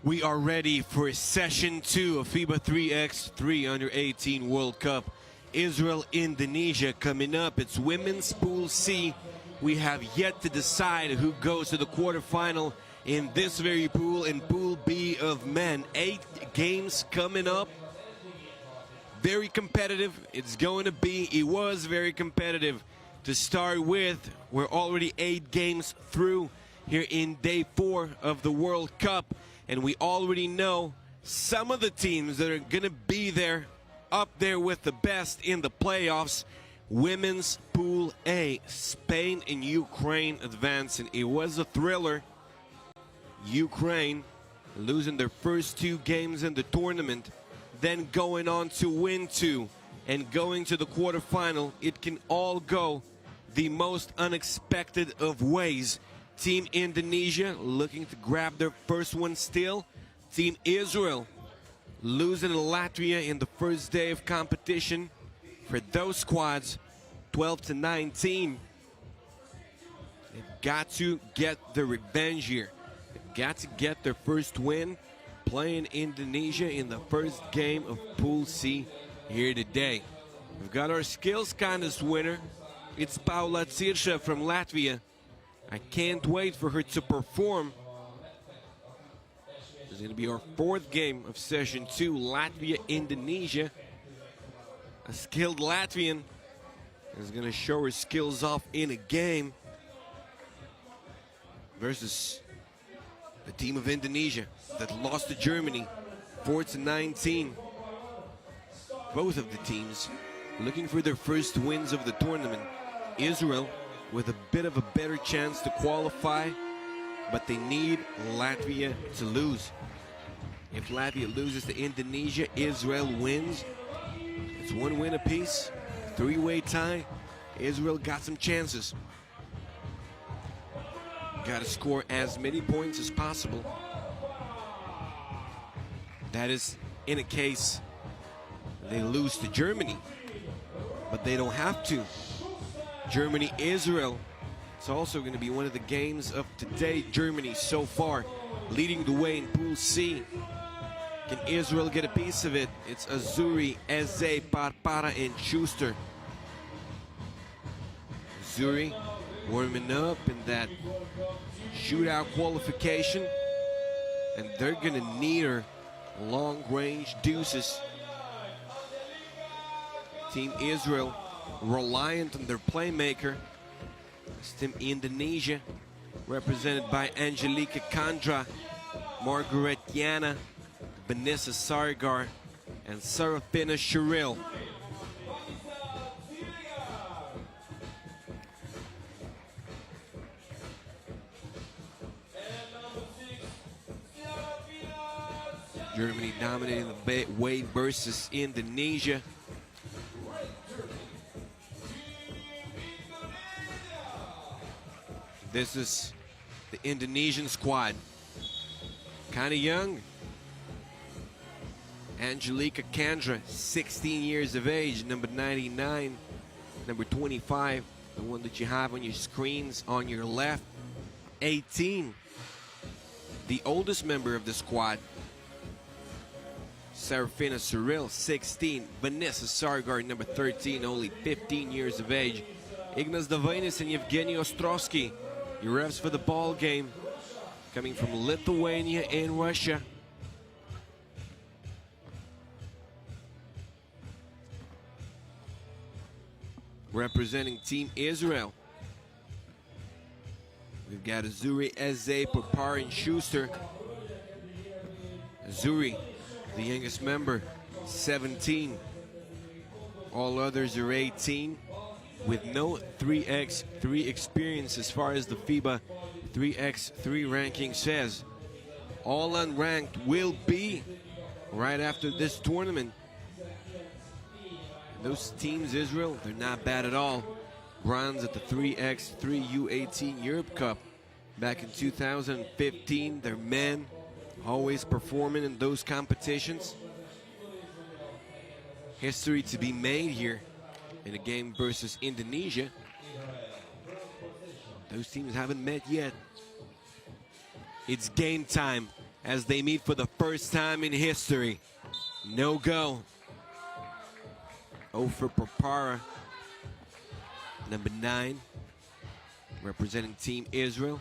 We are ready for session 2 of FIBA 3x3 Under-18 World Cup. Israel, Indonesia coming up. It's women's Pool C. We have yet to decide who goes to the quarterfinal in this very pool. In Pool B of men, 8 games coming up. Very competitive. It's going to be. It was very competitive to start with. We're already 8 games through here in day 4 of the World Cup. And we already know some of the teams that are going to be there, up there with the best in the playoffs. Women's Pool A, Spain and Ukraine advancing. It was a thriller. Ukraine losing their first 2 games in the tournament, then going on to win 2 and going to the quarterfinal. It can all go the most unexpected of ways. Team Indonesia looking to grab their first one still. Team Israel losing to Latvia in the first day of competition. For those squads, 12-19, they've got to get the revenge here. They've got to get their first win playing Indonesia in the first game of Pool C here today. We've got our skills contest winner. It's Paula Cirsha from Latvia. I can't wait for her to perform. It's going to be our 4th game of session 2, Latvia, Indonesia. A skilled Latvian is going to show her skills off in a game versus the team of Indonesia that lost to Germany 4-19. Both of the teams looking for their first wins of the tournament. Israel with a bit of a better chance to qualify, but they need Latvia to lose. If Latvia loses to Indonesia, Israel wins. It's 1 win apiece, 3-way tie. Israel got some chances. Got to score as many points as possible. That is in a case they lose to Germany, but they don't have to. Germany, Israel. It's also going to be one of the games of today. Germany so far leading the way in Pool C. Can Israel get a piece of it? It's Azuri, Eze, Parpara, and Schuster. Azuri warming up in that shootout qualification, and they're going to need her long-range deuces. Team Israel reliant on their playmaker. It's Team Indonesia, represented by Angelika Kandra, Margaret Yana, Vanessa Sargar, and Sarafina Shiril. Germany dominating the weight versus Indonesia. This is the Indonesian squad. Kind of young. Angelika Kandra, 16 years of age, number 99, number 25, the one that you have on your screens on your left. 18, the oldest member of the squad. Serafina Cyril, 16. Vanessa Sargar, number 13, only 15 years of age. Ignas Davainis and Yevgeny Ostrovsky, your refs for the ball game, coming from Lithuania and Russia. Representing Team Israel, we've got Azuri, Eze, Parpar, and Schuster. Azuri, the youngest member, 17. All others are 18, with no 3x3 experience as far as the FIBA 3x3 ranking says. All unranked will be right after this tournament. Those teams, Israel, they're not bad at all. Bronze at the 3x3 U18 Europe Cup back in 2015. Their men always performing in those competitions. history to be made here in a game versus Indonesia. Those teams haven't met yet. It's game time as they meet for the first time in history. No go. 0 for Parpara. Number 9, representing Team Israel.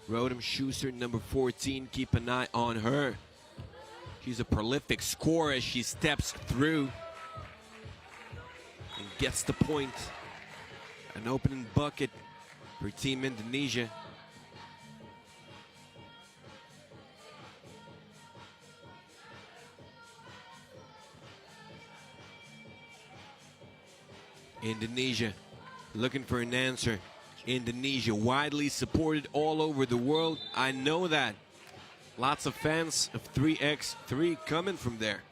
Rodham Schuster, number 14. Keep an eye on her. She's a prolific scorer as she steps through and gets the point. An opening bucket for Team Indonesia. Indonesia looking for an answer. Indonesia widely supported all over the world. I know that. Lots of fans of 3x3 coming from there.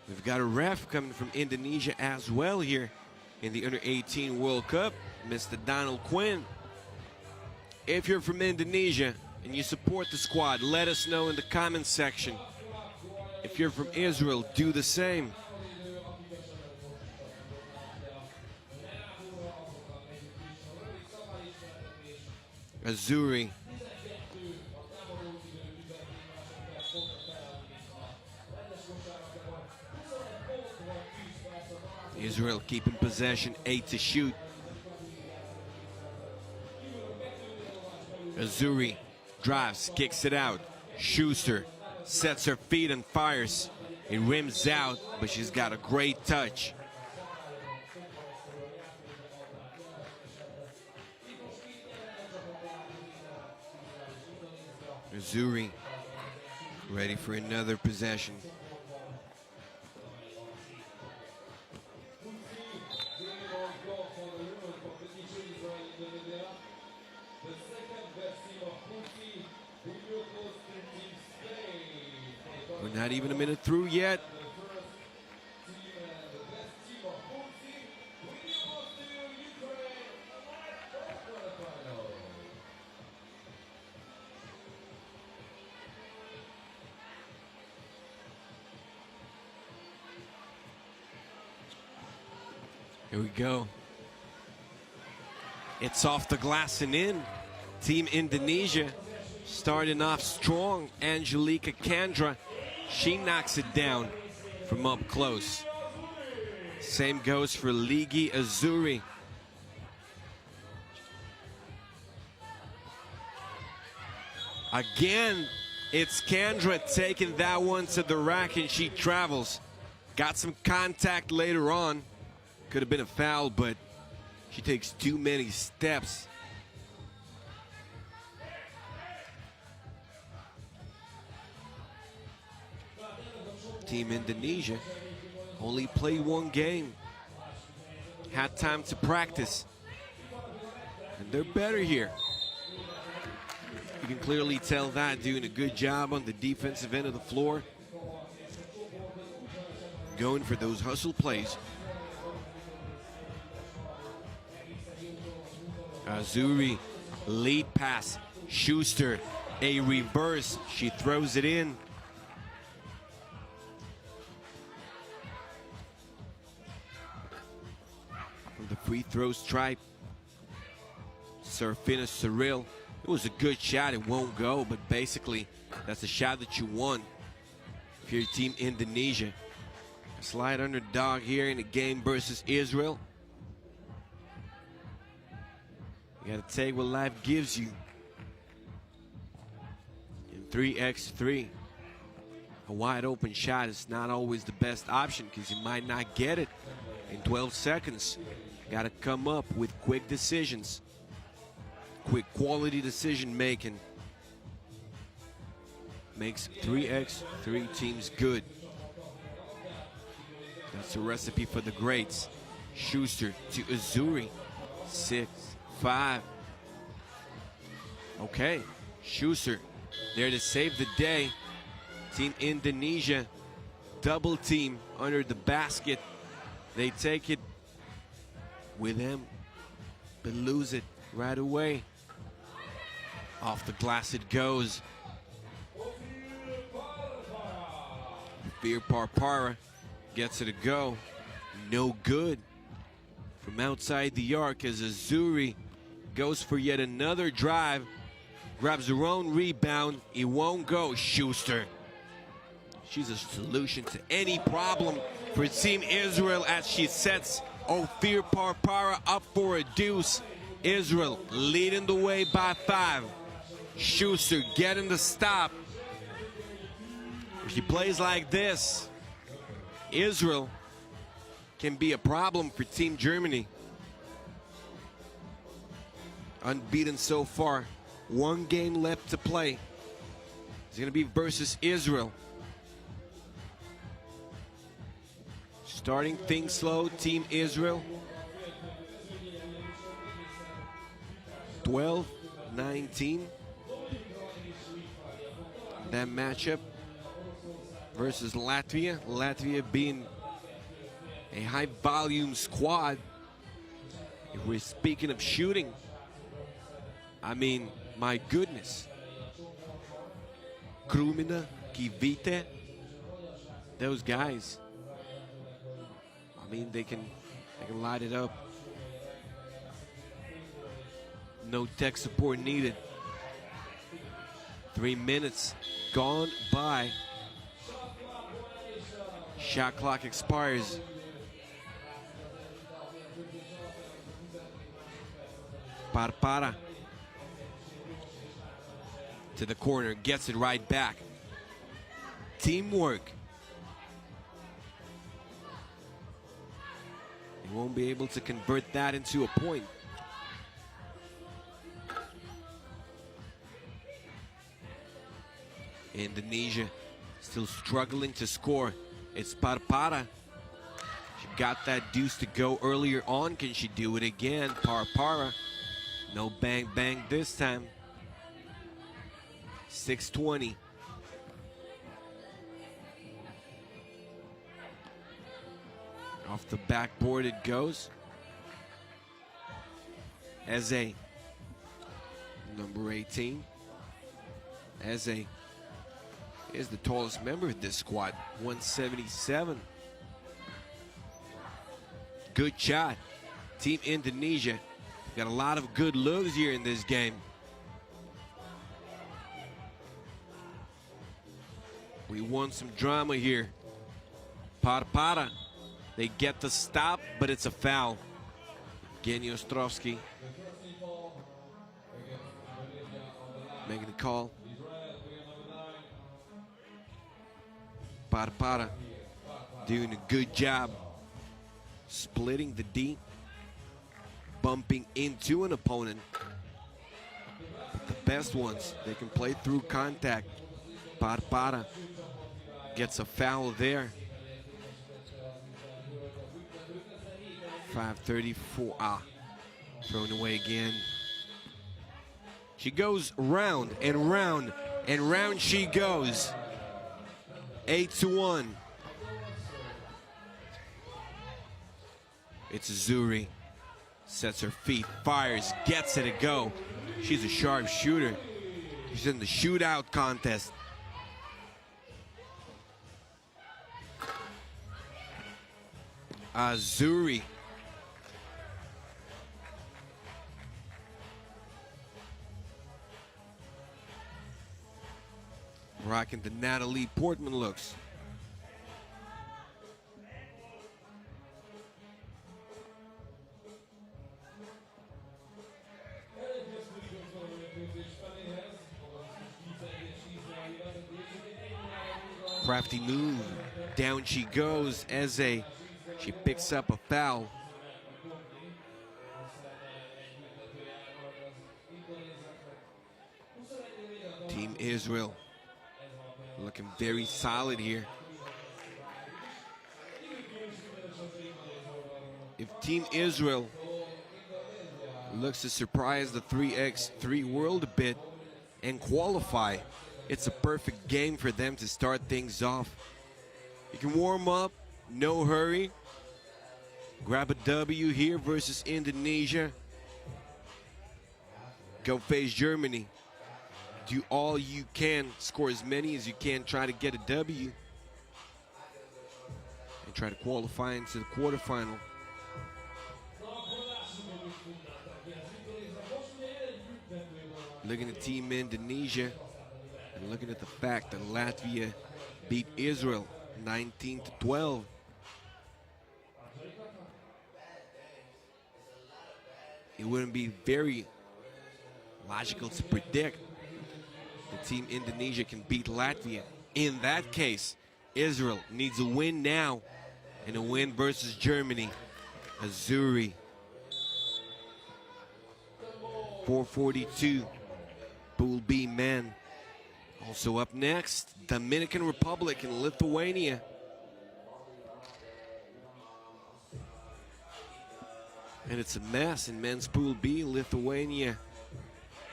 We've got a ref coming from Indonesia as well here in the Under-18 World Cup, Mr. Donald Quinn. If you're from Indonesia and you support the squad, let us know in the comments section. If you're from Israel, do the same. Azuri. Israel keeping possession, 8 to shoot. Azuri drives, kicks it out. Schuster sets her feet and fires. It rims out, but she's got a great touch. Azuri ready for another possession. We're not even a minute through yet. Here we go. It's off the glass and in. Team Indonesia starting off strong. Angelica Kandra, she knocks it down from up close. Same goes for Ligi Azuri. Again, it's Kandra taking that one to the rack, and she travels. Got some contact later on. Could have been a foul, but she takes too many steps. Team Indonesia only played one game. Had time to practice. And they're better here. You can clearly tell that, doing a good job on the defensive end of the floor. Going for those hustle plays. Azuri, lead pass. Schuster, a reverse. She throws it in. From the free throw stripe, Serafina Cyril. It was a good shot. It won't go, but basically, that's a shot that you want if you're Team Indonesia. A slight underdog here in the game versus Israel. You gotta take what life gives you. In 3x3, a wide open shot is not always the best option because you might not get it in 12 seconds. Gotta come up with quick decisions. Quick quality decision making makes 3x3 teams good. That's a recipe for the greats. Schuster to Azuri. 6-5. Okay, Schuster there to save the day. Team Indonesia double team under the basket. They take it with them, but lose it right away. Off the glass it goes. Fear Parpara Gets it to go. No good. From outside the arc as Azuri goes for yet another drive. Grabs her own rebound. It won't go. Schuster. She's a solution to any problem for Team Israel as she sets Ophir Parpara up for a deuce. Israel leading the way by 5. Schuster getting the stop. If she plays like this, Israel can be a problem for Team Germany. Unbeaten so far. 1 game left to play. It's going to be versus Israel. Starting things slow, Team Israel. 12-19. That matchup versus Latvia. Latvia being a high volume squad. If we're speaking of shooting, I mean, my goodness. Krumina, Kivite, those guys. I mean, they can light it up. No tech support needed. 3 minutes gone by. Shot clock expires. Parpara to the corner, gets it right back. Teamwork. He won't be able to convert that into a point. Indonesia still struggling to score. It's Parpara. She got that deuce to go earlier on. Can she do it again? Parpara. No bang bang this time. 6:20. Off the backboard it goes. Eze, number 18. Eze is the tallest member of this squad, 177. Good shot. Team Indonesia got a lot of good looks here in this game. We want some drama here. Parpara. They get the stop, but it's a foul. Evgeny Ostrovsky making the call. Parpara doing a good job splitting the D, bumping into an opponent. But the best ones, they can play through contact. Parpara gets a foul there. 5:34. Thrown away again. She goes round and round and round she goes. 8-1. It's Zuri. Sets her feet, fires, gets it to go. She's a sharp shooter. She's in the shootout contest. Azuri. Rocking the Natalie Portman looks. Crafty move. Down she goes. Eze. She picks up a foul. Team Israel looking very solid here. If Team Israel looks to surprise the 3x3 world a bit and qualify, it's a perfect game for them to start things off. You can warm up, no hurry. Grab a W here versus Indonesia. Go face Germany. Do all you can, score as many as you can, try to get a W. And try to qualify into the quarterfinal. Looking at Team Indonesia and looking at the fact that Latvia beat Israel 19-12. It wouldn't be very logical to predict that Team Indonesia can beat Latvia. In that case, Israel needs a win now and a win versus Germany. Azzurri. 442. Pool B men. Also up next, Dominican Republic and Lithuania. And it's a mess in men's Pool B. Lithuania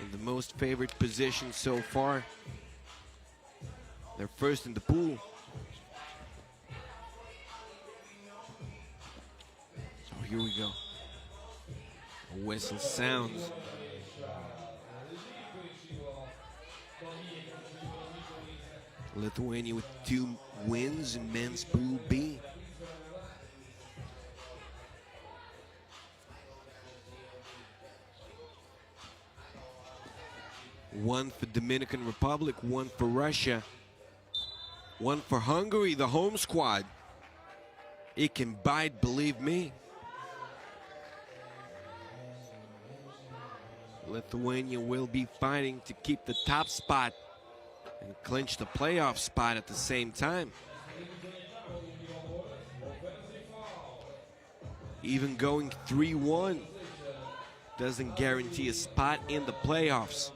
in the most favored position so far. They're first in the pool. So here we go. A whistle sounds. Lithuania with 2 wins in men's Pool B. One for Dominican Republic, 1 for Russia, 1 for Hungary, the home squad. It can bite, believe me. Lithuania will be fighting to keep the top spot and clinch the playoff spot at the same time. Even going 3-1 doesn't guarantee a spot in the playoffs.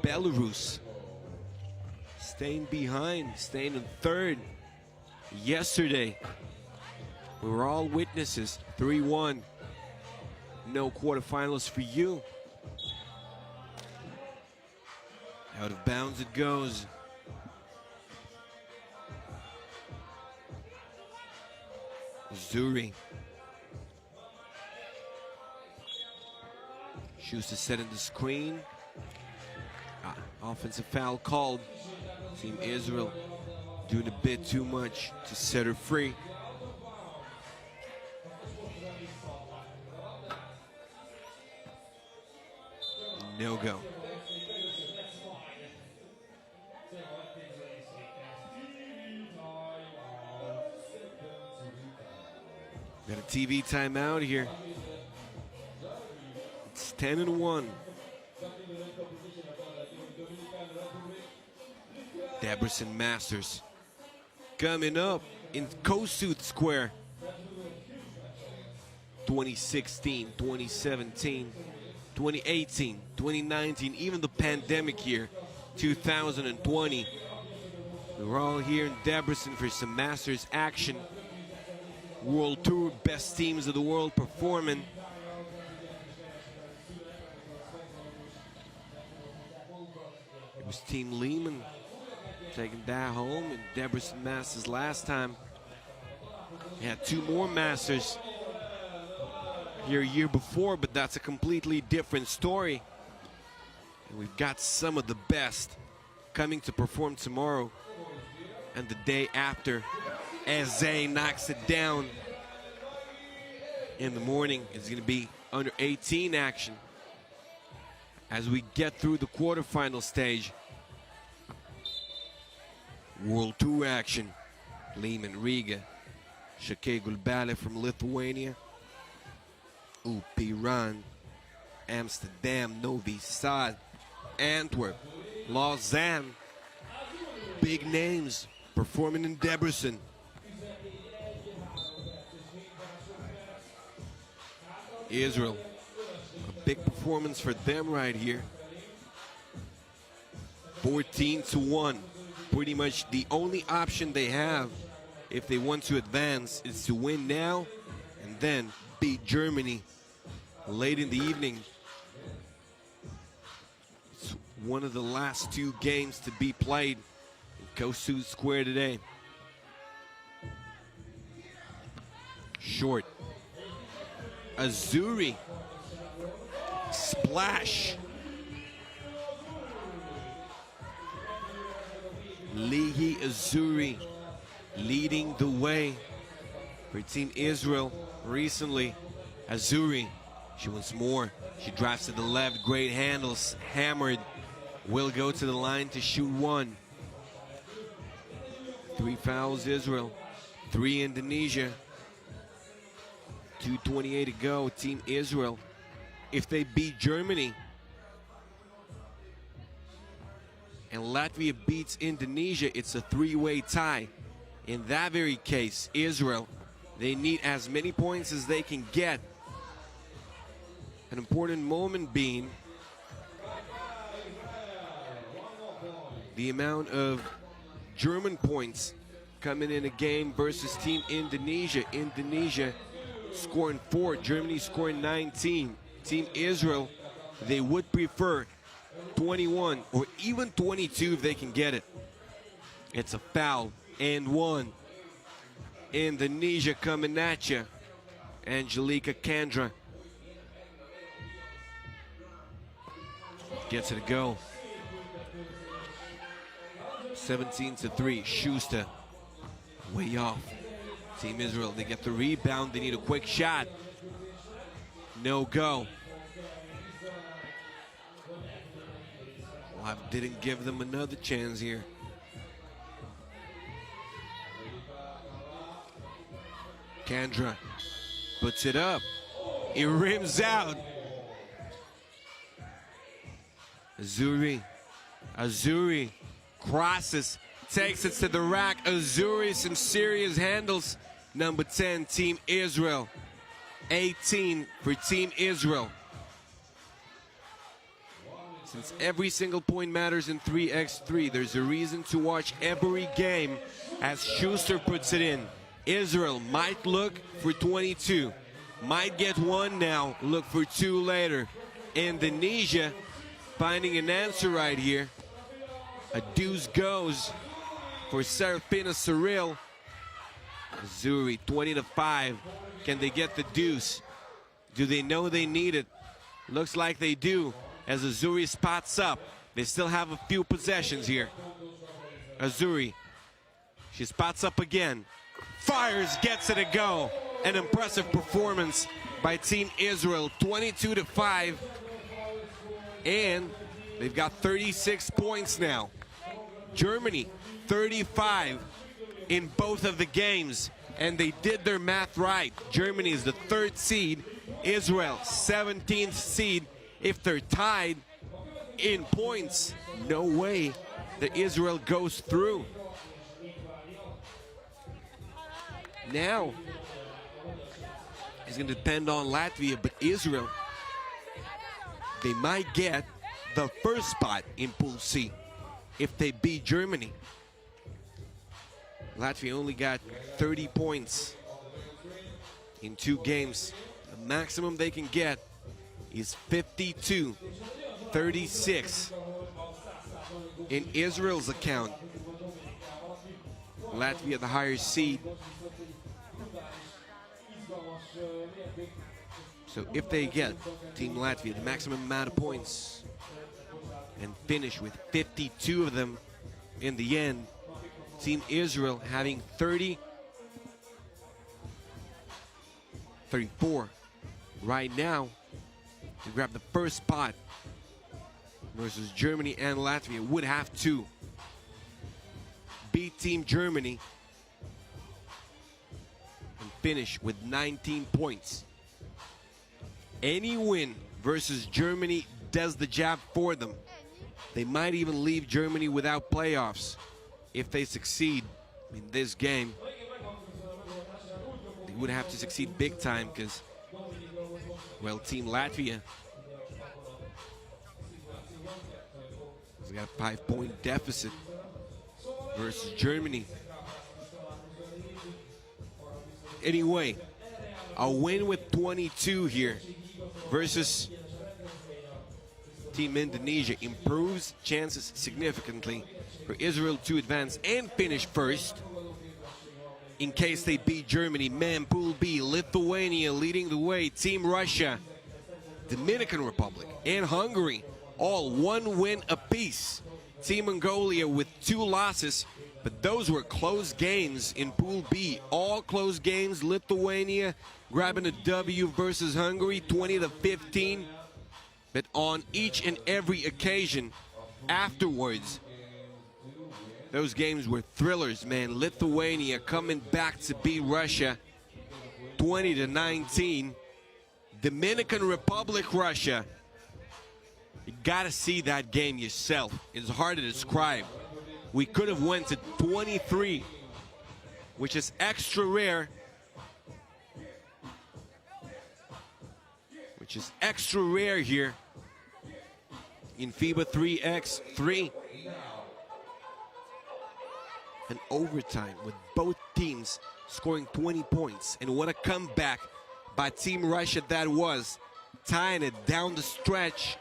Belarus staying behind, staying in 3rd. Yesterday, we were all witnesses. 3-1. No quarterfinals for you. Out of bounds it goes. Azzurri. Shoots to set in the screen. Offensive foul called. Team Israel doing a bit too much to set her free. No go. Got a TV timeout here. It's 10-1. Debrecen Masters coming up in Kossuth Square. 2016, 2017, 2018, 2019, even the pandemic year, 2020. We were all here in Debrecen for some Masters action. World Tour, best teams of the world performing. It was Team Lehman taking that home in Debrecen Masters last time. We had 2 more Masters here a year before, but that's a completely different story. And we've got some of the best coming to perform tomorrow and the day after. Eze knocks it down. In the morning, it's going to be under 18 action as we get through the quarterfinal stage. World Tour action. Lehman Riga, Shake Gulbale from Lithuania, Upiran, Amsterdam, Novi Sad, Antwerp, Lausanne. Big names performing in Debrecen. Israel, a big performance for them right here. 14-1. Pretty much the only option they have if they want to advance is to win now and then beat Germany late in the evening. It's one of the last 2 games to be played in Kossuth Square today. Short. Azzurri. Splash. Lihi Azzurri leading the way. For Team Israel, recently, Azuri, she wants more. She drives to the left, great handles, hammered. Will go to the line to shoot one. 3 fouls Israel, 3 Indonesia. 2:28 to go, Team Israel. If they beat Germany and Latvia beats Indonesia, it's a 3-way tie. In that very case, Israel, they need as many points as they can get. An important moment being the amount of German points coming in a game versus Team Indonesia. Indonesia scoring 4, Germany scoring 19. Team Israel, they would prefer 21 or even 22 if they can get it. It's a foul and 1. Indonesia coming at you. Angelica Kandra gets it to go. 17-3. Schuster way off. Team Israel, they get the rebound. They need a quick shot. No go. Well, didn't give them another chance here. Kandra puts it up. It rims out. Azuri crosses, takes it to the rack. Azuri, some serious handles. Number 10, Team Israel. 18 for Team Israel. Since every single point matters in 3x3, there's a reason to watch every game as Schuster puts it in. Israel might look for 22. Might get 1 now, look for 2 later. Indonesia finding an answer right here. A deuce goes for Serafina Cyril. Azuri, 20-5. Can they get the deuce? Do they know they need it? Looks like they do, as Azuri spots up. They still have a few possessions here. Azuri, she spots up again. Fires, gets it to go. An impressive performance by Team Israel, 22-5. And they've got 36 points now. Germany, 35 in both of the games. And they did their math right. Germany is the 3rd seed. Israel, 17th seed. If they're tied in points, no way that Israel goes through. Now, it's going to depend on Latvia, but Israel, they might get the first spot in Pool C if they beat Germany. Latvia only got 30 points in 2 games. The maximum they can get is 52-36. In Israel's account, Latvia the higher seed. So if they get, Team Latvia, the maximum amount of points and finish with 52 of them in the end, Team Israel having 34 right now to grab the first spot versus Germany and Latvia would have to beat Team Germany and finish with 19 points. Any win versus Germany does the job for them. They might even leave Germany without playoffs if they succeed in this game. They would have to succeed big time because, well, Team Latvia has got a 5-point deficit versus Germany. Anyway, a win with 22 here versus Team Indonesia improves chances significantly for Israel to advance and finish first in case they beat Germany. Man, Pool B, Lithuania leading the way. Team Russia, Dominican Republic, and Hungary, all 1 win apiece. Team Mongolia with 2 losses But those were close games in Pool B. All close games. Lithuania grabbing a W versus Hungary, 20-15. But on each and every occasion afterwards, those games were thrillers, man. Lithuania coming back to beat Russia, 20-19. Dominican Republic, Russia. You gotta see that game yourself. It's hard to describe. We could have went to 23, which is extra rare. Which is extra rare here in FIBA 3x3. An overtime with both teams scoring 20 points. And what a comeback by Team Russia that was, tying it down the stretch,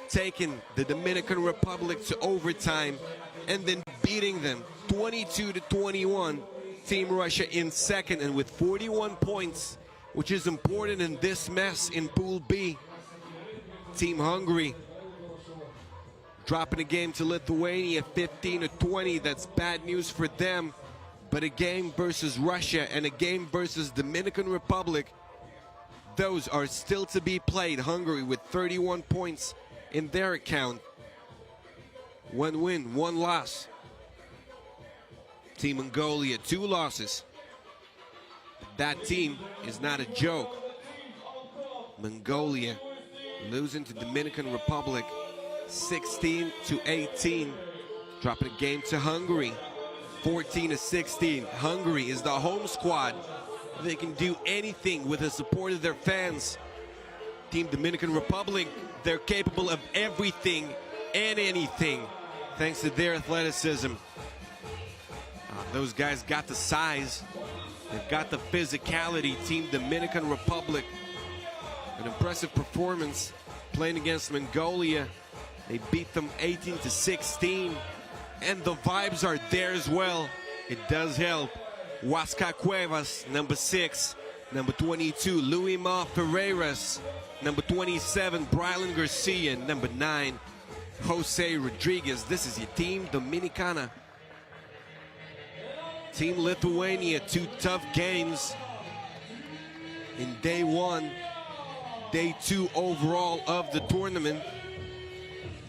taking the Dominican Republic to overtime, and then beating them 22-21. Team Russia in second and with 41 points, which is important in this mess in Pool B. Team Hungary dropping a game to Lithuania 15-20. That's bad news for them. But a game versus Russia and a game versus Dominican Republic, those are still to be played. Hungary with 31 points in their account. 1 win, 1 loss. Team Mongolia, 2 losses. That team is not a joke. Mongolia losing to Dominican Republic 16-18. Dropping a game to Hungary 14-16. Hungary is the home squad. They can do anything with the support of their fans. Team Dominican Republic, they're capable of everything and anything thanks to their athleticism. Those guys got the size, they've got the physicality. Team Dominican Republic, an impressive performance playing against Mongolia. They beat them 18-16, and the vibes are there as well. It does help. Huasca Cuevas, number 6. Number 22, Luis Ma Ferreiras. Number 27, Brylan Garcia. Number 9, Jose Rodriguez. This is your Team Dominicana. Team Lithuania, 2 tough games in day 1, day 2 overall of the tournament.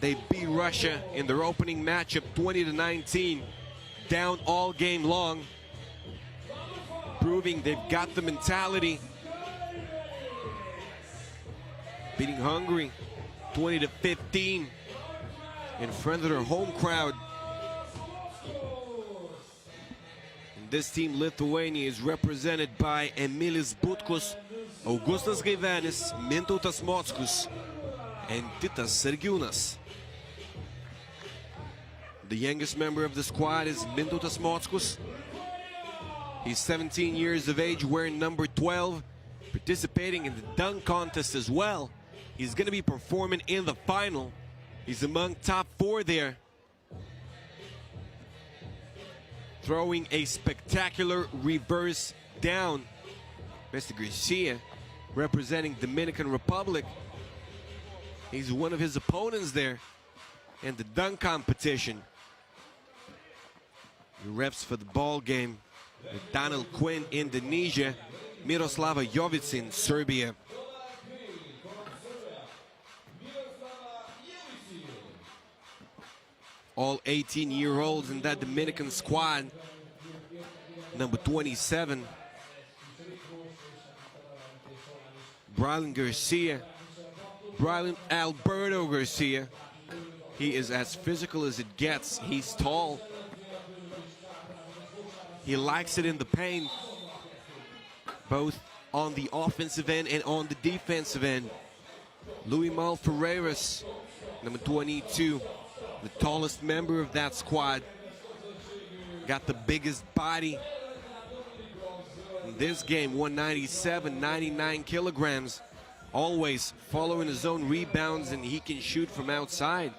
They beat Russia in their opening matchup 20-19, down all game long, proving they've got the mentality. Beating Hungary 20-15 in front of their home crowd. And this team, Lithuania, is represented by Emilis Butkus, Augustas Gaivenis, Mintautas Mockus, and Titas Sergiūnas. The youngest member of the squad is Mintautas Mockus. He's 17 years of age, wearing number 12, participating in the dunk contest as well. He's going to be performing in the final. He's among top 4 there. Throwing a spectacular reverse down. Mr. Garcia, representing Dominican Republic. He's one of his opponents there in the dunk competition. The refs for the ball game: Donald Quinn, Indonesia; Miroslava Jovicin, Serbia. All 18-year-olds in that Dominican squad. Number 27, Brylan Garcia. Brylan Alberto Garcia. He is as physical as it gets. He's tall. He likes it in the paint, both on the offensive end and on the defensive end. Luis Ma Ferreiras, number 22, the tallest member of that squad. Got the biggest body in this game, 197, 99 kilograms. Always following his own rebounds, and he can shoot from outside.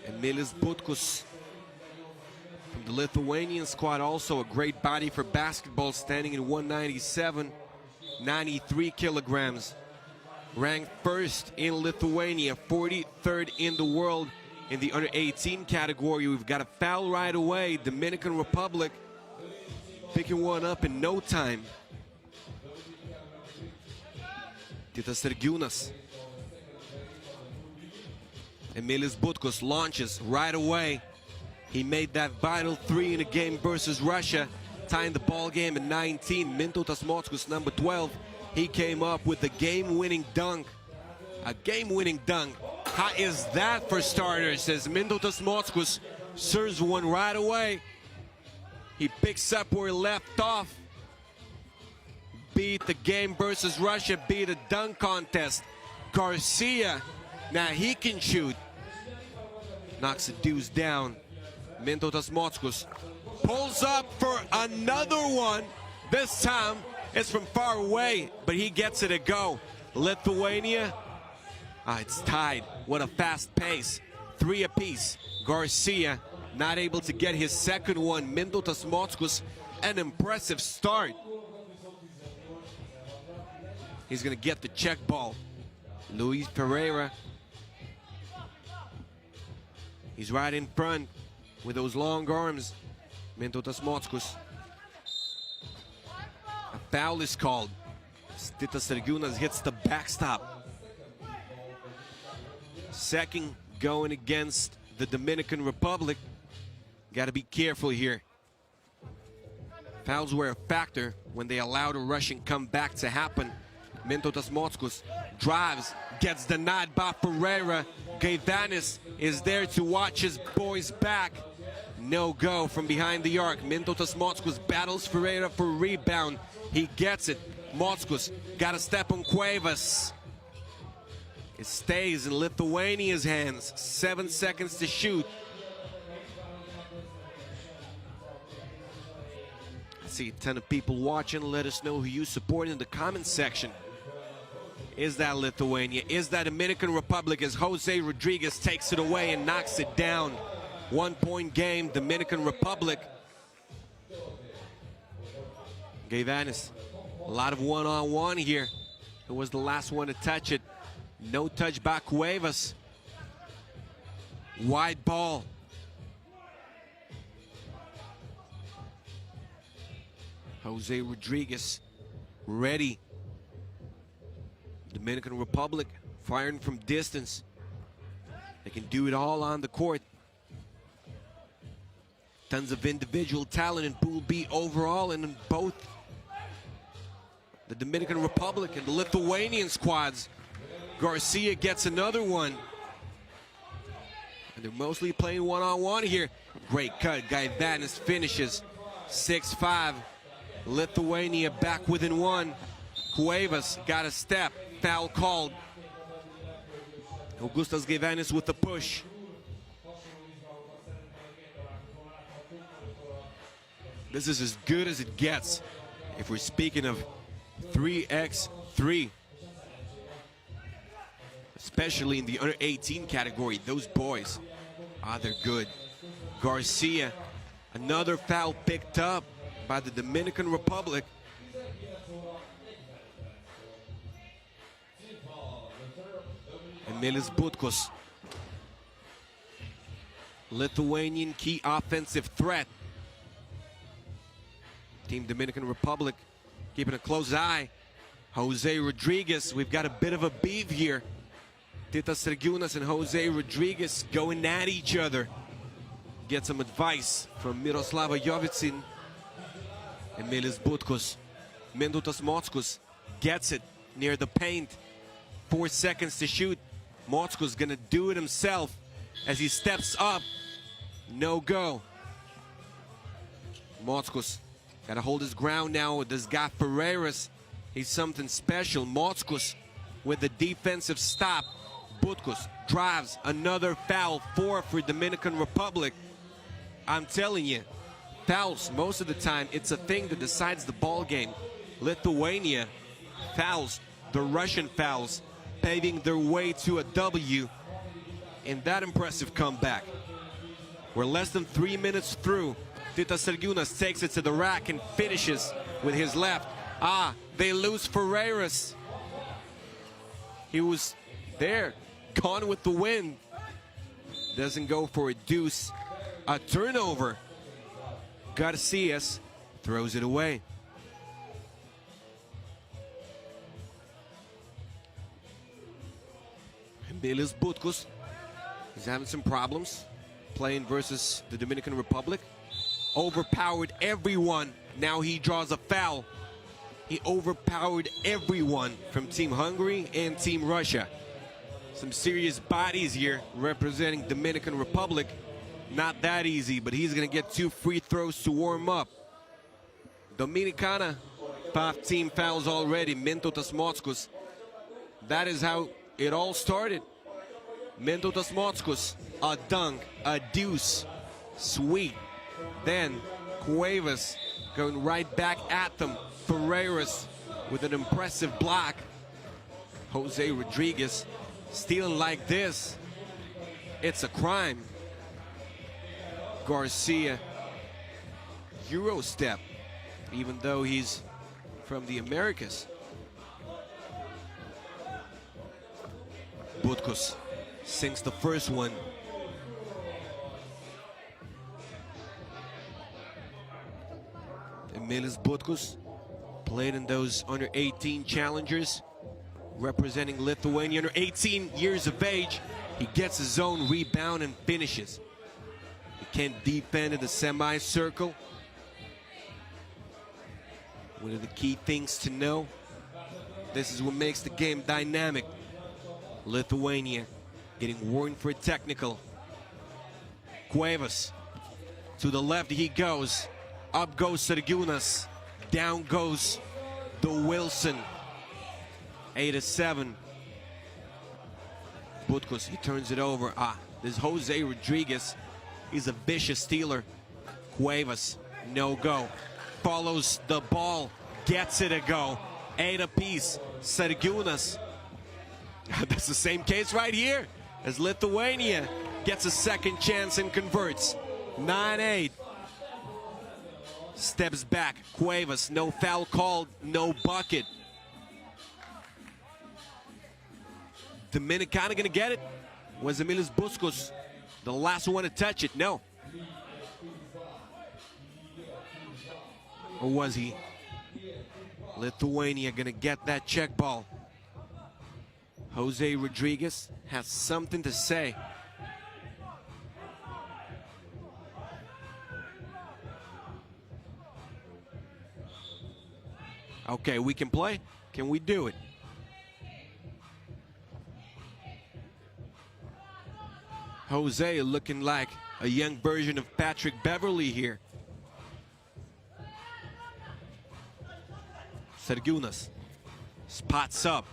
Emilis Butkus from the Lithuanian squad, also a great body for basketball, standing at 197, 93 kilograms. Ranked 1st in Lithuania, 43rd in the world in the under 18 category. We've got a foul right away. Dominican Republic picking one up in no time. Titas Sergiūnas. Emilis Butkus launches right away. He made that vital 3 in the game versus Russia, tying the ball game at 19. Mintautas Mockus, number 12. He came up with the game-winning dunk. A game-winning dunk. How is that for starters? As Mintautas Mockus serves one right away. He picks up where he left off. Beat the game versus Russia, beat a dunk contest. Garcia, now he can shoot. Knocks the deuce down. Mintautas Mockus pulls up for another one. This time it's from far away, but he gets it to go. Lithuania, it's tied. What a fast pace. 3 apiece. Garcia not able to get his second one. Mintautas Mockus, an impressive start. He's gonna get the check ball. Luis Pereira. He's right in front with those long arms. Mintautas Mockus. A foul is called. Titas Sergiūnas hits the backstop. Second going against the Dominican Republic. Got to be careful here. Fouls were a factor when they allowed a Russian comeback to happen. Mintautas Mockus drives, gets denied by Pereira. Gaivanis is there to watch his boys back. No go from behind the arc. Mintautas Mockus battles Ferreira for a rebound. He gets it. Mockus got a step on Cuevas. It stays in Lithuania's hands. 7 seconds to shoot. I see a ton of people watching. Let us know who you support in the comments section. Is that Lithuania? Is that Dominican Republic as Jose Rodriguez takes it away and knocks it down? 1-point game, Dominican Republic. Gaivanis, a lot of one-on-one here. Who was the last one to touch it? No touch by Cuevas. Wide ball. Jose Rodriguez ready. Dominican Republic firing from distance. They can do it all on the court. Tons of individual talent in Pool B overall, and in both the Dominican Republic and the Lithuanian squads. Garcia gets another one. And they're mostly playing one-on-one here. Great cut. Gaivanis finishes. 6-5. Lithuania back within one. Cuevas got a step. Foul called. Augustas Gaivanis with the push. This is as good as it gets if we're speaking of 3x3. Especially in the under 18 category. Those boys, they're good. Garcia, another foul picked up by the Dominican Republic. Emilis Butkus, Lithuanian key offensive threat. Team Dominican Republic keeping a close eye. Jose Rodriguez, we've got a bit of a beef here. Titas Sergiūnas and Jose Rodriguez going at each other. Get some advice from Miroslava Jovicin. Emilis Butkus. Mintautas Mockus gets it near the paint. 4 seconds to shoot. Mockus gonna do it himself as he steps up. No go. Mockus gotta hold his ground now with this guy Ferreiras. He's something special. Mockus with the defensive stop. Butkus drives, another foul, 4 for Dominican Republic. I'm telling you, fouls, most of the time, it's a thing that decides the ball game. Lithuania fouls, the Russian fouls, paving their way to a W in that impressive comeback. We're less than 3 minutes through. Titas Sergiūnas takes it to the rack and finishes with his left. They lose Ferreiras. He was there, gone with the wind. doesn't go for a deuce. A turnover. Garcias throws it away. Emilis Butkus is having some problems playing versus the Dominican Republic. Overpowered everyone. Now he draws a foul. He overpowered everyone from Team Hungary and Team Russia. Some serious bodies here representing Dominican Republic. Not that easy, but he's going to get 2 free throws to warm up. Dominicana, 5 team fouls already. Mintautas Mockus. That is how it all started. Mintautas Mockus, a dunk, a deuce, sweet. Then Cuevas going right back at them. Ferreiras with an impressive block. Jose Rodriguez stealing like this. It's a crime. Garcia, Euro step, even though he's from the Americas. Butkus sinks the first one. Emilis Butkus played in those under 18 challengers representing Lithuania, under 18 years of age. He gets his own rebound and finishes. He can't defend in the semicircle. One of the key things to know. This is what makes the game dynamic. Lithuania getting warned for a technical. Cuevas to the left he goes. Up goes Sergiunas. Down goes the Wilson. 8-7. Butkus, he turns it over. This Jose Rodriguez. He's a vicious stealer. Cuevas, no go. Follows the ball, gets it a go. 8 apiece. Sergiunas. That's the same case right here as Lithuania gets a second chance and converts. 9-8. Steps back. Cuevas, no foul called, no bucket. Dominicana gonna get it? Was Emilis Butkus the last one to touch it? No. Or was he? Lithuania gonna get that check ball. Jose Rodriguez has something to say. Okay, we can play. Can we do it? Jose looking like a young version of Patrick Beverly here. Sergiunas spots up.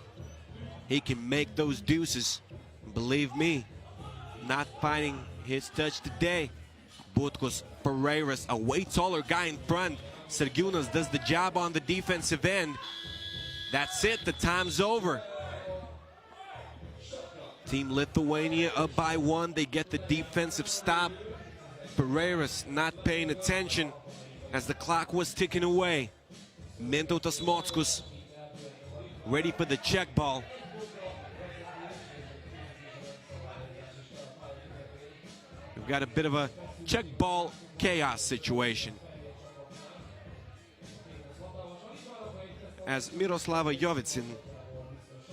He can make those deuces. Believe me, not finding his touch today. Butkus, Ferreiras, a way taller guy in front. Sergiunas does the job on the defensive end. That's it, the time's over. Team Lithuania up by 1. They get the defensive stop. Ferreiras not paying attention as the clock was ticking away. Mintautas Mockus ready for the check ball. We've got a bit of a check ball chaos situation, as Miroslava Jovic and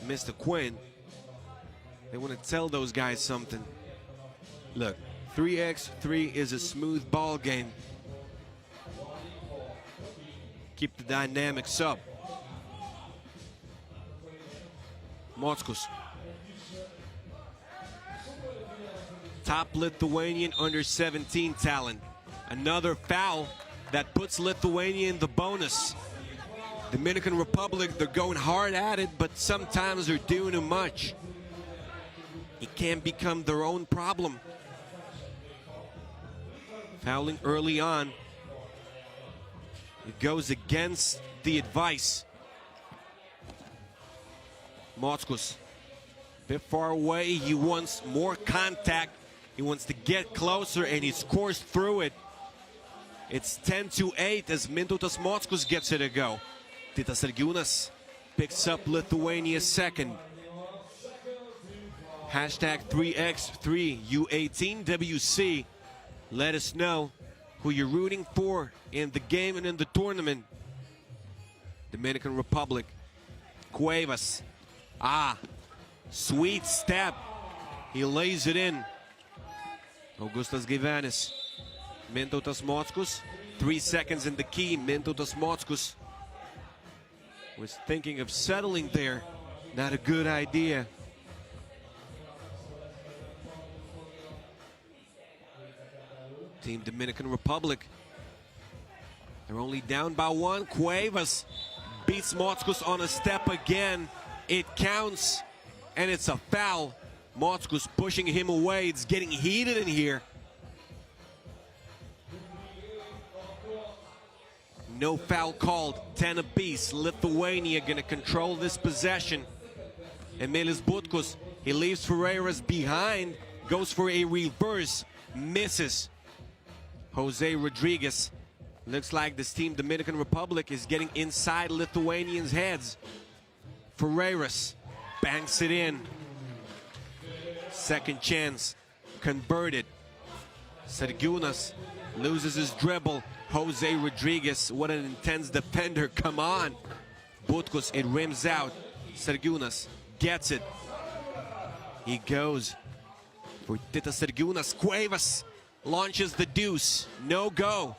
Mr. Quinn, they want to tell those guys something. Look, 3x3 is a smooth ball game. Keep the dynamics up. Mockus. Top Lithuanian under 17 talent. Another foul that puts Lithuania in the bonus. Dominican Republic, they're going hard at it, but sometimes they're doing too much. It can become their own problem. Fouling early on. It goes against the advice. Mockus, a bit far away. He wants more contact. He wants to get closer, and he scores through it. It's 10-8 as Mintautas Mockus gets it a go. Titas Sergiunas picks up Lithuania's second. Hashtag 3x3 U18 WC. Let us know who you're rooting for in the game and in the tournament. Dominican Republic. Cuevas. Sweet step. He lays it in. Augustas Gyvenis. Mintautas Mockus. 3 seconds in the key. Mintautas Mockus was thinking of settling there. Not a good idea. Team Dominican Republic. They're only down by 1. Cuevas beats Mockus on a step again. It counts, and it's a foul. Mockus pushing him away. It's getting heated in here. No foul called. 10 apiece. Lithuania gonna control this possession. Emilis Butkus, he leaves Ferreiras behind, goes for a reverse, misses. Jose Rodriguez. Looks like this team, Dominican Republic, is getting inside Lithuanians' heads. Ferreiras banks it in. Second chance, converted. Sergiunas loses his dribble. Jose Rodriguez, what an intense defender, come on. Butkus, it rims out. Sergiunas gets it. He goes for Tita Sergiunas. Cuevas launches the deuce. No go.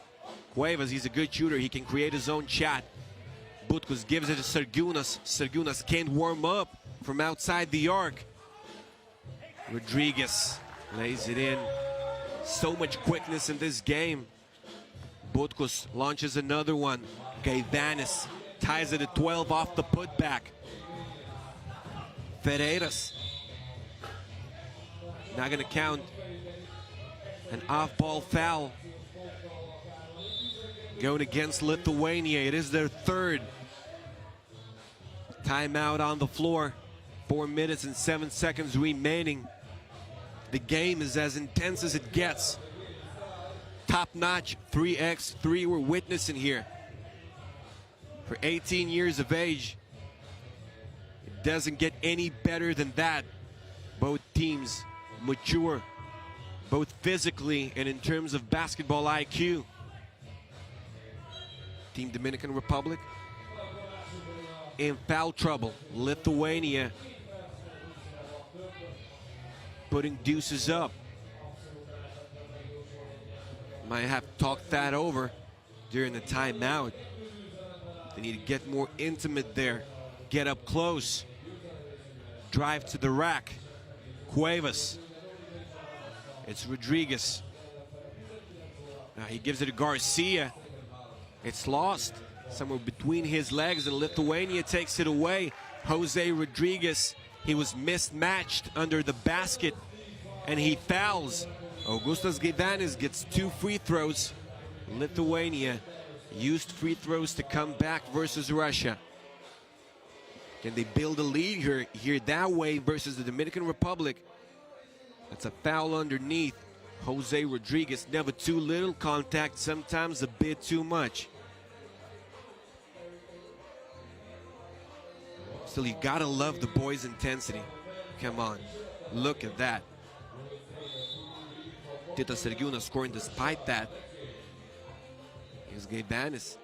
Cuevas, he's a good shooter. He can create his own shot. Butkus gives it to Sergiunas. Sergiunas can't warm up from outside the arc. Rodriguez lays it in. So much quickness in this game. Butkus launches another one. Gyvenis ties it at 12 off the putback. Ferreiras not gonna count. An off-ball foul going against Lithuania. It is their third. Timeout on the floor. 4 minutes and 7 seconds remaining. The game is as intense as it gets. Top-notch 3x3 we're witnessing here. For 18 years of age, it doesn't get any better than that. Both teams mature, both physically and in terms of basketball IQ. Team Dominican Republic in foul trouble. Lithuania putting deuces up. Might have talked that over during the timeout. They need to get more intimate there. Get up close. Drive to the rack. Cuevas. It's Rodriguez. Now he gives it to Garcia. It's lost somewhere between his legs, and Lithuania takes it away. Jose Rodriguez, he was mismatched under the basket, and he fouls. Augustas Gyvenis gets 2 free throws. Lithuania used free throws to come back versus Russia. Can they build a lead here that way versus the Dominican Republic? That's a foul underneath. Jose Rodriguez, never too little contact, sometimes a bit too much. Still, you gotta love the boys' intensity. Come on, look at that. Tita Sergiunas scoring despite that. Here's Gyvenis.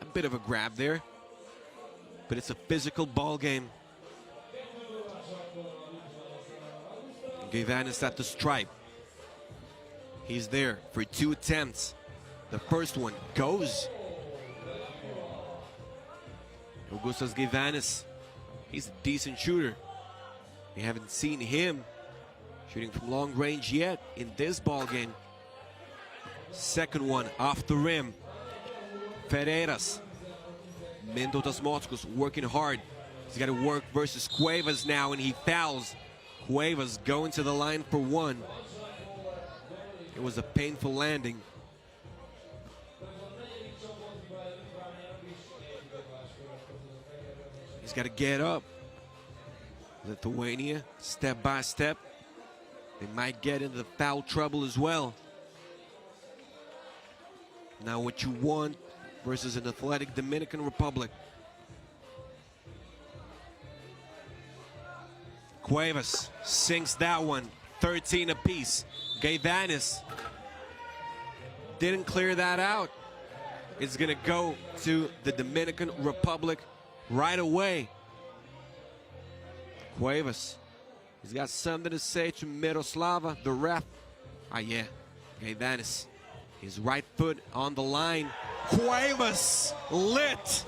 A bit of a grab there, but it's a physical ball game. Gyvenis at the stripe. He's there for 2 attempts. The first one goes. Augustas Gyvenis, he's a decent shooter. We haven't seen him shooting from long range yet in this ball game. Second one off the rim. Ferreiras. Mintautas Mockus working hard. He's got to work versus Cuevas now, and he fouls. Cuevas going to the line for 1. It was a painful landing. He's got to get up. Lithuania, step by step. They might get into foul trouble as well. Now what you want versus an athletic Dominican Republic. Cuevas sinks that one. 13 apiece. Gaidanis didn't clear that out. It's gonna go to the Dominican Republic right away. Cuevas, he's got something to say to Miroslava, the ref. Ah, yeah, Gaidanis, his right foot on the line. Cuevas, lit.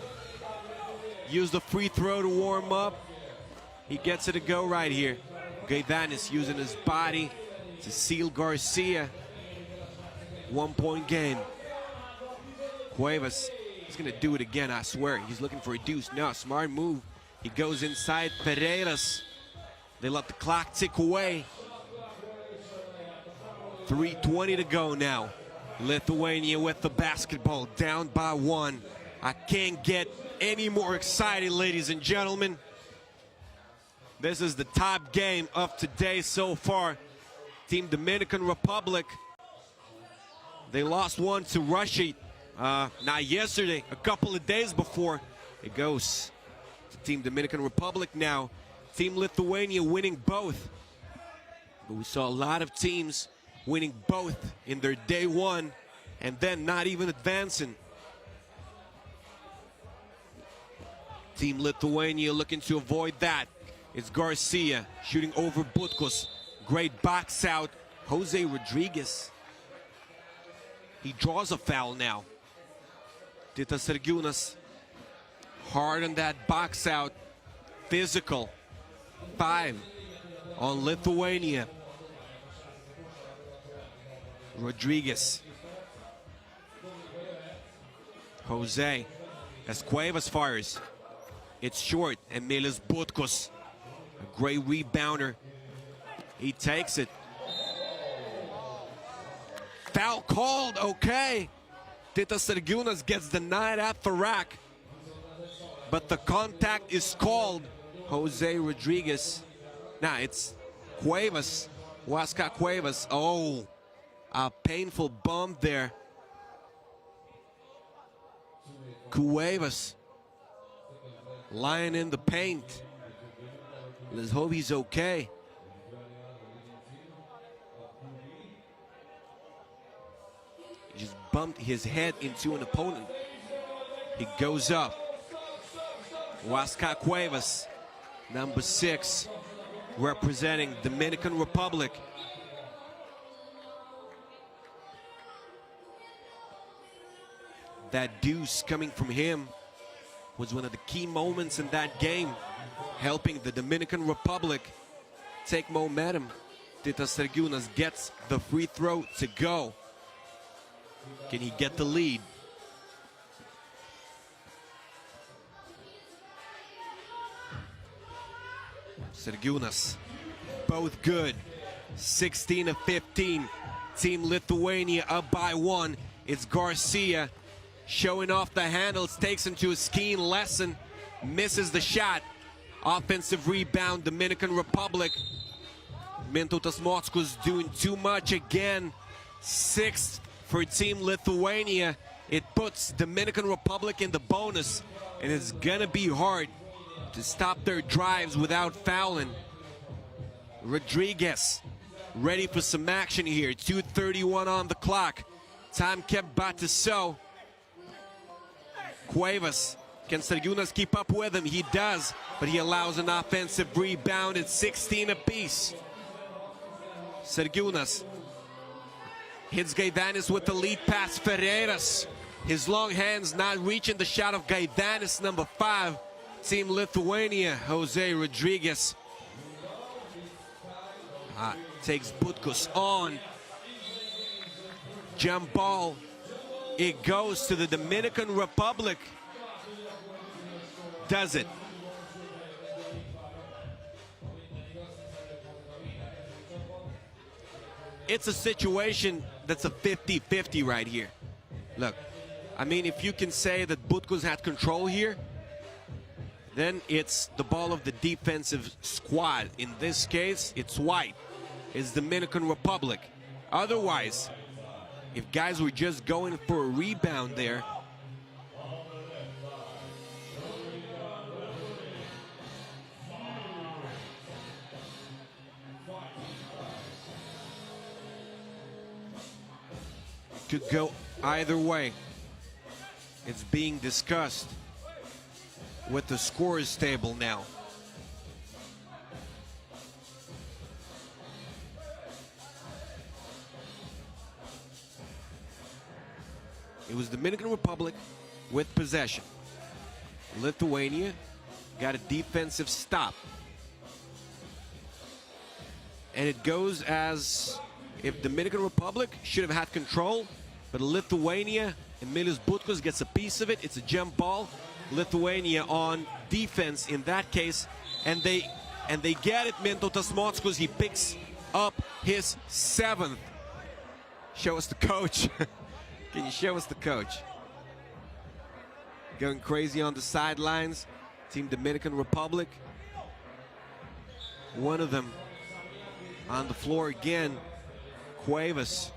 Use the free throw to warm up. He gets it to go right here. Gaidanis using his body to seal Garcia. 1-point game. Cuevas, he's gonna do it again, I swear. He's looking for a deuce. No, smart move. He goes inside Pereiras. They let the clock tick away. 3:20 to go now. Lithuania with the basketball, down by 1. I can't get any more excited, ladies and gentlemen. This is the top game of today so far. Team Dominican Republic, they lost one to Russia, not yesterday, a couple of days before. It goes to Team Dominican Republic now. Team Lithuania winning both. But we saw a lot of teams winning both in their day one and then not even advancing. Team Lithuania looking to avoid that. It's Garcia shooting over Butkos. Great box out. Jose Rodriguez. He draws a foul now. Titas Sergiūnas hard on that box out. Physical. 5 on Lithuania. Rodriguez. Jose. As Cuevas fires. It's short. Emilis Butkos. A great rebounder. He takes it. Foul called, okay. Titas Sergiūnas gets denied at the rack. But the contact is called. Jose Rodriguez. Nah, it's Cuevas. Huasca Cuevas. Oh, a painful bump there. Cuevas lying in the paint. Let's hope he's okay. He just bumped his head into an opponent. He goes up. Huasca Cuevas, number 6, representing Dominican Republic. That deuce coming from him was one of the key moments in that game, helping the Dominican Republic take momentum. Titas Sergiūnas gets the free throw to go. Can he get the lead? Sergiūnas, both good. 16 of 15. Team Lithuania up by 1. It's Garcia showing off the handles, takes him to a skiing lesson, misses the shot. Offensive rebound, Dominican Republic. Mintautas Mockus doing too much again. 6th for Team Lithuania. It puts Dominican Republic in the bonus, and it's gonna be hard to stop their drives without fouling. Rodriguez ready for some action here. 2:31 on the clock. Time kept by to sow. Cuevas, can Sergiūnas keep up with him? He does, but he allows an offensive rebound. It's 16 apiece. Sergiūnas hits Gaidanis with the lead pass. Ferreiras, his long hands not reaching the shot of Gaidanis, number 5. Team Lithuania, Jose Rodriguez. Takes Butkos on. Jump ball. It goes to the Dominican Republic. Does it? It's a situation that's a 50-50 right here. Look, I mean, if you can say that Butkos had control here, then it's the ball of the defensive squad. In this case, it's white. It's Dominican Republic. Otherwise, if guys were just going for a rebound there, could go either way. It's being discussed with the scorers table now. It was Dominican Republic with possession. Lithuania got a defensive stop. And it goes as if Dominican Republic should have had control, but Lithuania, Emilius Butkus gets a piece of it. It's a jump ball. Lithuania on defense in that case, and they get it. Mintautas Mockus, he picks up his 7th. Show us the coach. Can you show us the coach? Going crazy on the sidelines. Team Dominican Republic. One of them on the floor again. Cuevas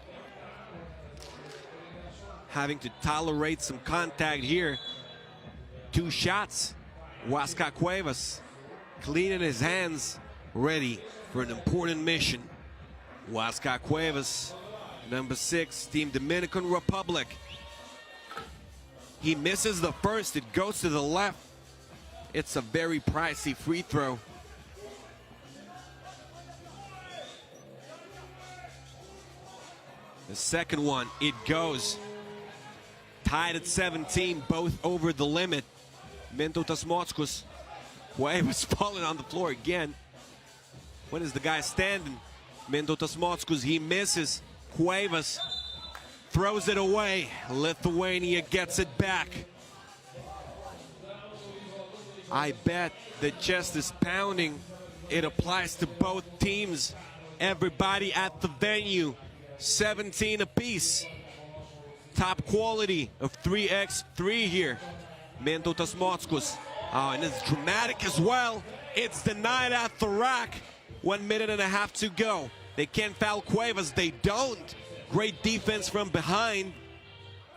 having to tolerate some contact here. 2 shots. Huáscar Cuevas cleaning his hands, ready for an important mission. Huáscar Cuevas, number 6, Team Dominican Republic. He misses the first, it goes to the left. It's a very pricey free throw. The second one, it goes. Tied at 17, both over the limit. Mintautas Mockus. Cuevas falling on the floor again. When is the guy standing? Mintautas Mockus, he misses. Cuevas throws it away. Lithuania gets it back. I bet the chest is pounding. It applies to both teams. Everybody at the venue. 17 apiece. Top quality of 3x3 here. Mintautas Mockus. Oh, and it's dramatic as well. It's denied at the rack. 1 minute and a half to go. They can't foul Cuevas. They don't. Great defense from behind.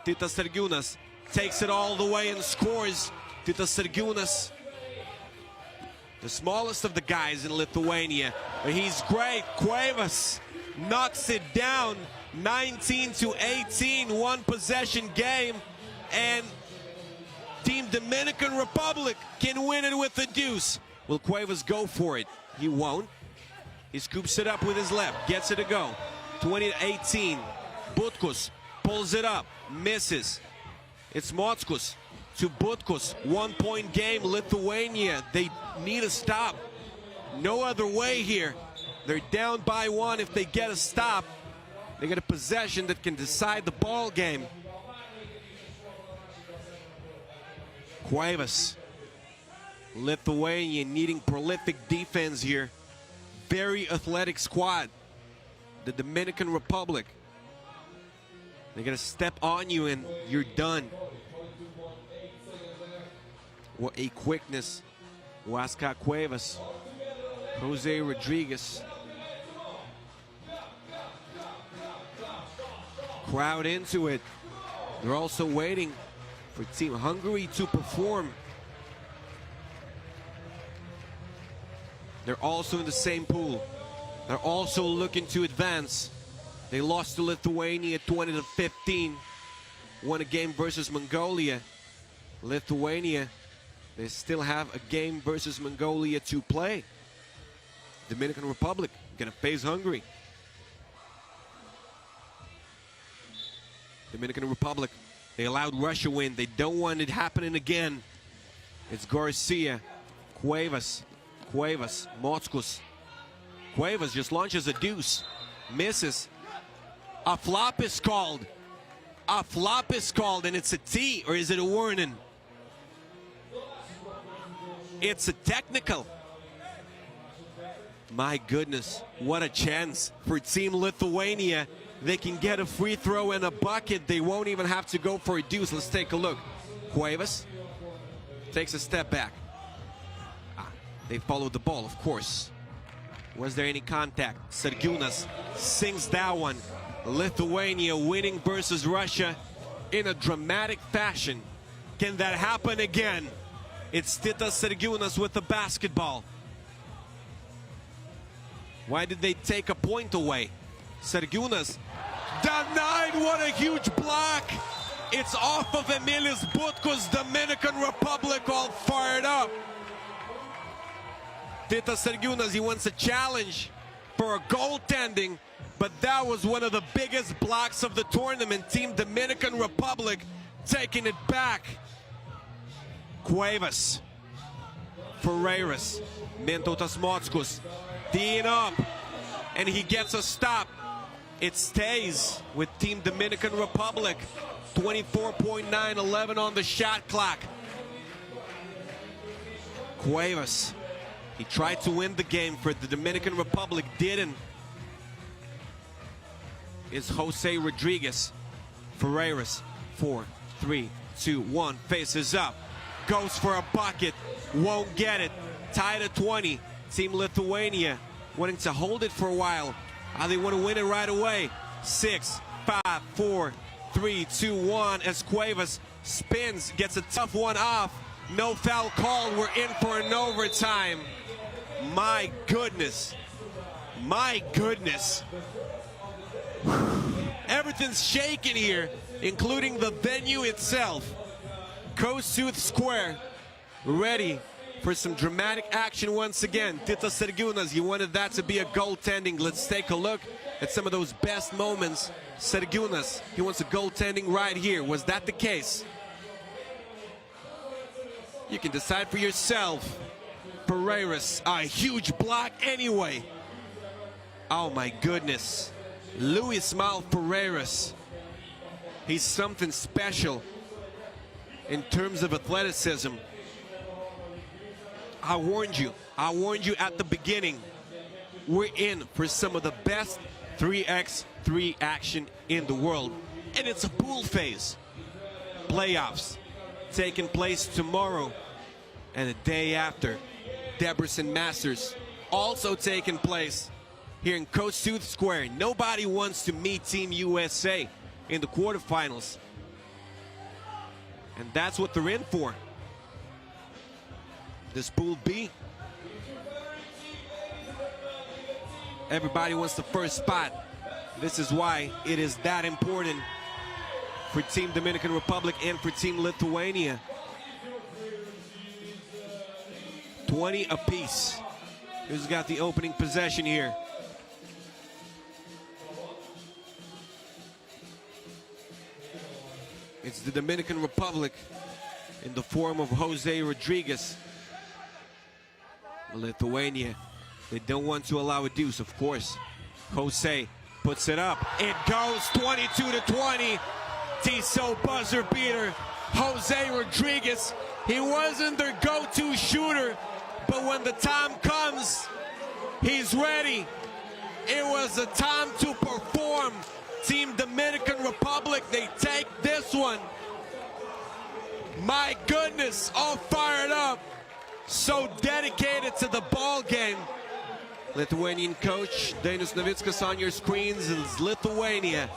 Titas Sergiūnas takes it all the way and scores. Titas Sergiūnas, the smallest of the guys in Lithuania, but he's great. Cuevas knocks it down. 19-18, 1 possession game, and Team Dominican Republic can win it with a deuce. Will Cuevas go for it? He won't. He scoops it up with his left, gets it to go. 20-18. Butkus pulls it up, misses. It's Mockus to Butkus. 1-point game, Lithuania. They need a stop. No other way here. They're down by 1. If they get a stop, they get a possession that can decide the ball game. Cuevas. Lithuania needing prolific defense here. Very athletic squad. The Dominican Republic. They're gonna step on you and you're done. What a quickness. Huáscar Cuevas. Jose Rodriguez. Crowd into it. They're also waiting for Team Hungary to perform. They're also in the same pool. They're also looking to advance. They lost to Lithuania 20-15. Won a game versus Mongolia. Lithuania, they still have a game versus Mongolia to play. Dominican Republic gonna face Hungary. Dominican Republic, they allowed Russia win. They don't want it happening again. It's Garcia, Cuevas, Mockus. Cuevas just launches a deuce, misses. A flop is called. A flop is called, and it's a T, or is it a warning? It's a technical. My goodness, what a chance for Team Lithuania. They can get a free throw and a bucket. They won't even have to go for a deuce. Let's take a look. Cuevas takes a step back. They followed the ball, of course. Was there any contact? Sergiūnas sings that one. Lithuania winning versus Russia in a dramatic fashion. Can that happen again? It's Titas Sergiūnas with the basketball. Why did they take a point away? Sergiūnas does 9, what a huge block. It's off of Emilis Butkus, Dominican Republic, all fired up. Titas Sargiūnas, he wants a challenge for a goaltending, but that was one of the biggest blocks of the tournament. Team Dominican Republic taking it back. Cuevas, Ferreiras, Mintautas Mockus, teeing up, and he gets a stop. It stays with Team Dominican Republic. 24.911 on the shot clock. Cuevas, he tried to win the game for the Dominican Republic, didn't. Is Jose Rodriguez. Ferreiras, 4, 3, 2, 1, faces up. Goes for a bucket, won't get it. Tied at 20. Team Lithuania wanting to hold it for a while. They want to win it right away. 6, 5, 4, 3, 2, 1. As Cuevas spins, gets a tough one off. No foul called. We're in for an overtime. My goodness. My goodness. Everything's shaking here, including the venue itself. Kossuth Square, ready for some dramatic action once again. Titas Sargiūnas, he wanted that to be a goaltending. Let's take a look at some of those best moments. Sargiūnas, he wants a goaltending right here. Was that the case? You can decide for yourself. Ferreiras, a huge block anyway. Oh my goodness. Luis Mal Ferreiras. He's something special in terms of athleticism. I warned you at the beginning. We're in for some of the best 3x3 action in the world. And it's a pool phase. Playoffs taking place tomorrow and the day after. Debrecen Masters also taking place here in Kossuth Square. Nobody wants to meet Team USA in the quarterfinals. And that's what they're in for. This Pool B. Everybody wants the first spot. This is why it is that important for Team Dominican Republic and for Team Lithuania. 20 apiece. Who's got the opening possession here? It's the Dominican Republic in the form of Jose Rodriguez. Lithuania, they don't want to allow a deuce, of course. Jose puts it up. It goes 22-20. Tissot buzzer beater. Jose Rodriguez, he wasn't their go-to shooter, but when the time comes, he's ready. It was a time to perform. Team Dominican Republic, they take this one. My goodness, all fired up. So dedicated to the ball game. Lithuanian coach Dainius Navickas on your screens. Is Lithuania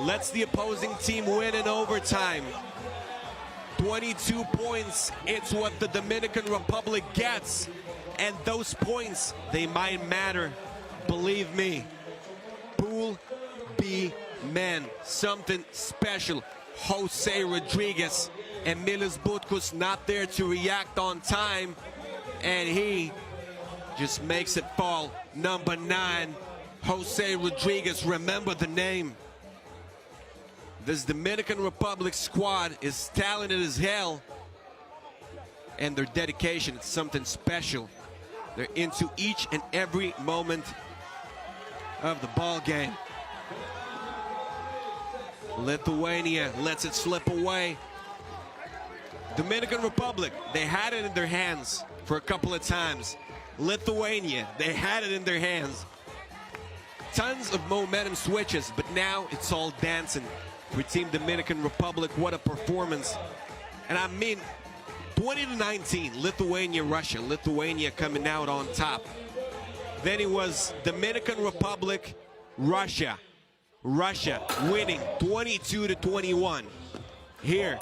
lets the opposing team win in overtime. 22 points, it's what the Dominican Republic gets. And those points, they might matter, believe me. Pool B men, something special. Jose Rodriguez, Emilis Butkus not there to react on time, and he just makes it fall. Number 9, Jose Rodriguez, remember the name. This Dominican Republic squad is talented as hell, and their dedication is something special. They're into each and every moment of the ball game. Lithuania lets it slip away. Dominican Republic, they had it in their hands for a couple of times. Lithuania, they had it in their hands. Tons of momentum switches, but now it's all dancing for Team Dominican Republic. What a performance. And I mean, 20-19, Lithuania, Russia. Lithuania coming out on top. Then it was Dominican Republic, Russia. Russia winning 22-21. Here,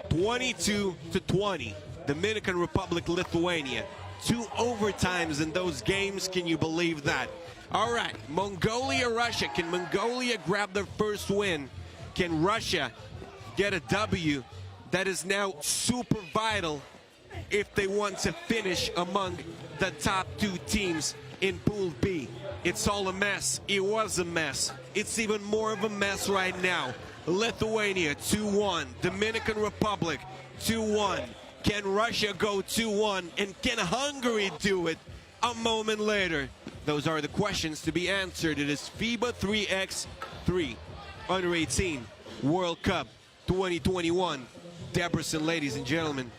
22-20. Dominican Republic, Lithuania. 2 overtimes in those games. Can you believe that? All right, Mongolia, Russia. Can Mongolia grab their first win? Can Russia get a W that is now super vital if they want to finish among the top 2 teams in Pool B? It's all a mess. It was a mess. It's even more of a mess right now. Lithuania 2-1, Dominican Republic 2-1. Can Russia go 2-1, and can Hungary do it a moment later? Those are the questions to be answered. It is FIBA 3x3 Under-18 World Cup 2021. Debrecen, ladies and gentlemen.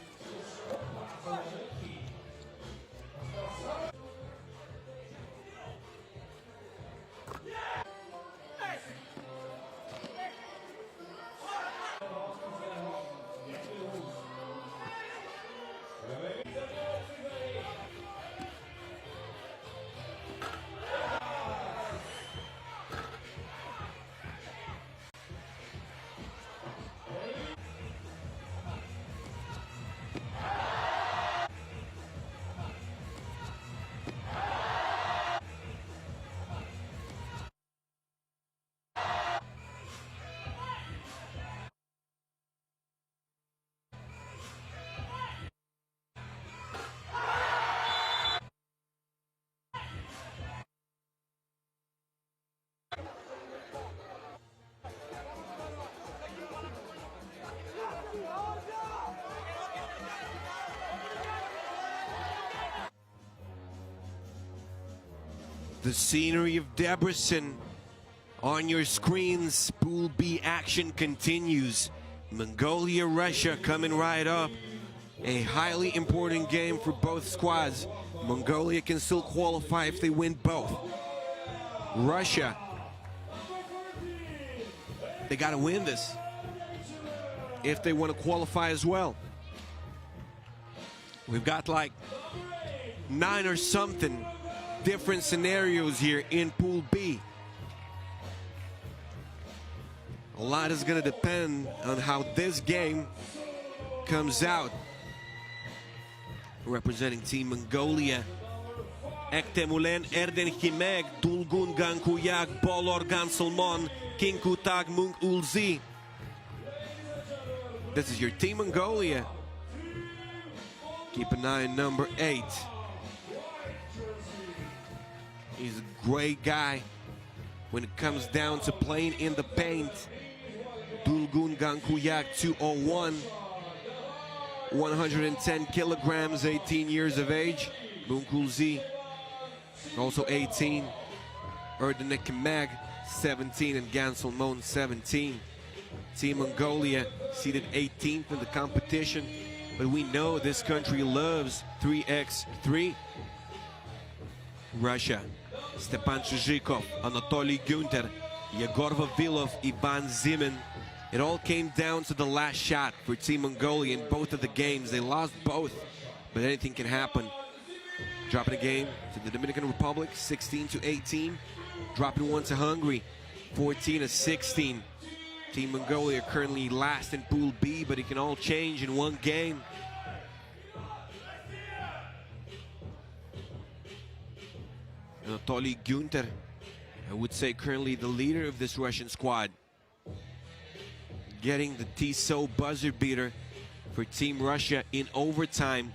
The scenery of Debrecen on your screens. Pool B action continues. Mongolia, Russia coming right up. A highly important game for both squads. Mongolia can still qualify if they win both. Russia, they got to win this if they want to qualify as well. We've got like 9 or something different scenarios here in Pool B. A lot is going to depend on how this game comes out. Representing Team Mongolia, Ektemulen Erden Himeg, Dulgun Gankuyak, Bolor Ganselmon, Kinkutag Mung Ulzi. This is your Team Mongolia. Keep an eye on number 8. He's a great guy when it comes down to playing in the paint. Dulgun Gankuyak 201, 110 kilograms, 18 years of age. Munkulzi, also 18. Erdenek Mag, 17, and Ganselmon, 17. Team Mongolia seated 18th in the competition, but we know this country loves 3x3. Russia, Stepan Chuzhikov, Anatoly Gunter, Yegor Vavilov, Ivan Zimin. It all came down to the last shot for Team Mongolia in both of the games. They lost both, but anything can happen. Dropping a game to the Dominican Republic, 16-18. Dropping one to Hungary, 14-16. Team Mongolia currently last in Pool B, but it can all change in one game. Anatoly Gunter, I would say currently the leader of this Russian squad. Getting the TSO buzzer beater for Team Russia in overtime.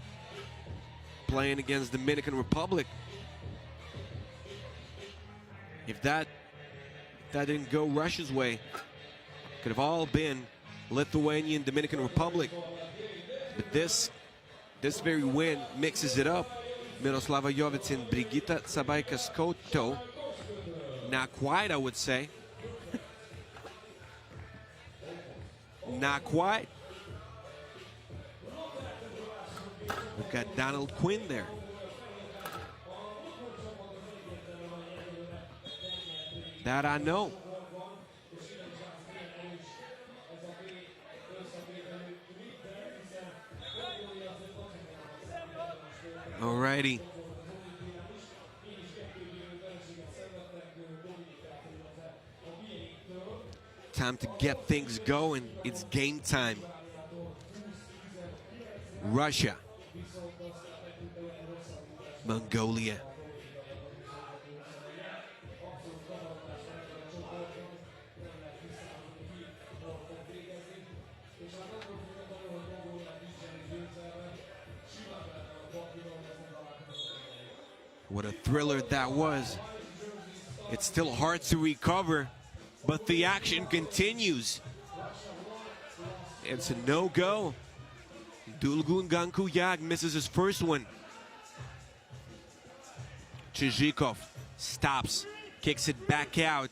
Playing against Dominican Republic. If that didn't go Russia's way, could have all been Lithuania and Dominican Republic. But this very win mixes it up. Miroslava Jovicin, Brigita Sabaika-Skoto. Not quite, I would say. Not quite. We've got Donald Quinn there. That I know. Alrighty. Time to get things going. It's game time. Russia Mongolia. What a thriller that was. It's still hard to recover, but the action continues. It's a no-go. Dulgun Gankuyag misses his first one. Chizhikov stops, kicks it back out.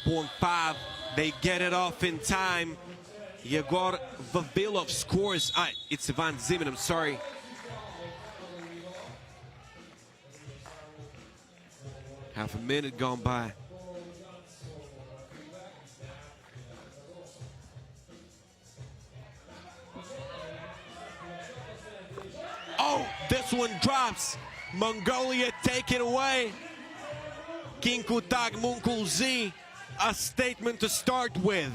0.5, they get it off in time. Yegor Vavilov scores. It's Ivan Zimin, I'm sorry. Half a minute gone by. Oh, this one drops. Mongolia take it away. Kinkutag Munkulzi, a statement to start with.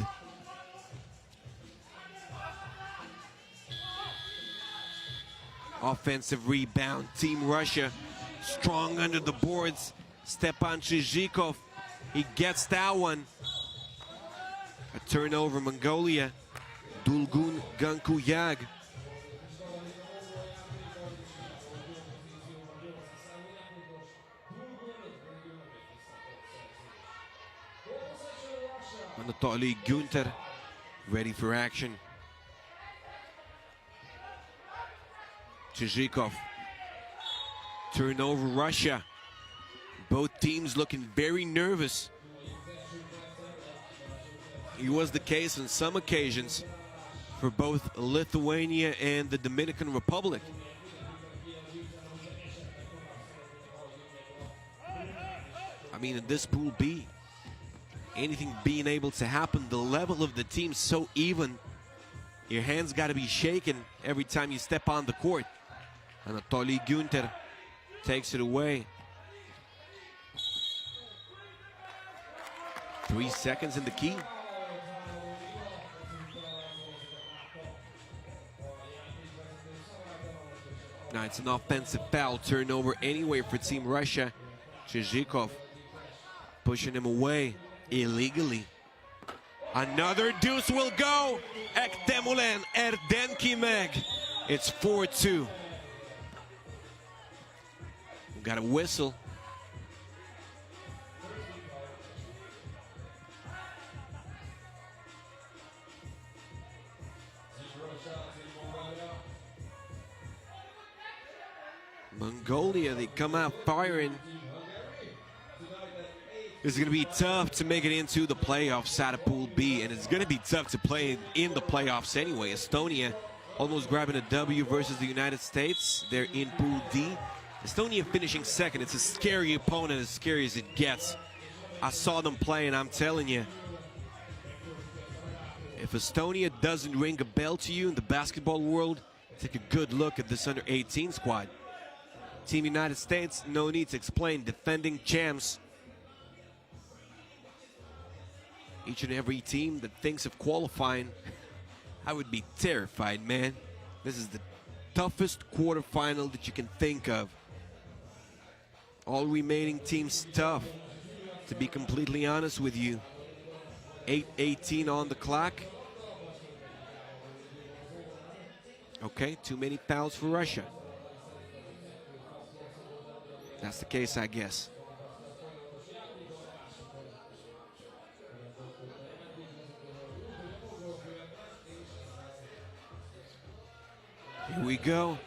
Offensive rebound, Team Russia strong under the boards. Stepan Chizhikov, he gets that one. A turnover, Mongolia. Dulgun Gankuyag. Anatoly Gunter ready for action. Chizhikov. Turnover, Russia. Both teams looking very nervous. It was the case on some occasions for both Lithuania and the Dominican Republic. I mean, in this Pool B, anything being able to happen, the level of the team's so even. Your hands got to be shaken every time you step on the court. Anatoly Gunter takes it away. 3 seconds in the key. Now it's an offensive foul, turnover anyway for Team Russia. Chizhikov pushing him away illegally. Another deuce will go. Ektemulen Erdenkimeg. It's 4-2. We've got a whistle. Mongolia, they come out firing. It's going to be tough to make it into the playoffs out of Pool B, and it's going to be tough to play in the playoffs anyway. Estonia almost grabbing a W versus the United States. They're in Pool D. Estonia finishing second. It's a scary opponent, as scary as it gets. I saw them play, and I'm telling you, if Estonia doesn't ring a bell to you in the basketball world, take a good look at this under-18 squad. Team United States, no need to explain, defending champs. Each and every team that thinks of qualifying, I would be terrified, man. This is the toughest quarterfinal that you can think of. All remaining teams tough, to be completely honest with you. 8:18 on the clock. Okay, too many fouls for Russia. That's the case, I guess. Here we go.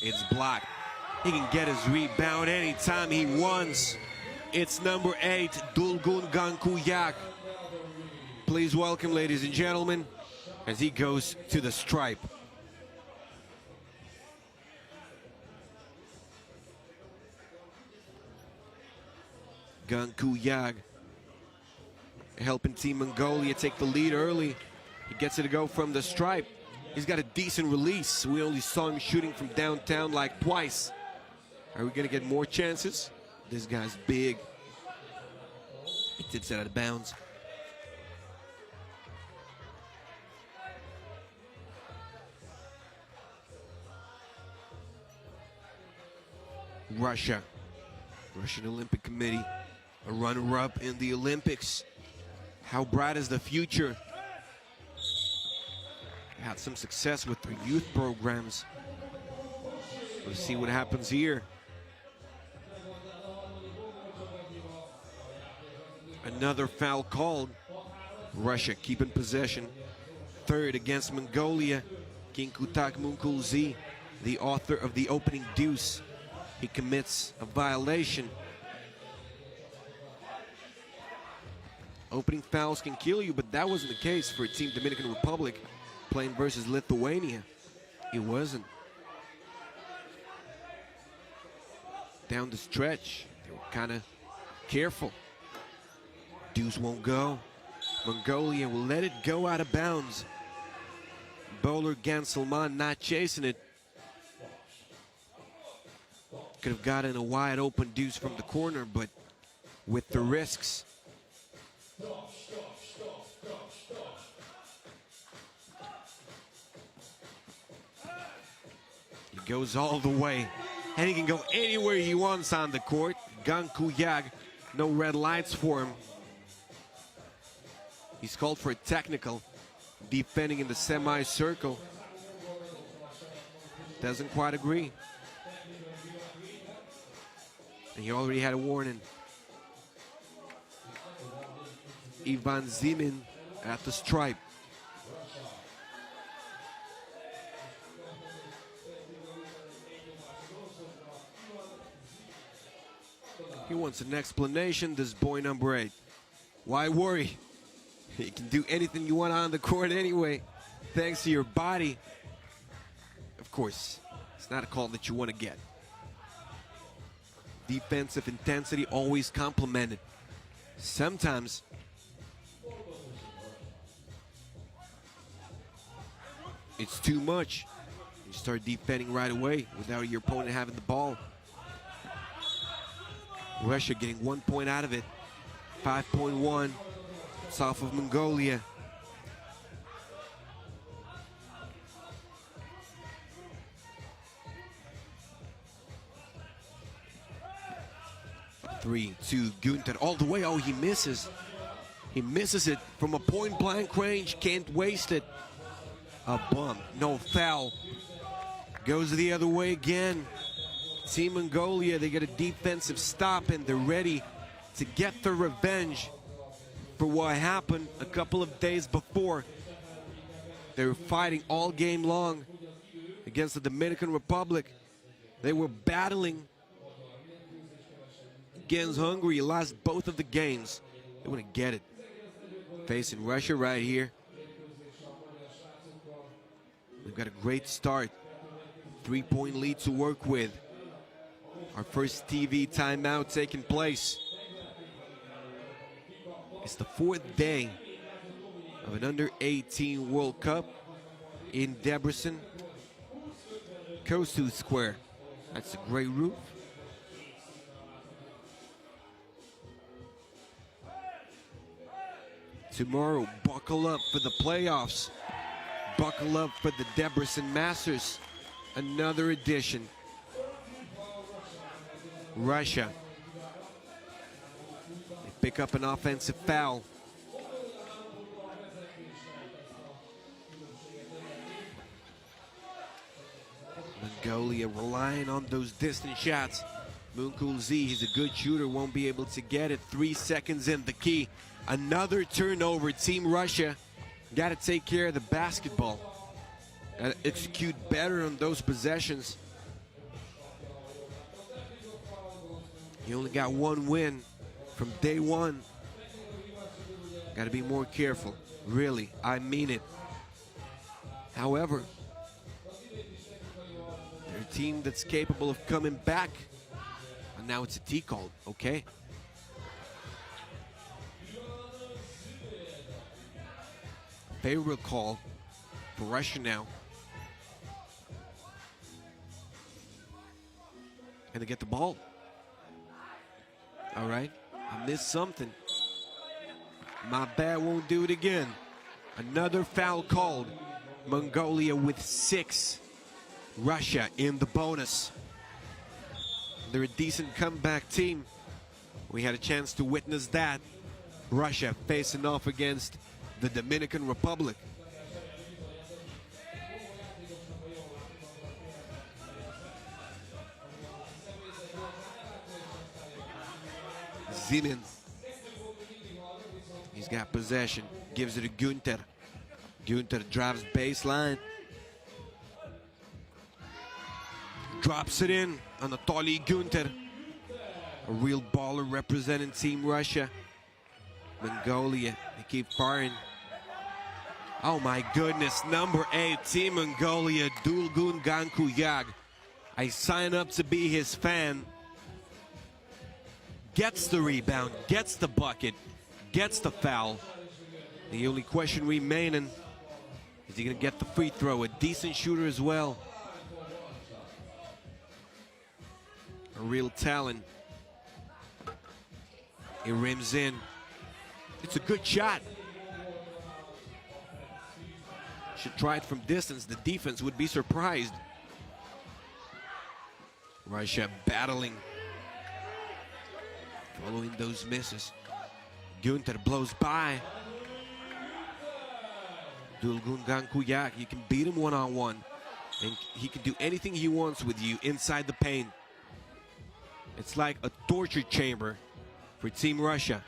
It's blocked. He can get his rebound anytime he wants. It's number 8, Dulgun Gankuyag. Please welcome, ladies and gentlemen, as he goes to the stripe. Gankuyag helping Team Mongolia take the lead early. He gets it to go from the stripe. He's got a decent release. We only saw him shooting from downtown like twice. Are we gonna get more chances? This guy's big. He tips it out of bounds. Russia. Russian Olympic Committee, a runner-up in the Olympics. How bright is the future? Had some success with their youth programs. Let's see what happens here. Another foul called. Russia keeping possession. Third against Mongolia. Kinkutak Munkulzi, the author of the opening deuce. He commits a violation. Opening fouls can kill you, but that wasn't the case for Team Dominican Republic playing versus Lithuania. It wasn't. Down the stretch, they were kind of careful. Deuce won't go. Mongolia will let it go out of bounds. Bowler Ganselman not chasing it. Could have gotten a wide open deuce from the corner, but with the risks. He goes all the way, and he can go anywhere he wants on the court. Ganku Yag, no red lights for him. He's called for a technical, defending in the semi-circle. Doesn't quite agree. And he already had a warning. Ivan Zimin at the stripe. He wants an explanation, this boy number 8. Why worry? You can do anything you want on the court anyway, thanks to your body. Of course, it's not a call that you want to get. Defensive intensity always complimented. Sometimes it's too much. You start defending right away without your opponent having the ball. Russia getting 1 point out of it. 5.1. It's off of Mongolia. Three, two, Günther all the way. Oh, he misses. He misses it from a point-blank range. Can't waste it. A bump, no foul. Goes the other way again. Team Mongolia, they get a defensive stop and they're ready to get their revenge for what happened a couple of days before. They were fighting all game long against the Dominican Republic. They were battling against Hungary, lost both of the games. They wouldn't get it. Facing Russia right here. We've got a great start. 3-point lead to work with. Our first TV timeout taking place. It's the 4th day of an under-18 World Cup in Debrecen. Kosu Square. That's a great roof. Tomorrow, buckle up for the playoffs. Buckle up for the Debrecen Masters. Another edition. Russia. They pick up an offensive foul. Mongolia relying on those distant shots. Munkulzi, he's a good shooter, won't be able to get it. 3 seconds in the key. Another turnover. Team Russia got to take care of the basketball. Got to execute better on those possessions. You only got 1 win from day 1. Got to be more careful. Really, I mean it. However, they're a team that's capable of coming back. And now it's a T call, okay? Favorable call for Russia now. And they get the ball. All right, I missed something. My bad, won't do it again. Another foul called. Mongolia with 6. Russia in the bonus. They're a decent comeback team. We had a chance to witness that. Russia facing off against the Dominican Republic. Zeman. He's got possession. Gives it to Günther. Günther drives baseline. Drops it in. Anatoly Günther. A real baller representing Team Russia. Mongolia, they keep firing. Oh my goodness, number 8, Team Mongolia, Dulgun Gankuyag. I sign up to be his fan. Gets the rebound, gets the bucket, gets the foul. The only question remaining, is he gonna get the free throw? A decent shooter as well. A real talent. He rims in. It's a good shot. Should try it from distance. The defense would be surprised. Russia battling. Following those misses. Günther blows by. Dulgun Gankuyag, you can beat him one-on-one. And he can do anything he wants with you inside the paint. It's like a torture chamber for Team Russia.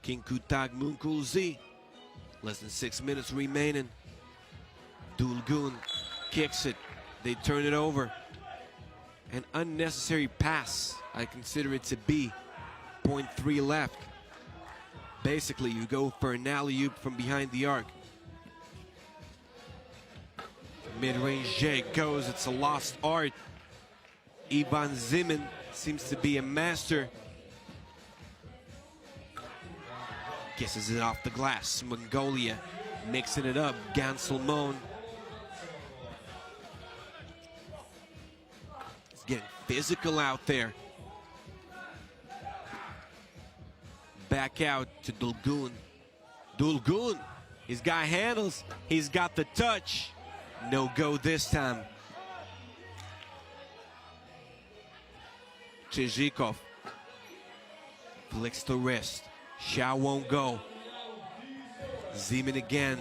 Kinkutag Munkulzi. Less than 6 minutes remaining. Dulgun kicks it. They turn it over. An unnecessary pass, I consider it to be. 0.3 left. Basically, you go for an alley-oop from behind the arc. Mid-range J goes. It's a lost art. Ivan Zeman seems to be a master. Kisses it off the glass. Mongolia mixing it up. Ganselmon. It's getting physical out there. Back out to Dulgun. Dulgun. He's got handles. He's got the touch. No go this time. Chizhikov flicks the wrist. Shao won't go. Zeman again.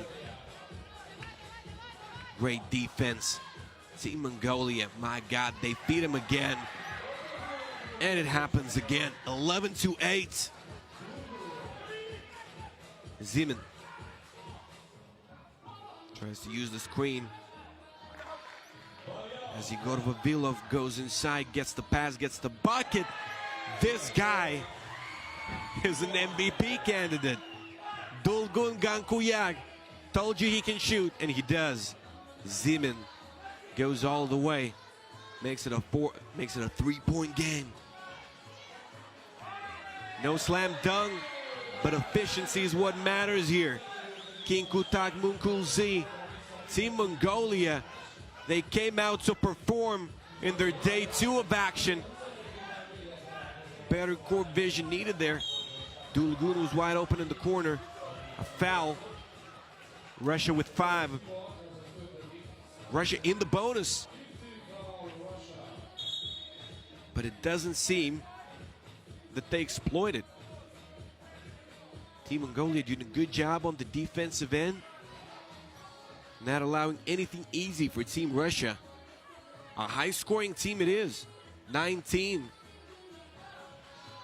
Great defense. Team Mongolia, my God, they beat him again. And it happens again. 11-8. Zeman tries to use the screen. As Igor goes inside, gets the pass, gets the bucket. This guy is an MVP candidate. Dulgun Gankuyag told you he can shoot, and he does. Zeman goes all the way, makes it a 3-point game. No slam dunk, but efficiency is what matters here. Kinkutag Munkulzi, Team Mongolia, they came out to perform in their day 2 of action. Better court vision needed there. Dulgun was wide open in the corner. A foul. Russia with 5. Russia in the bonus. But it doesn't seem that they exploited. Team Mongolia doing a good job on the defensive end. Not allowing anything easy for Team Russia. A high-scoring team it is. 19.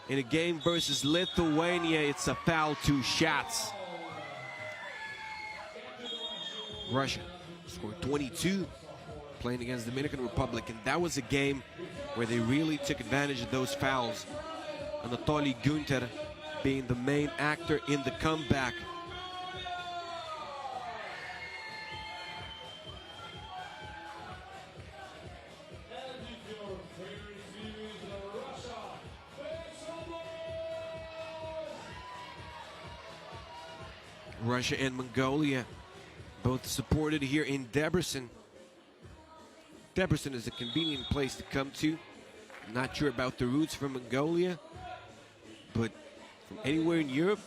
In a game versus Lithuania, it's a foul, 2 shots. Russia scored 22 playing against the Dominican Republic, and that was a game where they really took advantage of those fouls. Anatoly Günther being the main actor in the comeback. Russia and Mongolia both supported here in Debrecen. Debrecen is a convenient place to come to. I'm not sure about the routes from Mongolia, but from anywhere in Europe,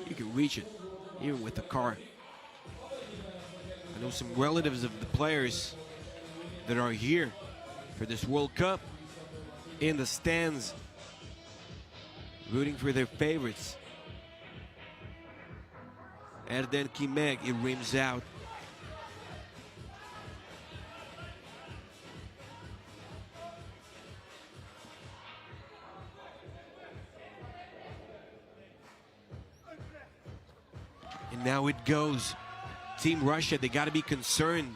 You can reach it, even with the car. I know some relatives of the players that are here for this World Cup in the stands, rooting for their favorites. Erden Kimek, it rims out. And now it goes. Team Russia, they got to be concerned.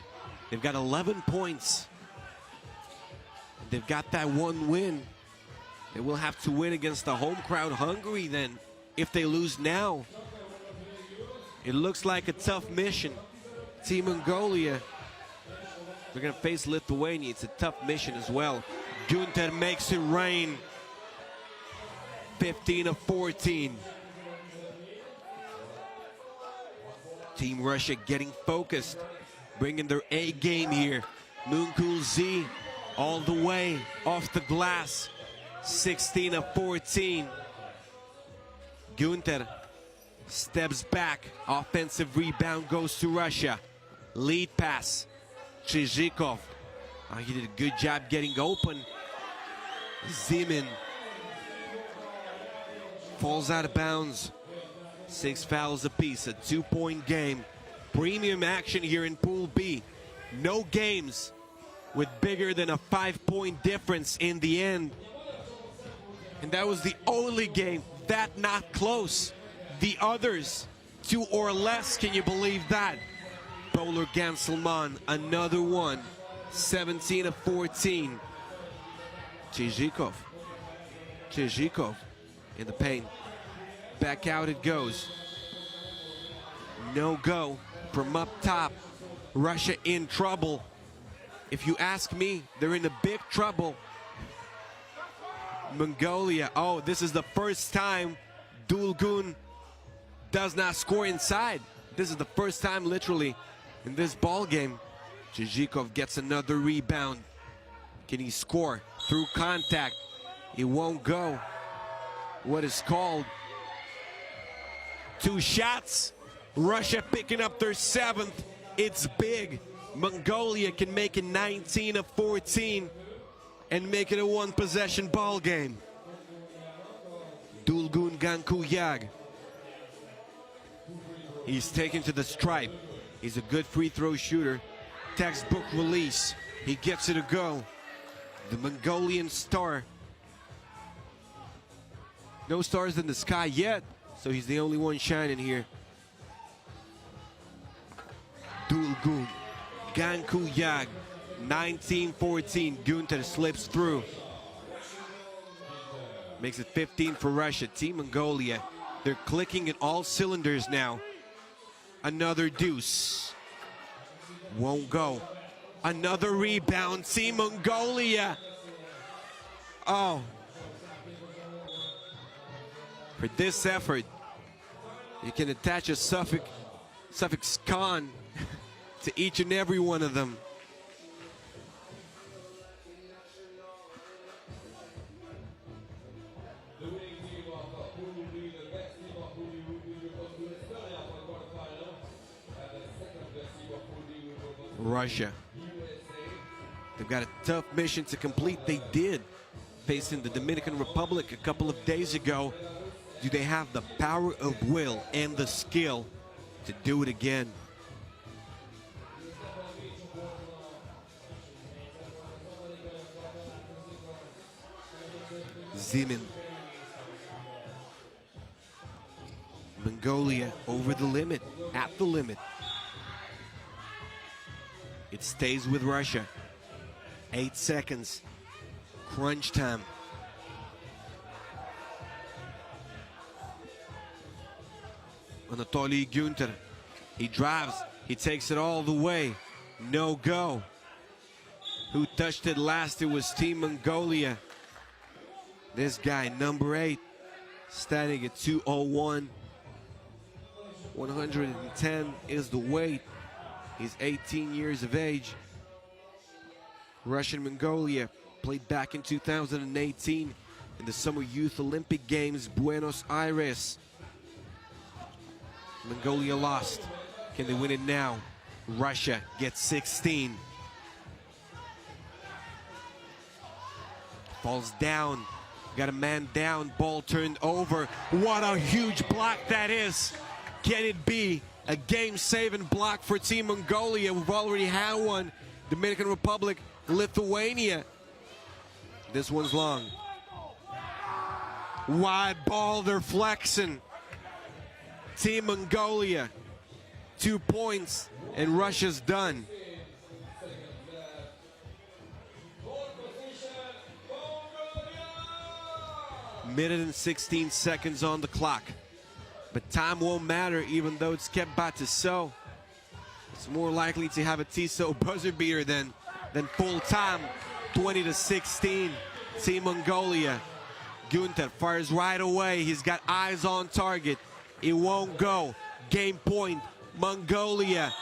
They've got 11 points. They've got that one win. They will have to win against the home crowd Hungary then. If they lose now, it looks like a tough mission. Team Mongolia, they're going to face Lithuania. It's a tough mission as well. Günther makes it rain. 15 of 14. Team Russia getting focused, bringing their A game here. Moonkul Z all the way off the glass. 16 of 14. Günther steps back. Offensive rebound goes to Russia. Lead pass. Chizhikov. He did a good job getting open. Zimin falls out of bounds. 6 fouls apiece, a 2-point game. Premium action here in Pool B. No games with bigger than a 5-point difference in the end. And that was the only game that not close. The others, 2 or less, can you believe that? Bowler Ganselman, another one. 17 of 14. Chizhikov in the paint. Back out it goes. No go from up top. Russia in trouble. If you ask me, they're in a big trouble. Mongolia, oh, this is the first time Dulgun does not score inside. This is the first time literally in this ball game. Chizhikov gets another rebound. Can he score through contact? It won't go. What is called? 2 shots. Russia picking up their 7th. It's big. Mongolia can make it 19 of 14 and make it a 1-possession ball game. Dulgun Gankuyag. He's taken to the stripe. He's a good free throw shooter. Textbook release. He gets it to go. The Mongolian star. No stars in the sky yet, so he's the only one shining here. Dulgun Gankuyag, 19-14. Günther slips through. Makes it 15 for Russia. Team Mongolia, they're clicking at all cylinders now. Another deuce. Won't go. Another rebound. Team Mongolia. Oh. For this effort, you can attach a suffix con to each and every one of them. Russia, they've got a tough mission to complete. They did, facing the Dominican Republic a couple of days ago. Do they have the power of will and the skill to do it again? Zimin. Mongolia over the limit, at the limit. It stays with Russia. 8 seconds. Crunch time. Anatoly Günther. He drives. He takes it all the way. No go. Who touched it last? It was Team Mongolia. This guy, number 8, standing at 201. 110 is the weight. He's 18 years of age. Russian Mongolia played back in 2018 in the Summer Youth Olympic Games, Buenos Aires. Mongolia lost. Can they win it now? Russia gets 16. Falls down. Got a man down. Ball turned over. What a huge block that is. Can it be a game-saving block for Team Mongolia? We've already had one. Dominican Republic, Lithuania. This one's long. Wide ball, they're flexing. Team Mongolia, 2 points, and Russia's done. Minute and 16 seconds on the clock. But time won't matter, even though it's kept by Tissot. It's more likely to have a Tissot buzzer beater than full time. 20-16, Team Mongolia. Gunther fires right away. He's got eyes on target. It won't go. Game point, Mongolia.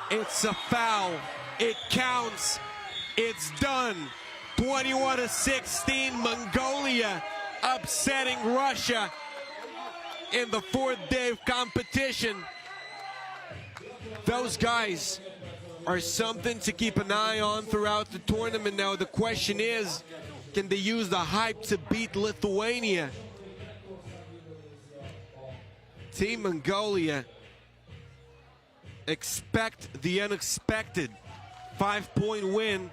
It's a foul. It counts. It's done. 21-16, Mongolia upsetting Russia in the 4th day of competition. Those guys are something to keep an eye on throughout the tournament. Now the question is, can they use the hype to beat Lithuania? Team Mongolia expect the unexpected. 5-point win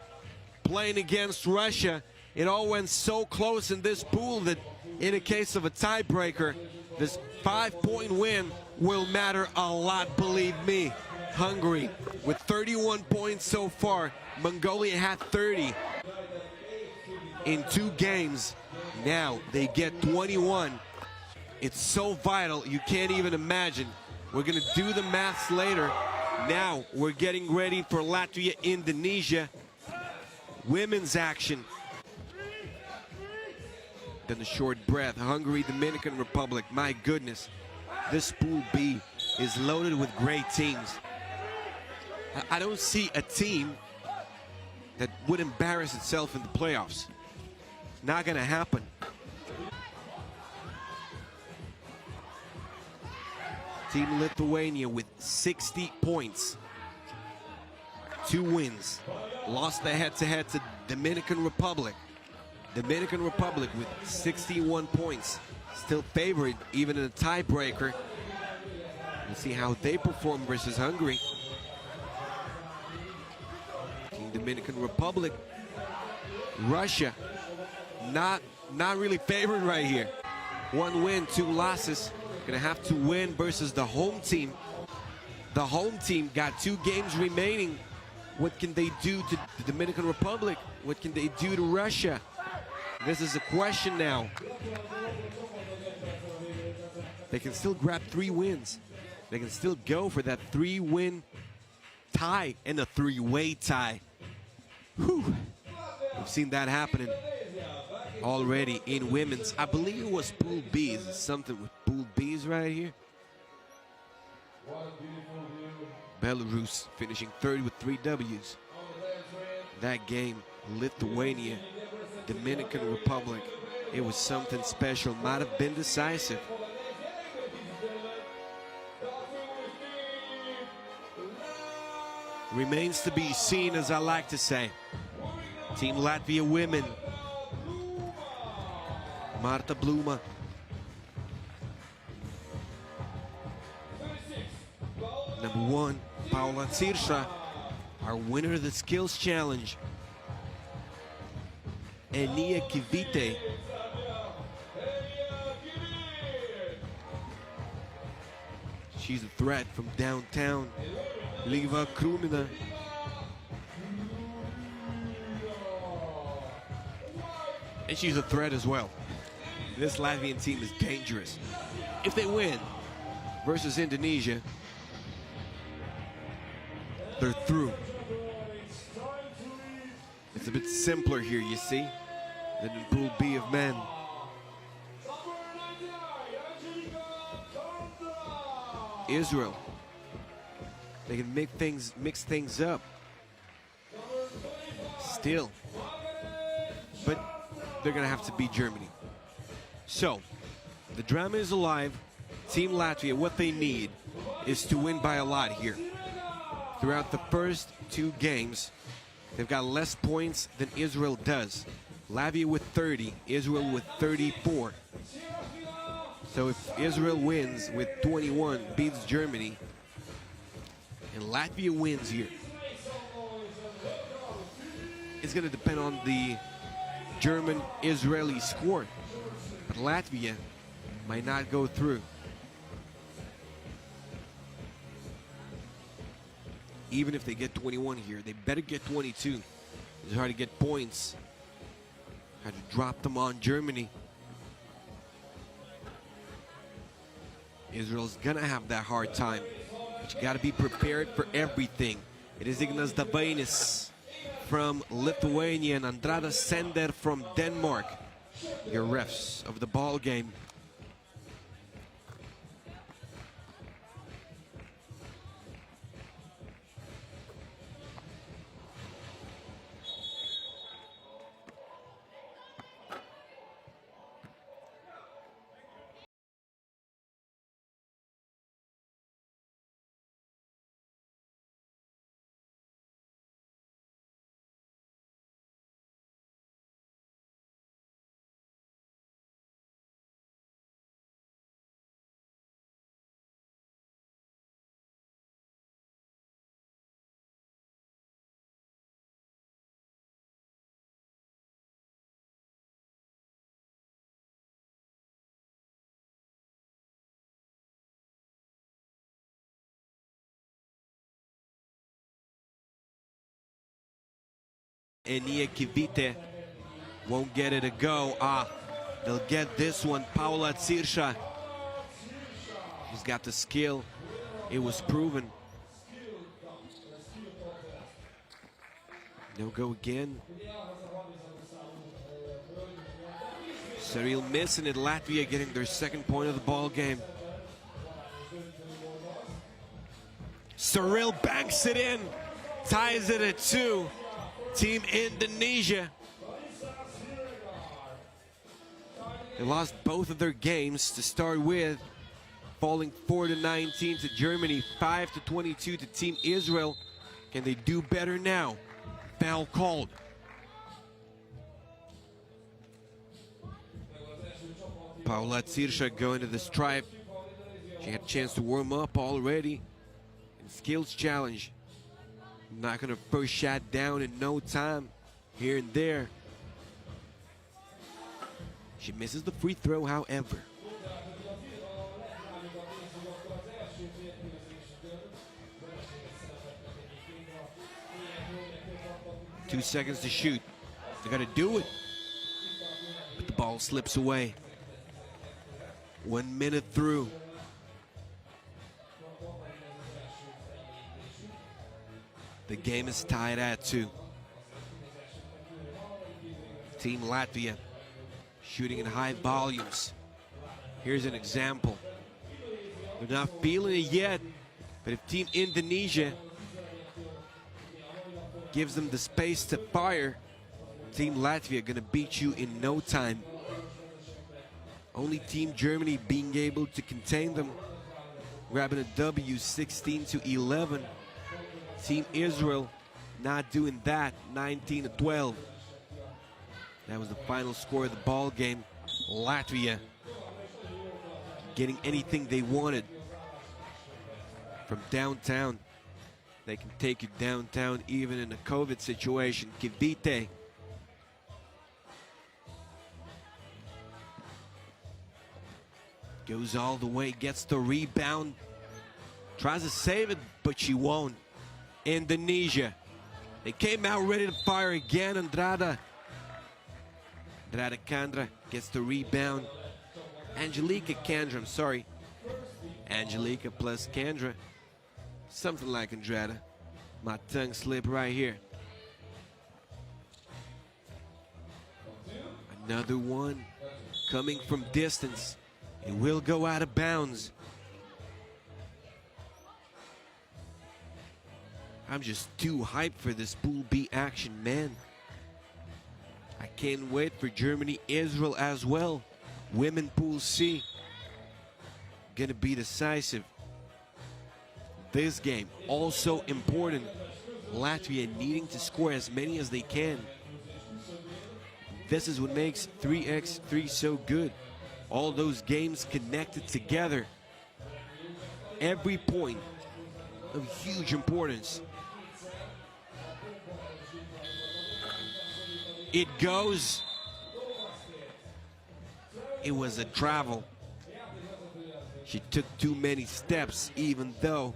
playing against Russia. It all went so close in this pool that in a case of a tiebreaker, this 5-point win will matter a lot, believe me. Hungary with 31 points so far. Mongolia had 30 in 2 games. Now they get 21. It's so vital, you can't even imagine. We're gonna do the maths later. Now we're getting ready for Latvia, Indonesia. Women's action. Then the short breath. Hungary, Dominican Republic. My goodness, this Pool B is loaded with great teams. I don't see a team that would embarrass itself in the playoffs. Not gonna happen. Team Lithuania with 60 points. 2 wins. Lost the head-to-head to Dominican Republic. Dominican Republic with 61 points. Still favored even in a tiebreaker. We'll see how they perform versus Hungary. Team Dominican Republic. Russia, not really favored right here. 1 win, 2 losses. Gonna have to win versus the home team. The home team got 2 games remaining. What can they do to the Dominican Republic? What can they do to Russia? This is a question now. They can still grab 3 wins. They can still go for that 3-win tie and a 3-way tie. Whew. We've seen that happening already in women's. I believe it was Pool B. Is it something with Pool B's right here? Belarus finishing 3rd with 3 W's. That game, Lithuania, Dominican Republic, it was something special. Might have been decisive. Remains to be seen, as I like to say. Team Latvia women. Marta Bluma. Number 1, Paula Cirsha, our winner of the skills challenge. Enia Kivite. She's a threat from downtown. Liva Krumina. And she's a threat as well. This Latvian team is dangerous. If they win versus Indonesia, they're through. It's a bit simpler here, you see, than in Pool B of men. Israel, they can mix things up. Still, but they're gonna have to beat Germany. So, the drama is alive. Team Latvia, what they need is to win by a lot here. Throughout the first two games, they've got less points than Israel does. Latvia with 30, Israel with 34. So if Israel wins with 21, beats Germany, and Latvia wins here, it's going to depend on the German-Israeli score. But Latvia might not go through. Even if they get 21 here, they better get 22. It's hard to get points. Had to drop them on Germany. Israel's gonna have that hard time, but you gotta be prepared for everything. It is Ignas Davainis from Lithuania and Andrada Sender from Denmark, your refs of the ball game. Enia Kivite won't get it a go. They'll get this one. Paula Tsirsha. He's got the skill. It was proven. No go again. Cyril missing it. Latvia getting their second point of the ball game. Cyril banks it in. Ties it at 2. Team Indonesia. They lost both of their games to start with, falling 4-19 to Germany, 5-22 to Team Israel. Can they do better now? Foul called. Paula Tsirsha going to the stripe. She had a chance to warm up already. And skills challenge. Not gonna first shot down in no time, here and there. She misses the free throw, however. Two seconds to shoot. They gotta do it. But the ball slips away. 1 minute through. The game is tied at 2. Team Latvia shooting in high volumes. Here's an example. They're not feeling it yet, but if Team Indonesia gives them the space to fire, Team Latvia gonna beat you in no time. Only Team Germany being able to contain them, grabbing a W 16-11. Team Israel not doing that, 19-12. That was the final score of the ball game. Latvia getting anything they wanted from downtown. They can take you downtown even in a COVID situation. Kivite. Goes all the way, gets the rebound. Tries to save it, but she won't. Indonesia. They came out ready to fire again. Andrada Kandra gets the rebound. Angelica Kandra, I'm sorry. Angelica plus Kandra. Something like Andrada. My tongue slip right here. Another one coming from distance. It will go out of bounds. I'm just too hyped for this Pool B action, man. I can't wait for Germany, Israel as well. Women Pool C. going to be decisive. This game also important. Latvia needing to score as many as they can. This is what makes 3x3 so good. All those games connected together. Every point of huge importance. It goes. It was a travel. She took too many steps, even though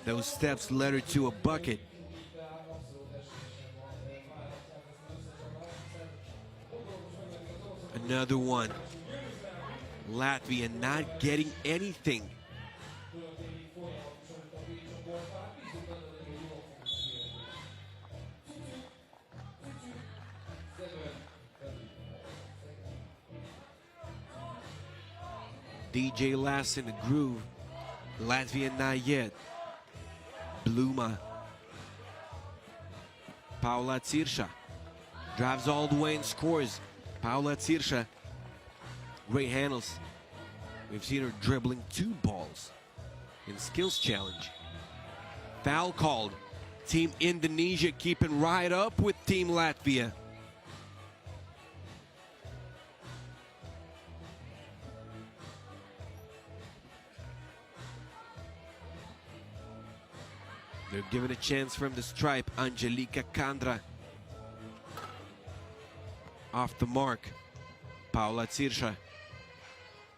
those steps led her to a bucket. Another one. Latvia not getting anything. DJ last in the groove. Latvia not yet. Bluma. Paula Tsirsha drives all the way and scores. Paula Tsirsha, great handles. We've seen her dribbling 2 balls in skills challenge. Foul called. Team Indonesia keeping right up with Team Latvia. They're given a chance from the stripe. Angelika Kandra off the mark. Paula Tsirsha.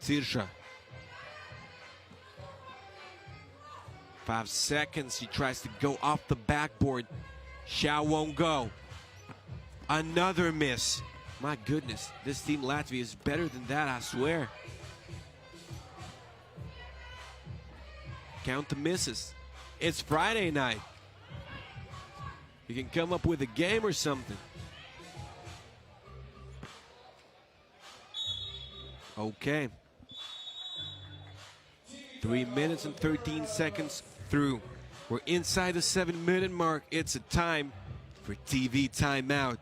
Tsirsha. 5 seconds. She tries to go off the backboard. Shao won't go. Another miss. My goodness, this team Latvia is better than that, I swear. Count the misses. It's Friday night. You can come up with a game or something. Okay. 3 minutes and 13 seconds through. We're inside the 7-minute mark. It's a time for TV timeout.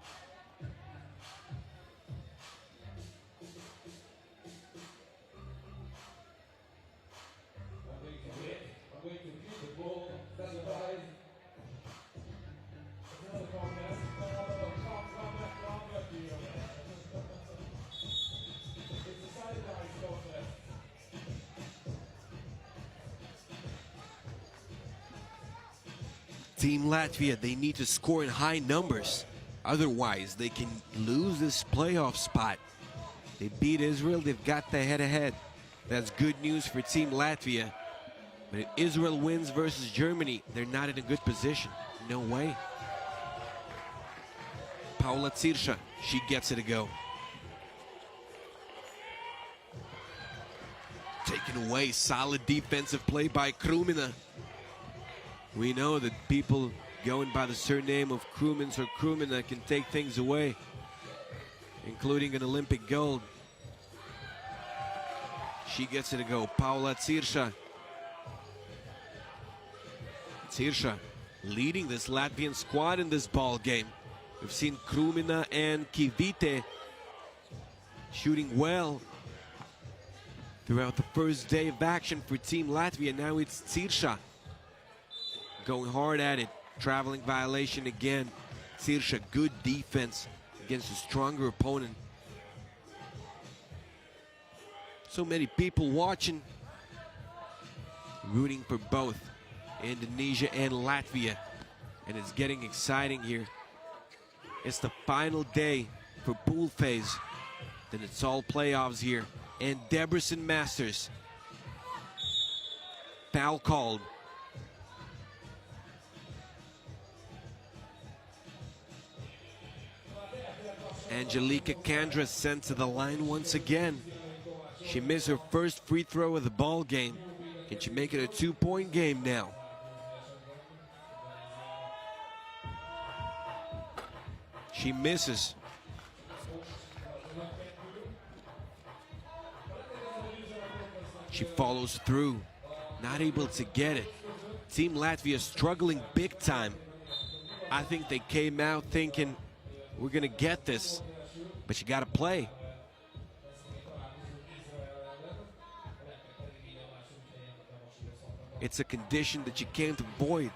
Team Latvia, they need to score in high numbers. Otherwise, they can lose this playoff spot. They beat Israel, they've got the head-to-head. That's good news for Team Latvia. But if Israel wins versus Germany, they're not in a good position. No way. Paula Tsirsha, she gets it to go. Taken away, solid defensive play by Krumina. We know that people going by the surname of Krumins or Krumina can take things away, including an Olympic gold. She gets it to go. Paula Tsirsha. Tsirsha leading this Latvian squad in this ball game. We've seen Krumina and Kivite shooting well throughout the first day of action for Team Latvia. Now it's Tsirsha going hard at it. Traveling violation again. Tsirsha, good defense against a stronger opponent. So many people watching, rooting for both Indonesia and Latvia. And it's getting exciting here. It's the final day for pool phase. Then it's all playoffs here. And Debrecen Masters. Foul called. Angelika Kandra sent to the line once again. She missed her first free throw of the ball game. Can she make it a 2-point game now? She misses. She follows through. Not able to get it. Team Latvia struggling big time. I think they came out thinking, we're going to get this, but you got to play. It's a condition that you can't avoid.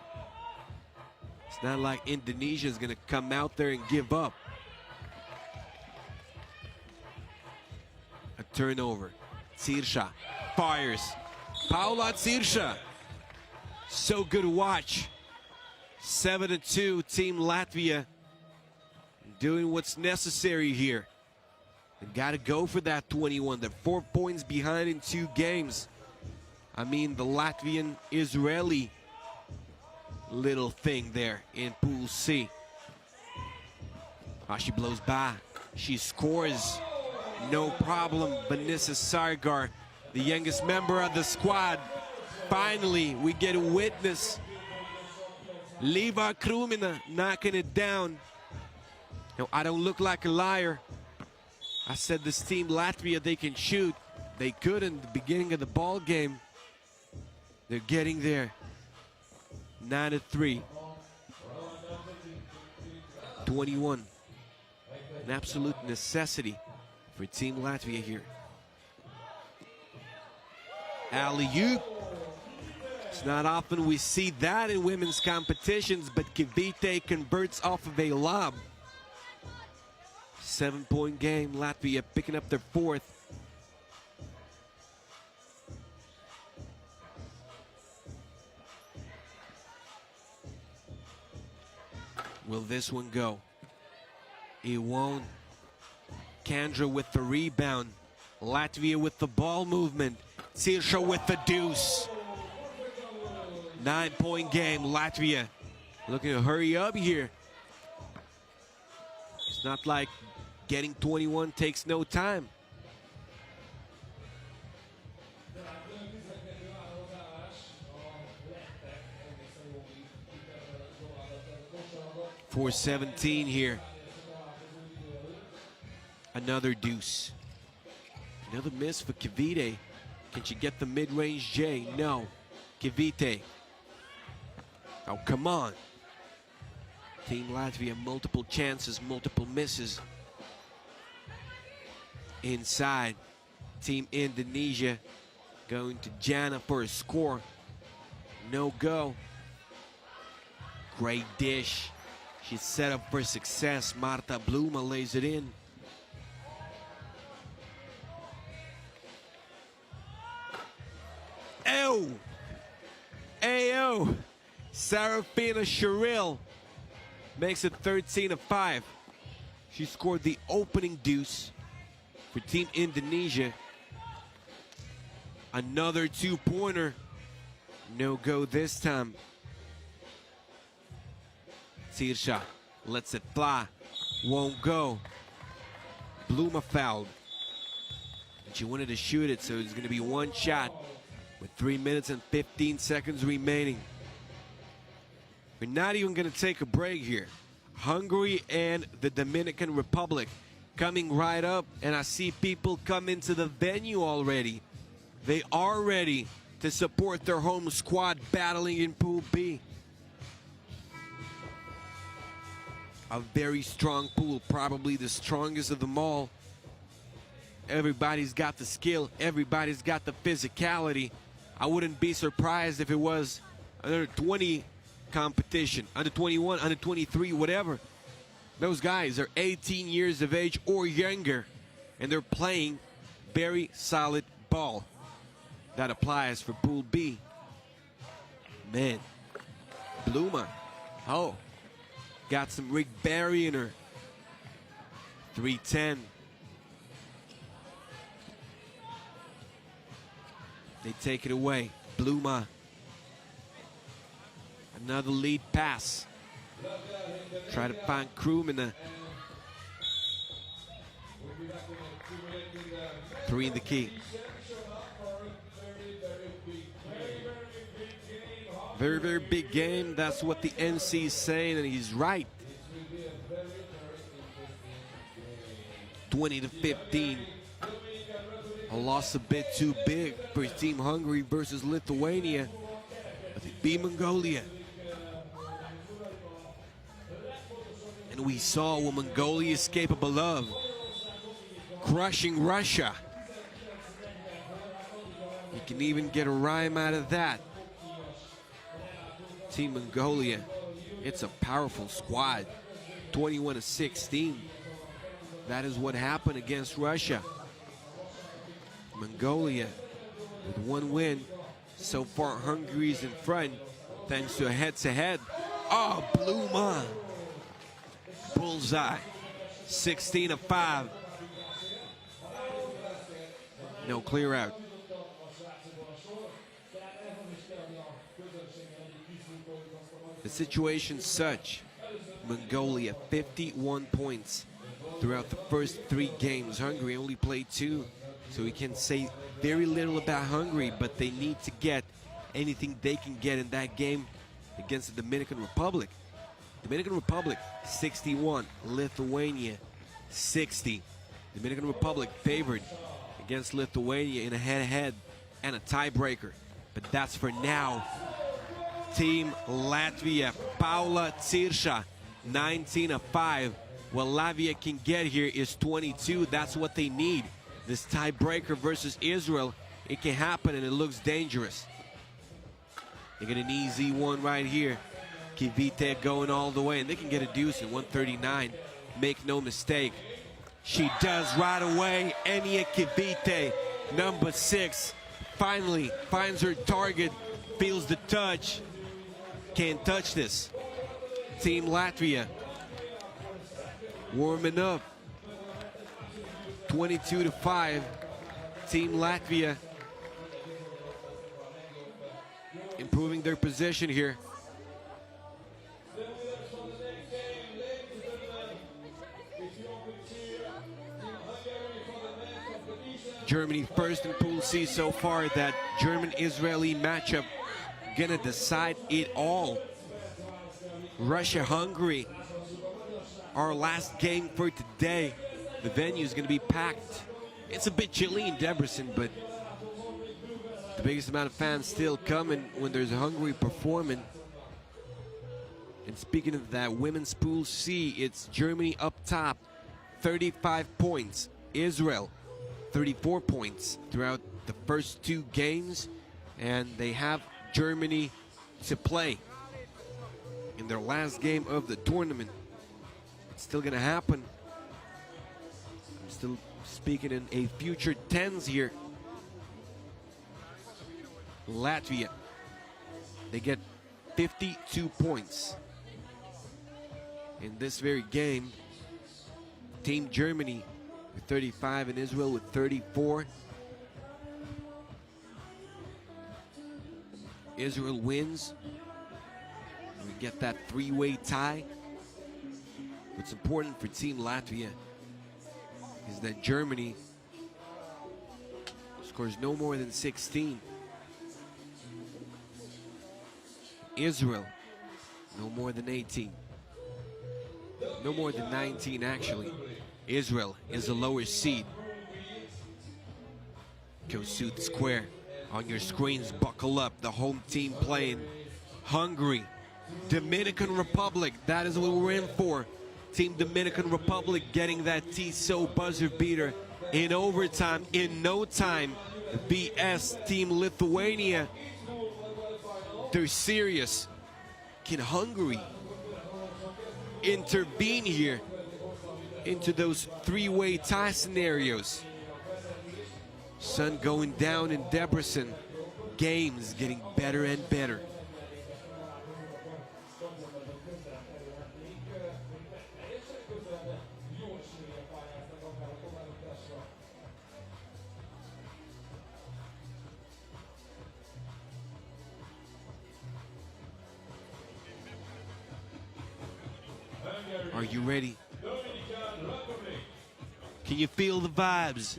It's not like Indonesia is going to come out there and give up. A turnover. Tsirsha fires. Paula Tsirsha. So good to watch. 7-2, Team Latvia doing what's necessary here. They got to go for that 21. They're 4 points behind in 2 games. I mean, the Latvian-Israeli little thing there in Pool C. She blows by. She scores. No problem. Vanessa Sargar, the youngest member of the squad. Finally, we get a witness. Liva Krumina knocking it down. Now, I don't look like a liar. I said this team, Latvia, they can shoot. They could in the beginning of the ball game. They're getting there. 9-3. 21. An absolute necessity for Team Latvia here. Alley-oop. It's not often we see that in women's competitions, but Kivite converts off of a lob. 7-point game. Latvia picking up their 4th. Will this one go? It won't. Kandra with the rebound. Latvia with the ball movement. Tsirsha with the deuce. 9-point game. Latvia looking to hurry up here. It's not like getting 21 takes no time. .417 here. Another deuce. Another miss for Kivite. Can she get the mid-range J? No. Kivite. Oh, come on. Team Latvia, multiple chances, multiple misses. Inside. Team Indonesia going to Jana for a score. No go. Great dish. She's set up for success. Marta Bluma lays it in. Oh! Ayo! Sarafina Sharil makes it 13-5. She scored the opening deuce for Team Indonesia. Another 2-pointer. No go this time. Tsirsha lets it fly. Won't go. Bluma fouled. And she wanted to shoot it, so it's going to be one shot with 3 minutes and 15 seconds remaining. We're not even going to take a break here. Hungary and the Dominican Republic coming right up, and I see people come into the venue already. They are ready to support their home squad battling in Pool B. A very strong pool, probably the strongest of them all. Everybody's got the skill, everybody's got the physicality. I wouldn't be surprised if it was under 20 competition, under 21, under 23, whatever. Those guys are 18 years of age or younger, and they're playing very solid ball. That applies for Pool B. Man, Bluma, oh, got some Rick Barry in her. 3-10. They take it away. Bluma. Another lead pass. Try to find Krumina. 3 in the key. Very, very big game. That's what the NC is saying, and he's right. 20-15. A loss a bit too big for Team Hungary versus Lithuania. But they beat Mongolia. And we saw what Mongolia is capable of. Crushing Russia. You can even get a rhyme out of that. Team Mongolia, it's a powerful squad. 21-16. That is what happened against Russia. Mongolia with one win. So far, Hungary's in front thanks to a head-to-head. Oh, Bluma. Bullseye. 16-5. No clear out. The situation's such. Mongolia, 51 points throughout the first 3 games. Hungary only played 2, so we can say very little about Hungary, but they need to get anything they can get in that game against the Dominican Republic. Dominican Republic, 61. Lithuania, 60. Dominican Republic favored against Lithuania in a head-to-head and a tiebreaker. But that's for now. Team Latvia, Paula Cirsha, 19-5. What Latvia can get here is 22. That's what they need. This tiebreaker versus Israel, it can happen and it looks dangerous. They get an easy one right here. Kivite going all the way, and they can get a deuce in 139. Make no mistake. She does right away. Enia Kivite, number 6, finally finds her target, feels the touch. Can't touch this. Team Latvia warming up. 22-5. Team Latvia improving their position here. Germany first in Pool C so far. That German-Israeli matchup gonna decide it all. Russia-Hungary, our last game for today. The venue is gonna be packed. It's a bit chilly in Debrecen, but the biggest amount of fans still coming when there's a Hungary performing. And speaking of that, women's Pool C, it's Germany up top, 35 points. Israel, 34 points throughout the first 2 games. And they have Germany to play in their last game of the tournament. It's still gonna happen. I'm still speaking in a future tense here. Latvia, they get 52 points in this very game. Team Germany with 35 and Israel with 34. Israel wins. We get that 3-way tie. What's important for Team Latvia is that Germany scores no more than 16. Israel, no more than 18. No more than 19, actually. Israel is the lower seed. Kossuth Square on your screens. Buckle up. The home team playing Hungary, Dominican Republic. That is what we're in for. Team Dominican Republic getting that Tissot buzzer beater in overtime in no time. VS Team Lithuania, they're serious. Can Hungary intervene here into those 3-way tie scenarios? Sun going down in Debrecen. Games getting better and better. Are you ready? Can you feel the vibes?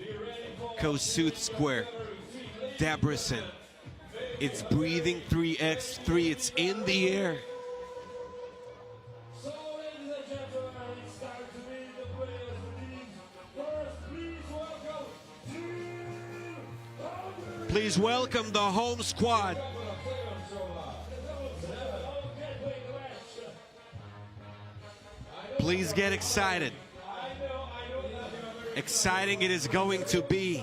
Kossuth Square, Debrecen. It's breathing 3x3. It's in the air. Please welcome the home squad. Please get excited. Exciting it is going to be.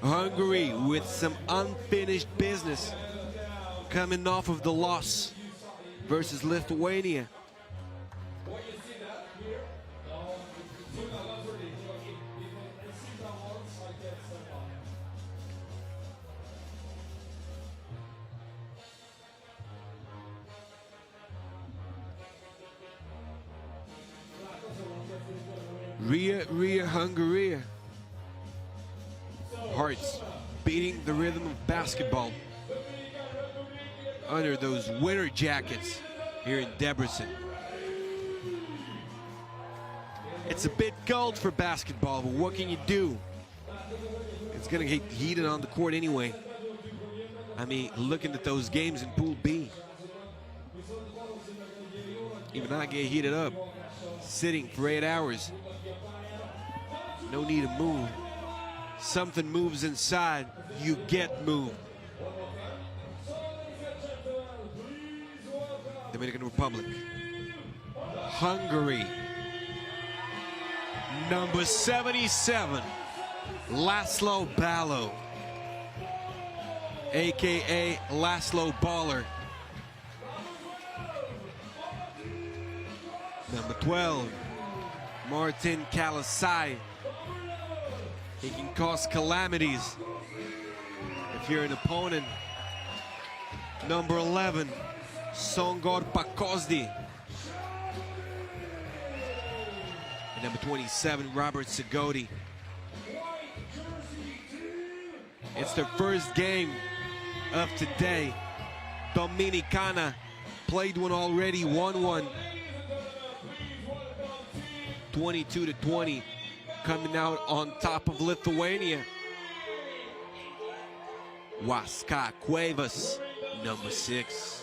Hungary with some unfinished business, coming off of the loss versus Lithuania. Ria, Hungary. Hearts beating the rhythm of basketball under those winter jackets here in Debrecen. It's a bit cold for basketball, but what can you do? It's gonna get heated on the court anyway. I mean, looking at those games in Pool B, even I get heated up sitting for 8 hours. No need to move. Something moves inside, you get moved. Dominican Republic. Hungary. Number 77, Laszlo Ballo, AKA Laszlo Baller. Number 12, Martin Kalasai. He can cause calamities if you're an opponent. Number 11, Songor Pakozdi. And number 27, Robert Segodi. It's their first game of today. Dominicana played one already, won one. 22-20, coming out on top of Lithuania. Waska Cuevas, number 6.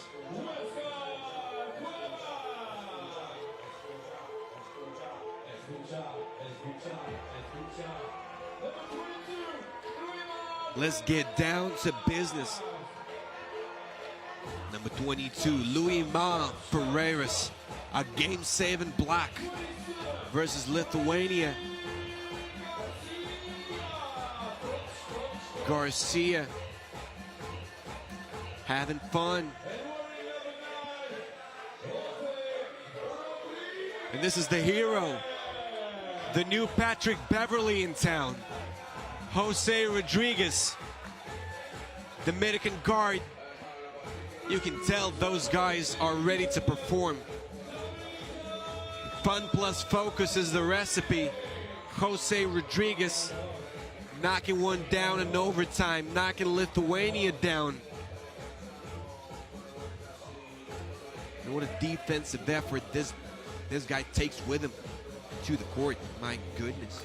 Let's get down to business. Number 22, Louis Ma Ferreras, a game-saving block versus Lithuania. Garcia having fun. And this is the hero, the new Patrick Beverly in town, Jose Rodriguez, Dominican guard. You can tell those guys are ready to perform. Fun plus focus is the recipe. Jose Rodriguez knocking one down in overtime, knocking Lithuania down. And what a defensive effort this guy takes with him to the court. My goodness.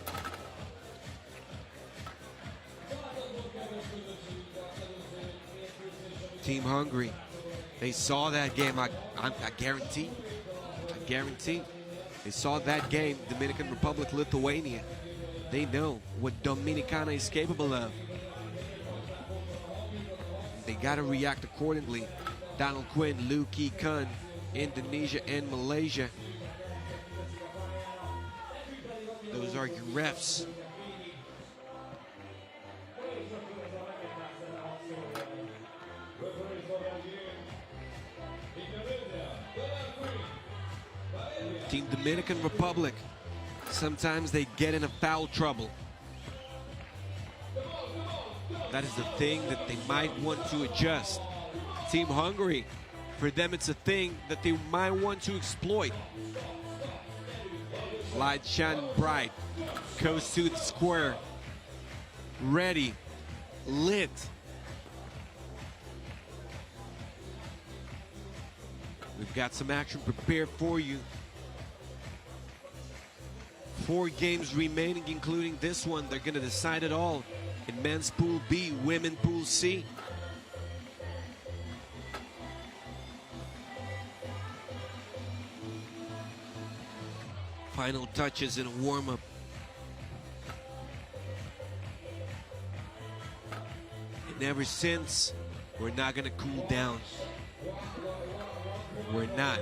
Team Hungary, they saw that game. I guarantee. They saw that game, Dominican Republic, Lithuania. They know what Dominicana is capable of. They got to react accordingly. Donald Quinn, Liu Ki Kun, Indonesia and Malaysia. Those are your refs. Team Dominican Republic, sometimes they get in a foul trouble. That is the thing that they might want to adjust. Team Hungary, for them it's a thing that they might want to exploit. Light, shine, bright, goes to the square, ready, lit. We've got some action prepared for you. 4 games remaining, including this one. They're going to decide it all in men's Pool B, women Pool C. Final touches in a warm-up. And ever since, we're not going to cool down. We're not.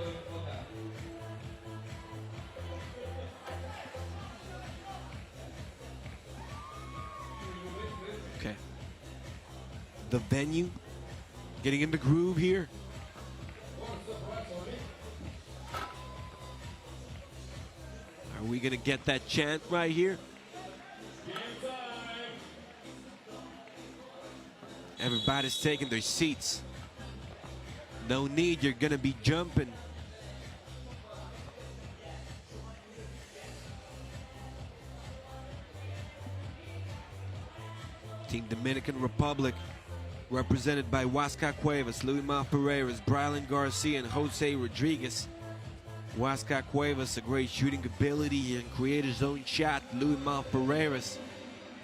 Okay. The venue, getting in the groove here. we gonna get that chant right here? Everybody's taking their seats. No need, you're gonna be jumping. Team Dominican Republic, represented by Huáscar Cuevas, Luis Ferreras, Brylan Garcia, and Jose Rodriguez. Huáscar Cuevas, a great shooting ability and create his own shot. Luis Ferreras,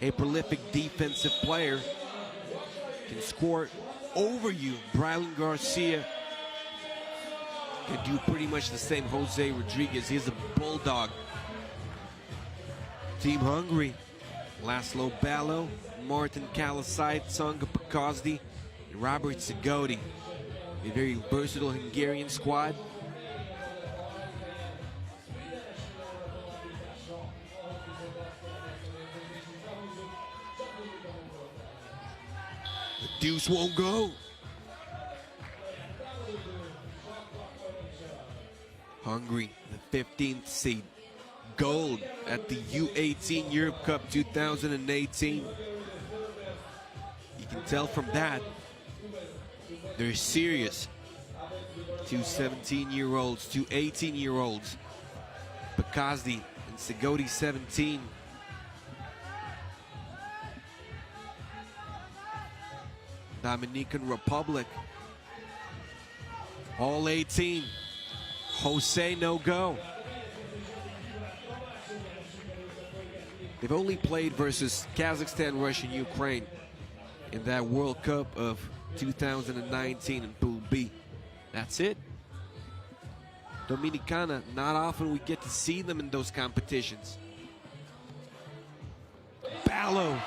a prolific defensive player, can score over you. Brylan Garcia can do pretty much the same. Jose Rodriguez, he's a bulldog. Team Hungary, Laszlo Ballo, Martin Kalasite, Tsonga Pakazdi, and Robert Sigodi. A very versatile Hungarian squad. The deuce won't go. Hungary, the 15th seed. Gold at the U18 Europe Cup 2018. You can tell from that, they're serious. Two 17-year-olds, two 18-year-olds. Pakazdi and Sigodi, 17. Dominican Republic, all 18. Jose, no go. They've only played versus Kazakhstan, Russia, and Ukraine in that World Cup of 2019 in Pool B. That's it. Dominicana, not often we get to see them in those competitions. Ballo,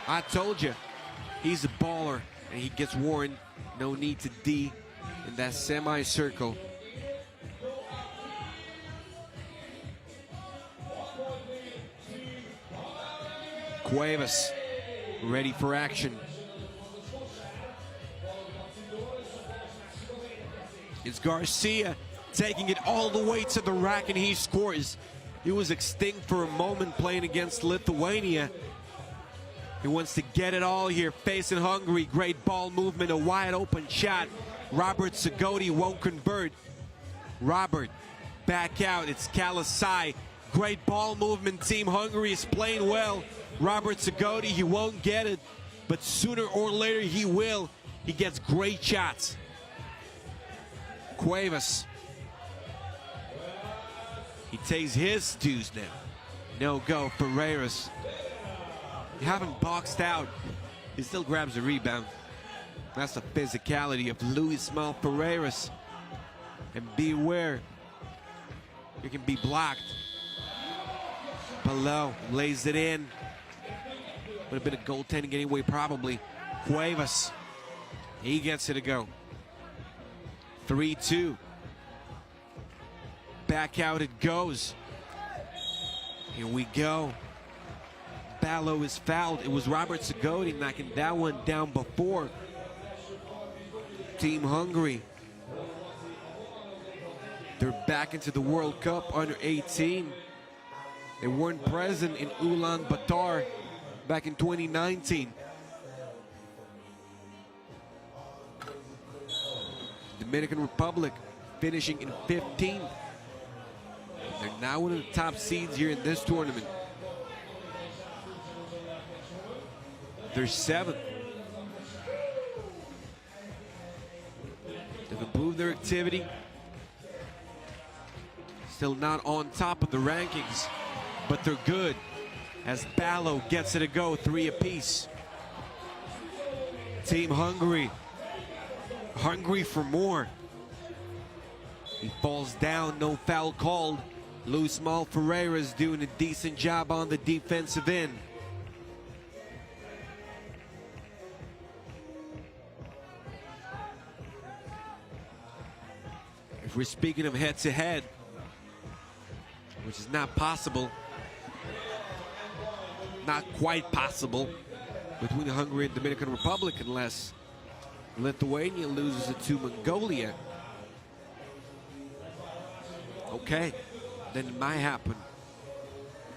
I told you, he's a baller, and he gets worn. No need to D in that semicircle. Cuevas, ready for action. It's Garcia taking it all the way to the rack, and he scores. He was extinct for a moment playing against Lithuania. He wants to get it all here, facing Hungary. Great ball movement, a wide open shot. Robert Sigodi won't convert. Robert, back out, it's Kalasai. Great ball movement, Team Hungary is playing well. Robert Sigodi, he won't get it, but sooner or later he will. He gets great shots. Cuevas, he takes his dues now. No go, Ferreras. You haven't boxed out. He still grabs the rebound. That's the physicality of Luis Ferreras. And beware, you can be blocked. Below, lays it in. Would have been a goaltending anyway, probably. Cuevas, he gets it to go. 3-2. Back out it goes. Here we go. Ballo is fouled. It was Robert Sigodi knocking that one down before. Team Hungary, they're back into the World Cup under 18. They weren't present in Ulaanbaatar back in 2019. Dominican Republic finishing in 15th. They're now one of the top seeds here in this tournament. They're 7th. They've improved their activity. Still not on top of the rankings, but they're good as Ballo gets it to go, 3 apiece. Team Hungary, hungry for more. He falls down, no foul called. Luis Ferreras doing a decent job on the defensive end. If we're speaking of head-to-head, which is not possible, not quite possible, between Hungary and Dominican Republic unless Lithuania loses it to Mongolia. Okay, then it might happen.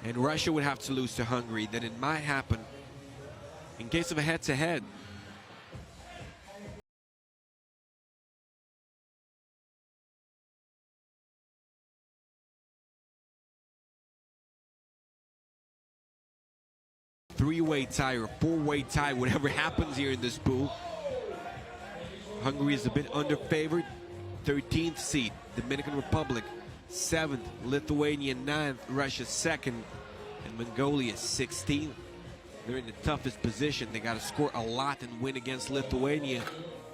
And Russia would have to lose to Hungary, then it might happen. In case of a head-to-head, three-way tie or four-way tie, whatever happens here in this pool. Hungary is a bit under-favored. 13th seed, Dominican Republic 7th, Lithuania 9th, Russia 2nd, and Mongolia 16th. They're in the toughest position. They got to score a lot and win against Lithuania.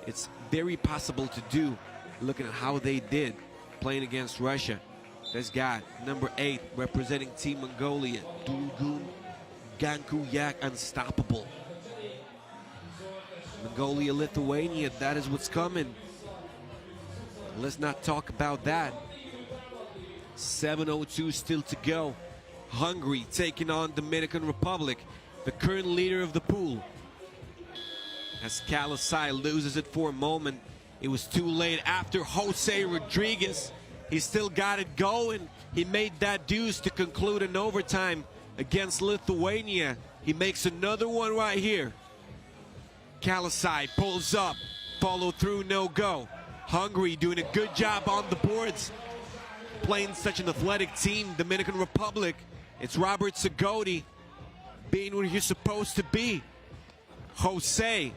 It's very possible to do, looking at how they did playing against Russia. This guy, number 8, representing Team Mongolia, Dulgun Gankuyak, unstoppable. Mongolia, Lithuania, that is what's coming. Let's not talk about that. 7:02 still to go. Hungary taking on Dominican Republic, the current leader of the pool. As Kalasai loses it for a moment, it was too late after Jose Rodriguez. He still got it going. He made that deuce to conclude an overtime against Lithuania. He makes another one right here. Kalasai pulls up, follow through, no go. Hungary doing a good job on the boards. Playing such an athletic team, Dominican Republic. It's Robert Sagodi being what he's supposed to be. Jose.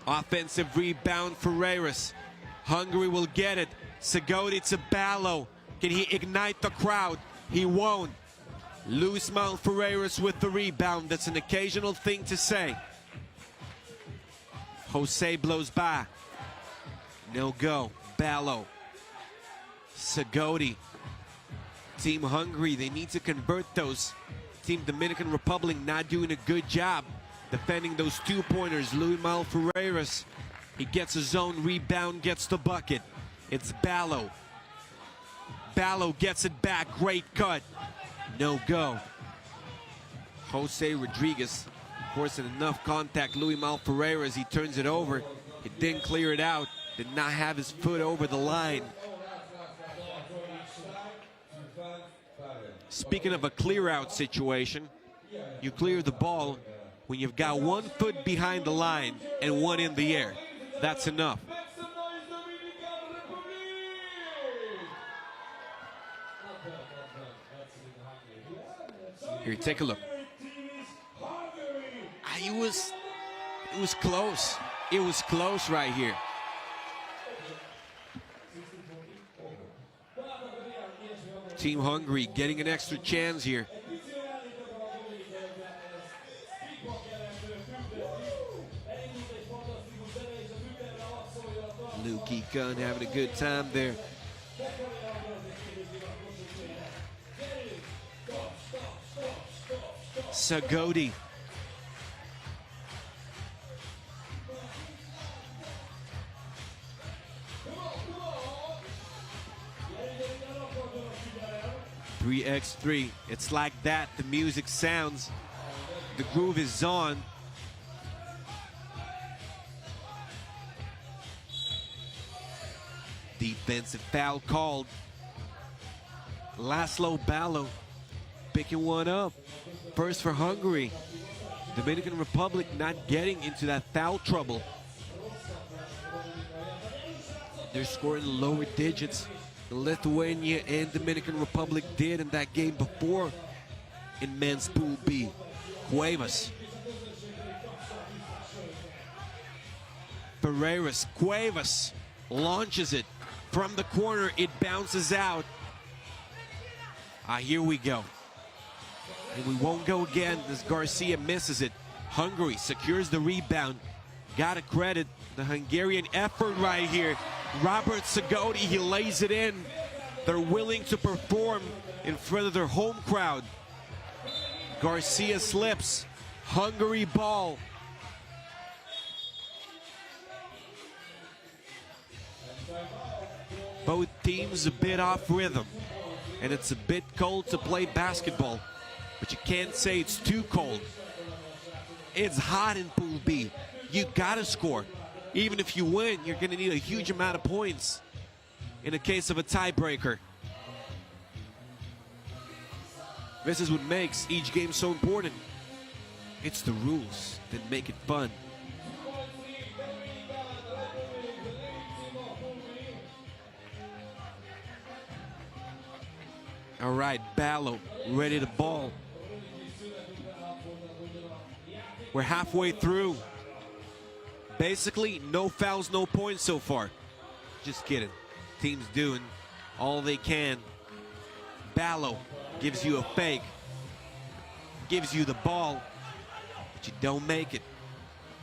Offensive rebound for Ferreiras. Hungary will get it. Sagodi to Ballo. Can he ignite the crowd? He won't. Luis Ferreiras with the rebound. That's an occasional thing to say. Jose blows by. No go. Ballo. Sagodi. Team Hungary, they need to convert those. Team Dominican Republic not doing a good job defending those two-pointers. Luis Ferreiras, he gets his own rebound, gets the bucket. It's Ballo. Ballo gets it back, great cut. No go. Jose Rodriguez forcing enough contact. Luis Ferreiras, he turns it over. He didn't clear it out. Did not have his foot over the line. Speaking of a clear-out situation, you clear the ball when you've got 1 foot behind the line and 1 in the air. That's enough. Here, take a look. It was close. It was close right here. Team Hungary getting an extra chance here. Lukey Gunn having a good time there. Sagodi. (3x3). It's like that. The music sounds. The groove is on. Defensive foul called. Laszlo Ballo picking one up. First for Hungary. Dominican Republic not getting into that foul trouble. They're scoring lower digits. Lithuania and Dominican Republic did in that game before in men's Pool B. Cuevas. Ferreiras. Cuevas launches it from the corner. It bounces out. Here we go. And we won't go again as Garcia misses it. Hungary secures the rebound. Gotta credit the Hungarian effort right here. Robert Sagodi, he lays it in. They're willing to perform in front of their home crowd. Garcia slips. Hungary ball. Both teams a bit off rhythm. And it's a bit cold to play basketball. But you can't say it's too cold. It's hot in Pool B. You gotta score. Even if you win, you're gonna need a huge amount of points in the case of a tiebreaker. This is what makes each game so important. It's the rules that make it fun. All right, Ballo ready to ball. We're halfway through. Basically, no fouls, no points so far. Just kidding. Team's doing all they can. Ballo gives you a fake, gives you the ball, but you don't make it.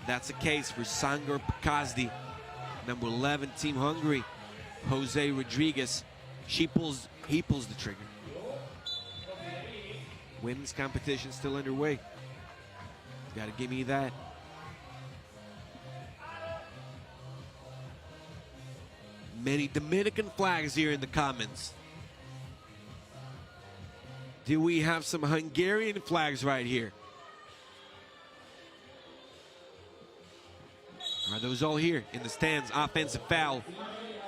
That's the case for Sangar Pakazdi, number 11, Team Hungary. Jose Rodriguez, he pulls the trigger. Women's competition still underway. Gotta give me that. Many Dominican flags here in the comments. Do we have some Hungarian flags right here? Are those all here in the stands? Offensive foul.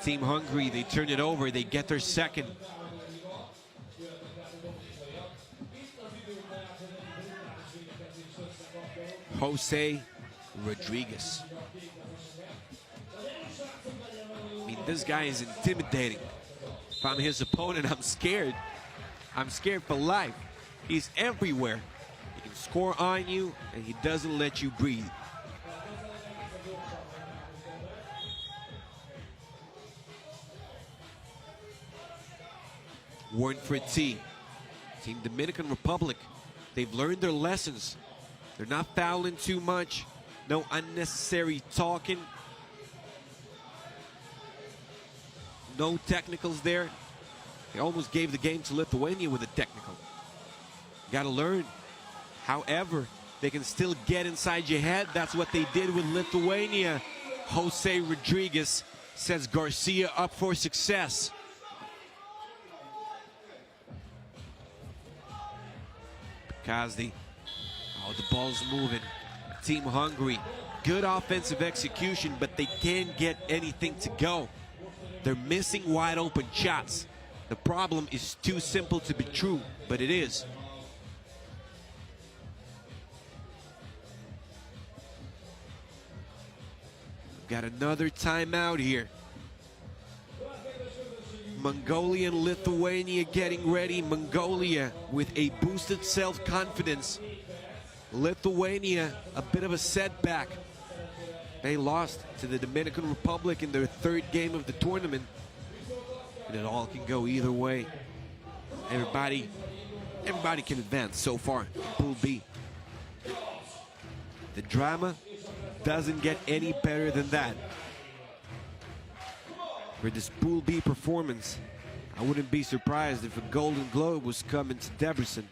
Team Hungary, they turn it over. They get their second. Jose Rodriguez. I mean, this guy is intimidating. If I'm his opponent, I'm scared. I'm scared for life. He's everywhere. He can score on you, and he doesn't let you breathe. Warren for a tee. Team Dominican Republic. They've learned their lessons. They're not fouling too much. No unnecessary talking. No technicals there. They almost gave the game to Lithuania with a technical. Got to learn. However, they can still get inside your head. That's what they did with Lithuania. Jose Rodriguez sets Garcia up for success. Pakazdi. Oh, the ball's moving. Team Hungary. Good offensive execution, but they can't get anything to go. They're missing wide open shots. The problem is too simple to be true, but it is. We've got another timeout here. Mongolia and Lithuania getting ready. Mongolia with a boosted self-confidence. Lithuania, a bit of a setback. They lost to the Dominican Republic in their third game of the tournament. And it all can go either way. Everybody can advance so far in Pool B. The drama doesn't get any better than that. For this Pool B performance, I wouldn't be surprised if a Golden Globe was coming to Debrecen.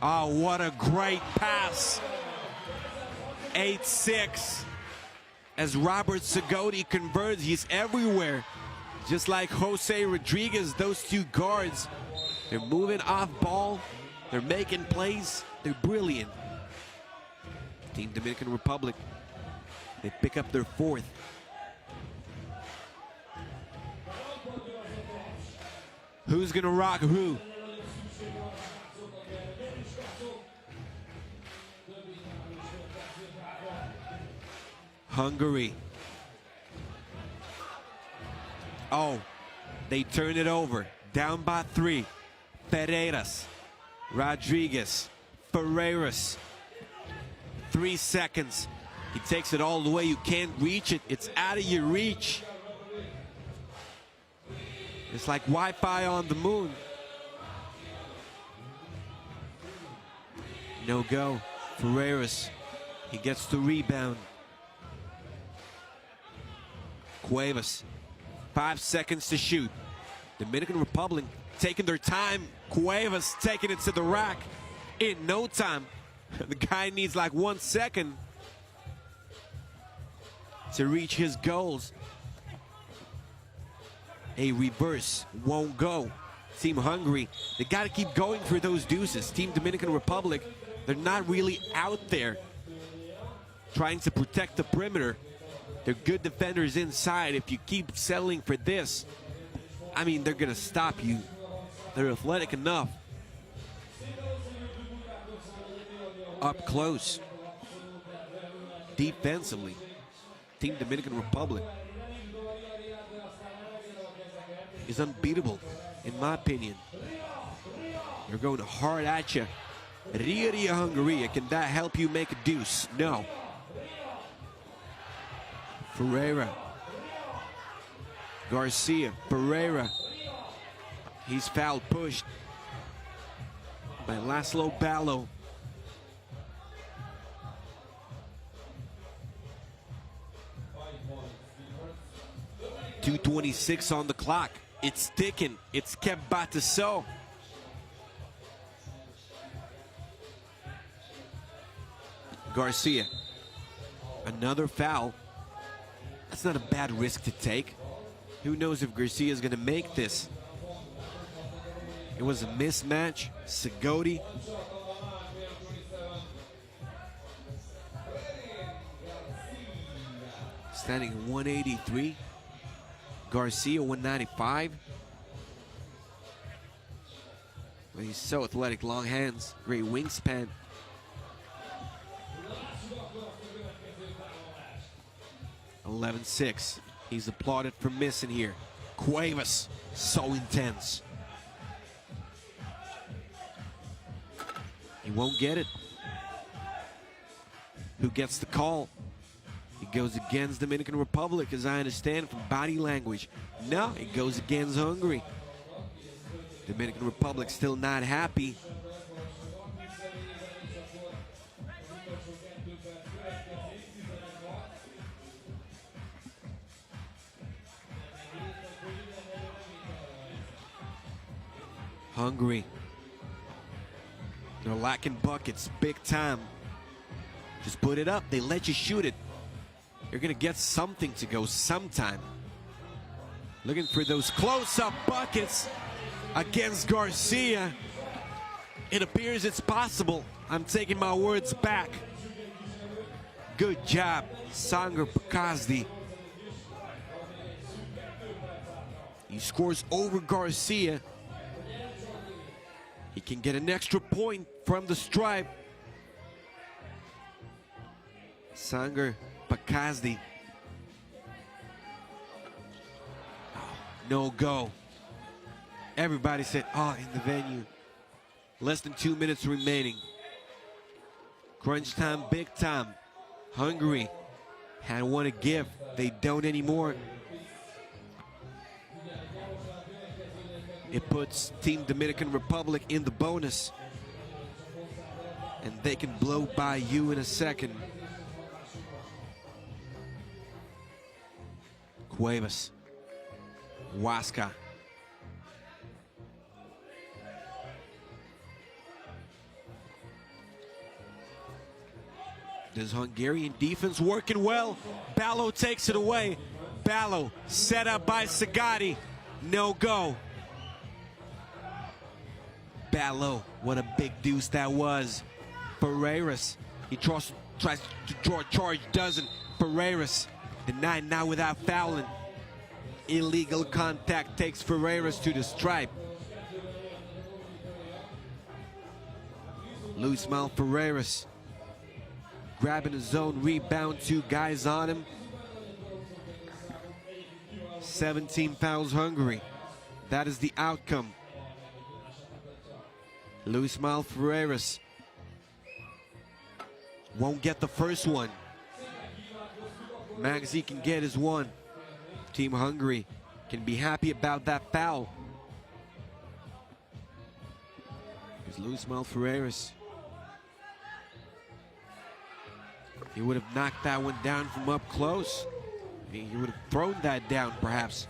Oh, what a great pass. 8-6. As Robert Segodi converts, he's everywhere. Just like Jose Rodriguez, those two guards, they're moving off ball, they're making plays, they're brilliant. Team Dominican Republic, they pick up their fourth. Who's gonna rock who? Hungary. Oh, they turn it over. Down by 3. Ferreiras, Rodriguez, Ferreiras. 3 seconds. He takes it all the way. You can't reach it. It's out of your reach. It's like Wi-Fi on the moon. No go. Ferreiras. He gets the rebound. Cuevas, 5 seconds to shoot. Dominican Republic taking their time. Cuevas taking it to the rack in no time. The guy needs like 1 second to reach his goals. A reverse won't go. Team Hungary, they got to keep going for those deuces. Team Dominican Republic, they're not really out there trying to protect the perimeter. They're good defenders inside. If you keep settling for this, I mean, they're going to stop you They're athletic enough. Up close. Defensively. Team Dominican Republic is unbeatable, in my opinion. They're going hard at you. Ria Hungary, can that help you make a deuce? No. Ferreira. Garcia. Ferreira. He's foul pushed by Laszlo Ballo. .226 on the clock. It's ticking. It's kept Batasso. Garcia. Another foul. That's not a bad risk to take. Who knows if Garcia is going to make this? It was a mismatch. Segodi. Standing at 183. Garcia 195. Well, he's so athletic, long hands, great wingspan. (11-6). He's applauded for missing here. Cuevas, so intense. He won't get it. Who gets the call? He goes against Dominican Republic, as I understand from body language. No, it goes against Hungary. Dominican Republic still not happy. Hungary. They're lacking buckets, big time. Just put it up, they let you shoot it. You're gonna get something to go sometime. Looking for those close-up buckets against Garcia. It appears it's possible. I'm taking my words back. Good job, Sanger Pakazdi. He scores over Garcia. He can get an extra point from the stripe. Sanger Pakazdi. No go. Everybody said, oh, in the venue. Less than 2 minutes remaining. Crunch time, big time. Hungary had one to give. They don't anymore. It puts Team Dominican Republic in the bonus. And they can blow by you in a second. Cuevas. Huasca. Does Hungarian defense working well? Ballo takes it away. Ballo set up by Segodi. No go. Ballo, what a big deuce that was. Ferreiras, he tries to draw a charge, doesn't. Ferreiras, denied now without fouling. Illegal contact takes Ferreiras to the stripe. Luis Mal Ferreiras grabbing his zone rebound, 2 guys on him. 17 fouls Hungary. That is the outcome. Luis Mal Ferreiras won't get the first one. Magzi can get his one. Team Hungary can be happy about that foul. Here's Luis Mal Ferreiras. He would have knocked that one down from up close. He would have thrown that down, perhaps.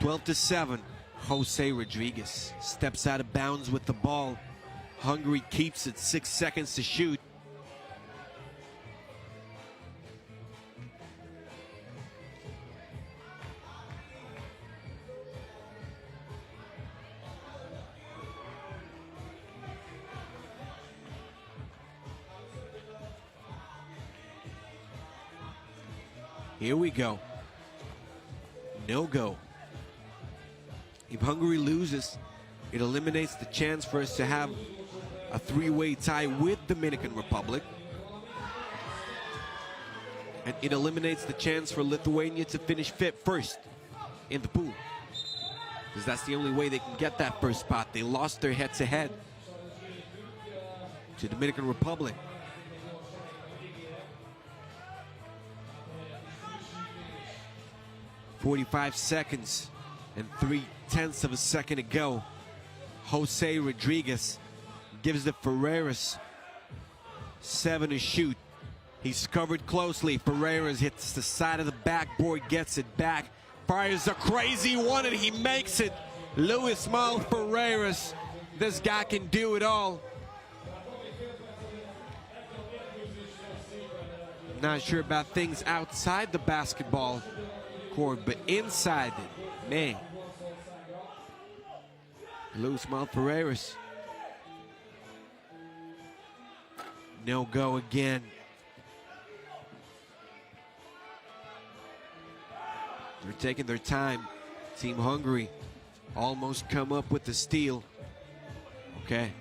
12-7. Jose Rodriguez steps out of bounds with the ball. Hungary keeps it, 6 seconds to shoot. Here we go. No go. If Hungary loses, it eliminates the chance for us to have a three-way tie with Dominican Republic. And it eliminates the chance for Lithuania to finish first in the pool. Because that's the only way they can get that first spot. They lost their head-to-head to Dominican Republic. .45 seconds and 0.3 of a second to go. Jose Rodriguez gives the Ferreras 7 to shoot. He's covered closely. Ferreras hits the side of the backboard, gets it back, fires a crazy one, and he makes it. Luis Mal Ferreras, this guy can do it all. Not sure about things outside the basketball court, but inside it, man. Luis Mal Ferreras. No go again. They're taking their time. Team Hungary almost come up with the steal. Okay,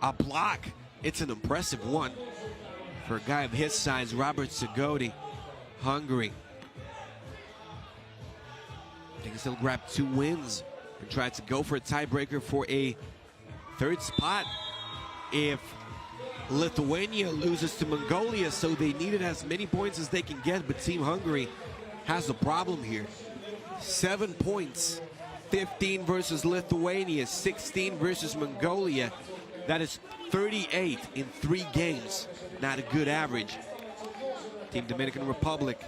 a block. It's an impressive one for a guy of his size, Robert Segodi, Hungary. They can still grab 2 wins and try to go for a tiebreaker for a 3rd spot if Lithuania loses to Mongolia, so they needed as many points as they can get, but Team Hungary has a problem here. 7 points, 15 versus Lithuania, 16 versus Mongolia. That is 38 in 3 games. Not a good average. Team Dominican Republic,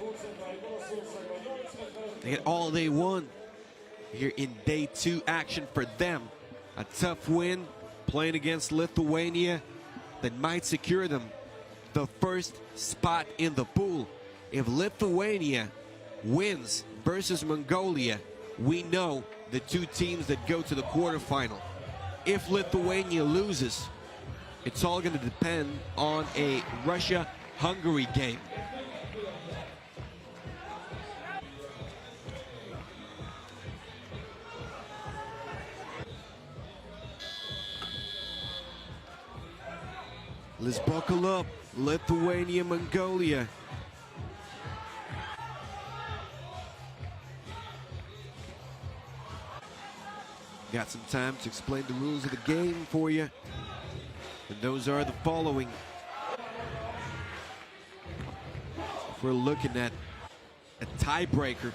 they get all they want here in day 2 action for them. A tough win playing against Lithuania that might secure them the 1st spot in the pool. If Lithuania wins versus Mongolia, we know the 2 teams that go to the quarterfinal. If Lithuania loses, it's all going to depend on a Russia-Hungary game. Let's buckle up. Lithuania, Mongolia. Got some time to explain the rules of the game for you. And those are the following. If we're looking at a tiebreaker,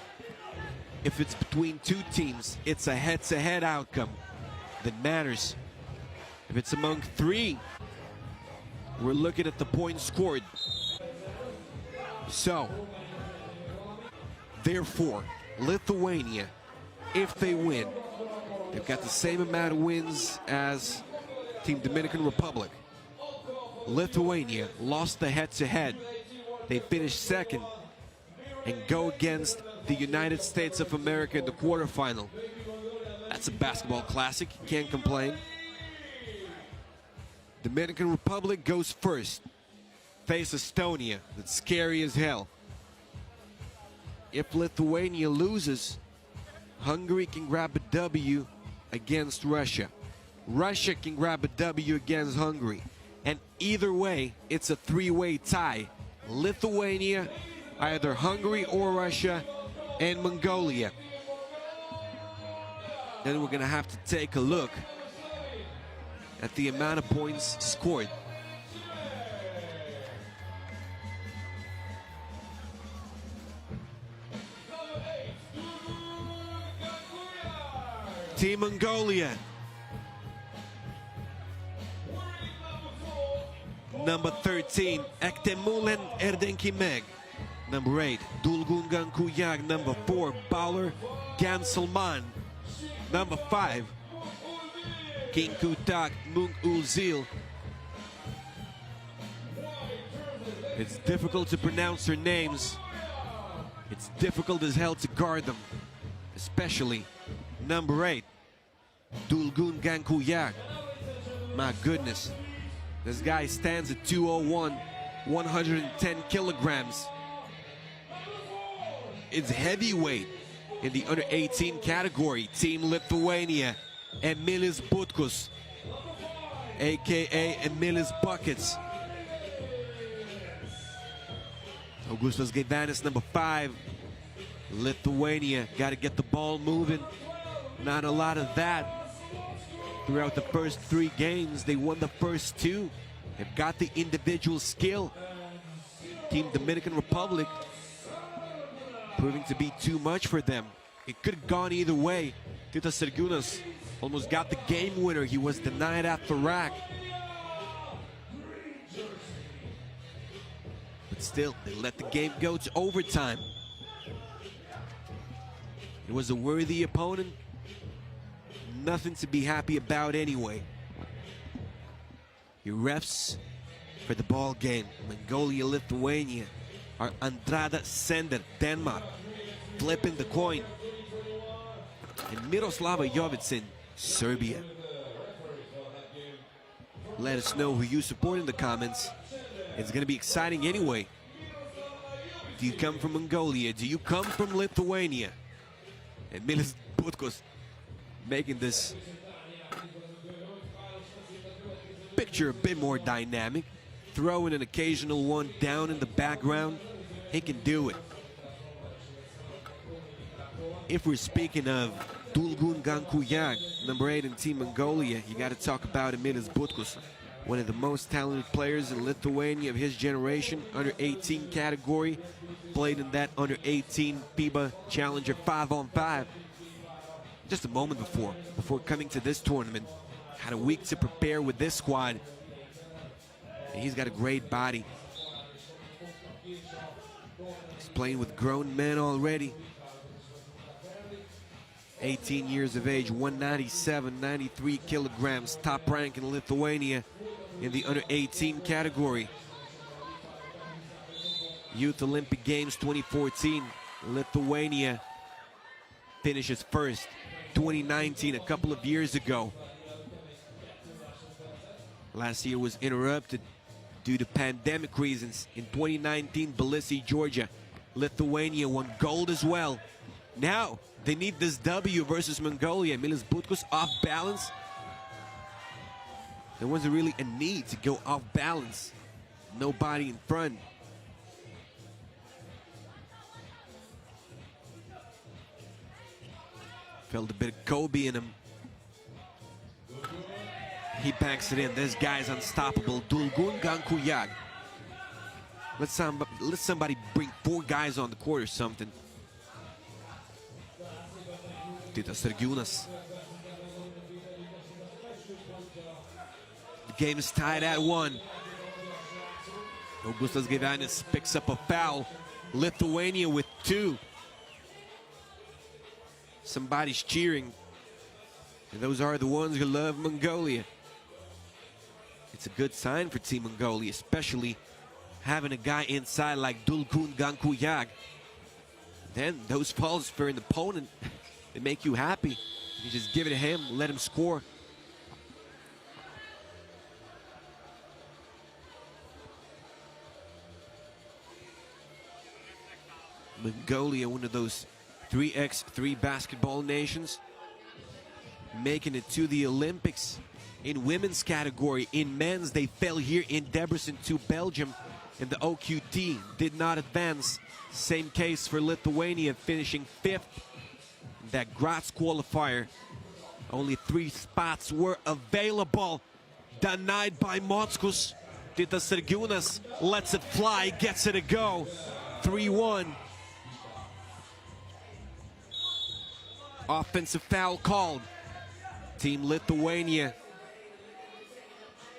if it's between 2 teams, it's a head-to-head outcome that matters. If it's among 3, we're looking at the points scored. So, therefore, Lithuania, if they win, they've got the same amount of wins as Team Dominican Republic. Lithuania lost the head-to-head. They finished 2nd and go against the United States of America in the quarterfinal. That's a basketball classic, you can't complain. Dominican Republic goes first. Face Estonia, that's scary as hell. If Lithuania loses, Hungary can grab a W against Russia. Russia can grab a W against Hungary. And either way, it's a 3-way tie. Lithuania, either Hungary or Russia, and Mongolia. Then we're gonna have to take a look at the amount of points scored. Team Mongolia. Number 13, Ektemulen Erdenkimeg. Number 8, Dulgungan Kuyag. Number 4, Bauer Ganselman. Number 5, King Kutak Mung Ulzil. It's difficult to pronounce their names. It's difficult as hell to guard them. Especially number 8, Dulgun Gankuyak. My goodness. This guy stands at 201, 110 kilograms. It's heavyweight. in the under 18 category, Team Lithuania, Emilis Butkus, aka Emilis Buckets. Augustas Gaivanis, number 5. Lithuania got to get the ball moving. Not a lot of that throughout the first 3 games. They won the first 2. They've got the individual skill. Team Dominican Republic proving to be too much for them. It could have gone either way. Titas Sergiūnas almost got the game winner. He was denied after rack. But still, they let the game go to overtime. It was a worthy opponent. Nothing to be happy about anyway. Your refs for the ball game, Mongolia, Lithuania, are Andrada Sender, Denmark, flipping the coin, and Miroslava Jovicin, Serbia. Let us know who you support in the comments. It's going to be exciting anyway. Do you come from Mongolia? Do you come from Lithuania? And Emilis Butkus making this picture a bit more dynamic, throwing an occasional one down in the background. He can do it. If we're speaking of Dulgun Gankuyag, number 8 in Team Mongolia, you got to talk about Emilis Butkus, one of the most talented players in Lithuania of his generation, under 18 category, played in that under 18 FIBA Challenger 5-on-5 just a moment before coming to this tournament. Had a week to prepare with this squad, and he's got a great body. He's playing with grown men already. 18 years of age, 197, 93 kilograms, top rank in Lithuania in the under 18 category. Youth Olympic Games 2014, Lithuania finishes first. 2019, a couple of years ago. Last year was interrupted due to pandemic reasons. In 2019, Tbilisi, Georgia, Lithuania won gold as well. Now they need this W versus Mongolia. Emilis Butkus off balance. There wasn't really a need to go off balance. Nobody in front. Felt a bit of Kobe in him. He backs it in. This guy's unstoppable. Dulgun Gankuyag. Let somebody bring 4 guys on the court or something. Titas Sergiūnas. The game is tied at 1. Augustas Gaivanis picks up a foul. Lithuania with 2. Somebody's cheering, and those are the ones who love Mongolia. It's a good sign for Team Mongolia, especially having a guy inside like Dulgun Gankuyag. Then those falls for an opponent, they make you happy. You just give it to him, let him score. Mongolia, one of those 3x3 basketball nations, making it to the Olympics in women's category. In men's, they fell here in Debrecen to Belgium, and the OQT did not advance. Same case for Lithuania, finishing 5th in that Graz qualifier. Only 3 spots were available. Denied by Mockus. Titas Sergiūnas lets it fly, gets it a go. 3-1. Offensive foul called. Team Lithuania.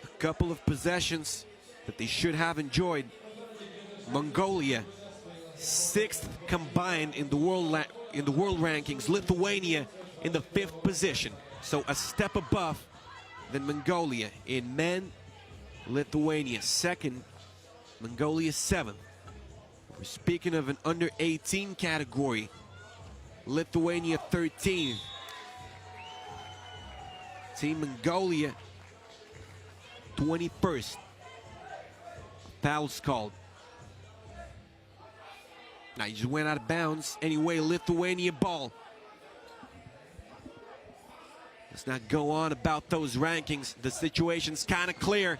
A couple of possessions that they should have enjoyed. Mongolia, 6th combined in the world rankings. Lithuania in the 5th position, so a step above than Mongolia. In men, Lithuania 2nd, Mongolia 7th. We're speaking of an under 18 category. Lithuania 13th. Team Mongolia 21st. Fouls called. Now he just went out of bounds. Anyway, Lithuania ball. Let's not go on about those rankings. The situation's kind of clear.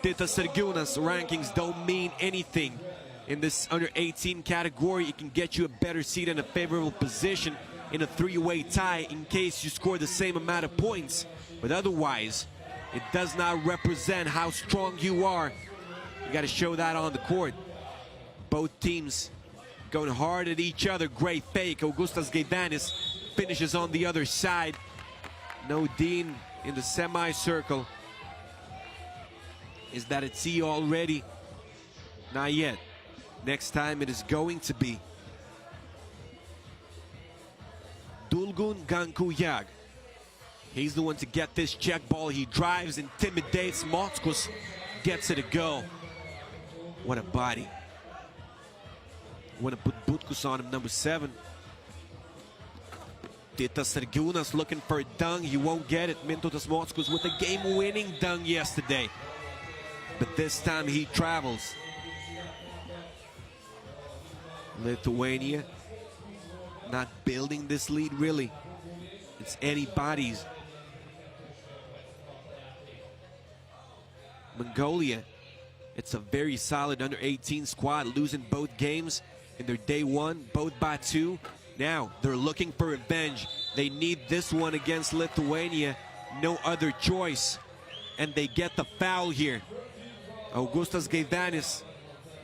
Titas Sargiūnas rankings don't mean anything. In this under 18 category, it can get you a better seat and a favorable position in a three-way tie in case you score the same amount of points. But otherwise, it does not represent how strong you are. You got to show that on the court. Both teams going hard at each other. Great fake. Augustas Gaidanis finishes on the other side. No Dean in the semicircle. Is that at sea already? Not yet. Next time it is going to be Dulgun Gankuyag. He's the one to get this check ball. He drives, intimidates. Mockus gets it to go. What a body. Want to put Butkus on him, number 7. Titas Sargiūnas looking for a dunk. He won't get it. Mintautas Mockus with a game-winning dunk yesterday. But this time he travels. Lithuania not building this lead really. It's anybody's. Mongolia, it's a very solid under 18 squad, losing both games in their day one, both by 2. Now they're looking for revenge. They need this one against Lithuania. No other choice. And they get the foul here. Augustas Gaidanis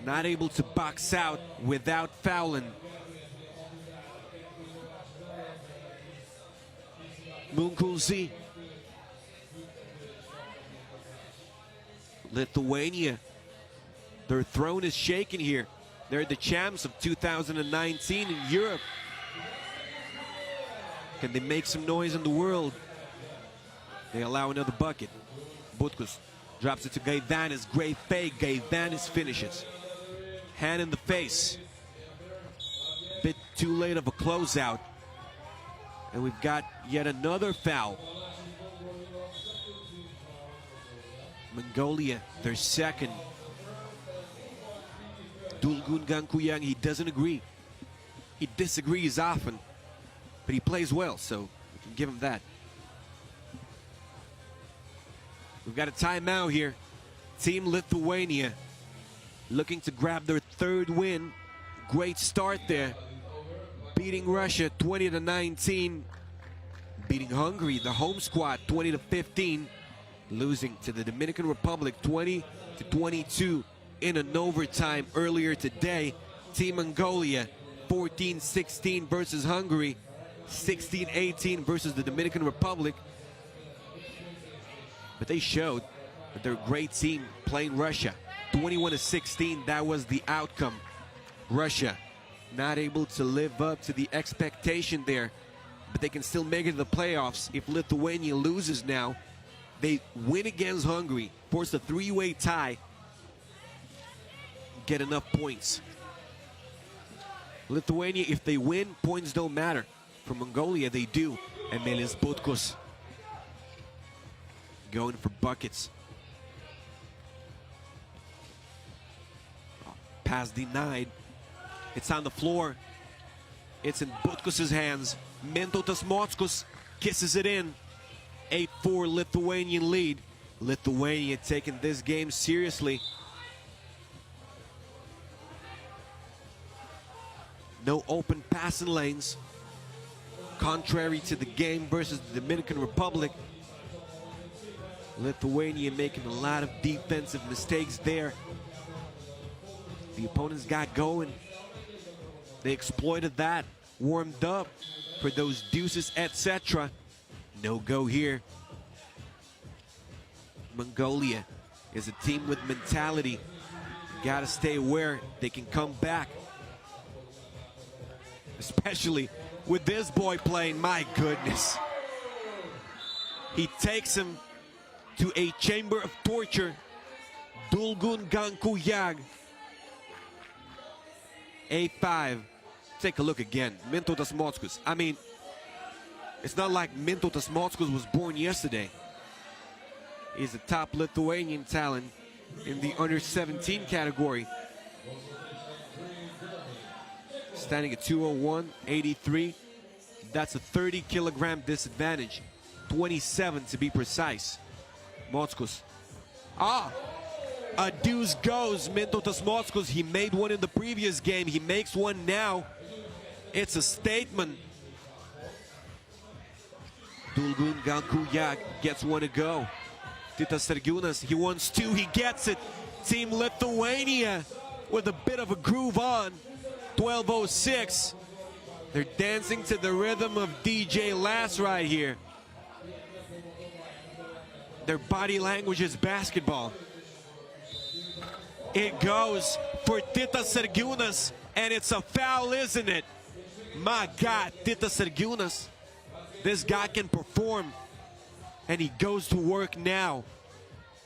not able to box out without fouling. Munkulzi. Lithuania, their throne is shaking here. They're the champs of 2019 in Europe. Can they make some noise in the world? They allow another bucket. Butkus drops it to Gaidanis. Great fake. Gaidanis finishes. Hand in the face. Bit too late of a closeout. And we've got yet another foul. Mongolia, their second. Dulgun Gankuyang, he doesn't agree. He disagrees often, but he plays well, so we can give him that. We've got a timeout here. Team Lithuania looking to grab their 3rd win. Great start there. Beating Russia 20-19. Beating Hungary, the home squad, 20-15. Losing to the Dominican Republic 20-22 in an overtime earlier today. Team Mongolia 14-16 versus Hungary, 16-18 versus the Dominican Republic. But they showed that they're a great team playing Russia. 21-16, that was the outcome. Russia not able to live up to the expectation there, but they can still make it to the playoffs. If Lithuania loses now, they win against Hungary, force a 3-way tie, get enough points. Lithuania, if they win, points don't matter. For Mongolia, they do. And Melis Butkus going for buckets. Pass denied. It's on the floor. It's in Butkus' hands. Mintautas Mockus kisses it in. 8-4 Lithuanian lead. Lithuania taking this game seriously. No open passing lanes. Contrary to the game versus the Dominican Republic. Lithuania making a lot of defensive mistakes there. The opponents got going. They exploited that. Warmed up for those deuces, etc. No go here. Mongolia is a team with mentality. Gotta stay aware they can come back. Especially with this boy playing, my goodness. He takes him to a chamber of torture. Dulgun Gankuyag. 8-5. Take a look again. Mintautas Mockus. I mean, it's not like Mintautas Mockus was born yesterday. He's a top Lithuanian talent in the under 17 category. standing at 201.83. That's a 30-kilogram disadvantage. 27 to be precise. Mockus. A deuce goes. Mintautas Mockus. He made one in the previous game. He makes one now. It's a statement. Dulgun Gankujak gets one to go. Titas Sergiūnas, he wants two. He gets it. Team Lithuania with a bit of a groove on. 12:06. They're dancing to the rhythm of DJ Lass right here. Their body language is basketball. It goes for Titas Sergiūnas, and it's a foul, isn't it? My God, Titas Sergiūnas. This guy can perform, and he goes to work now.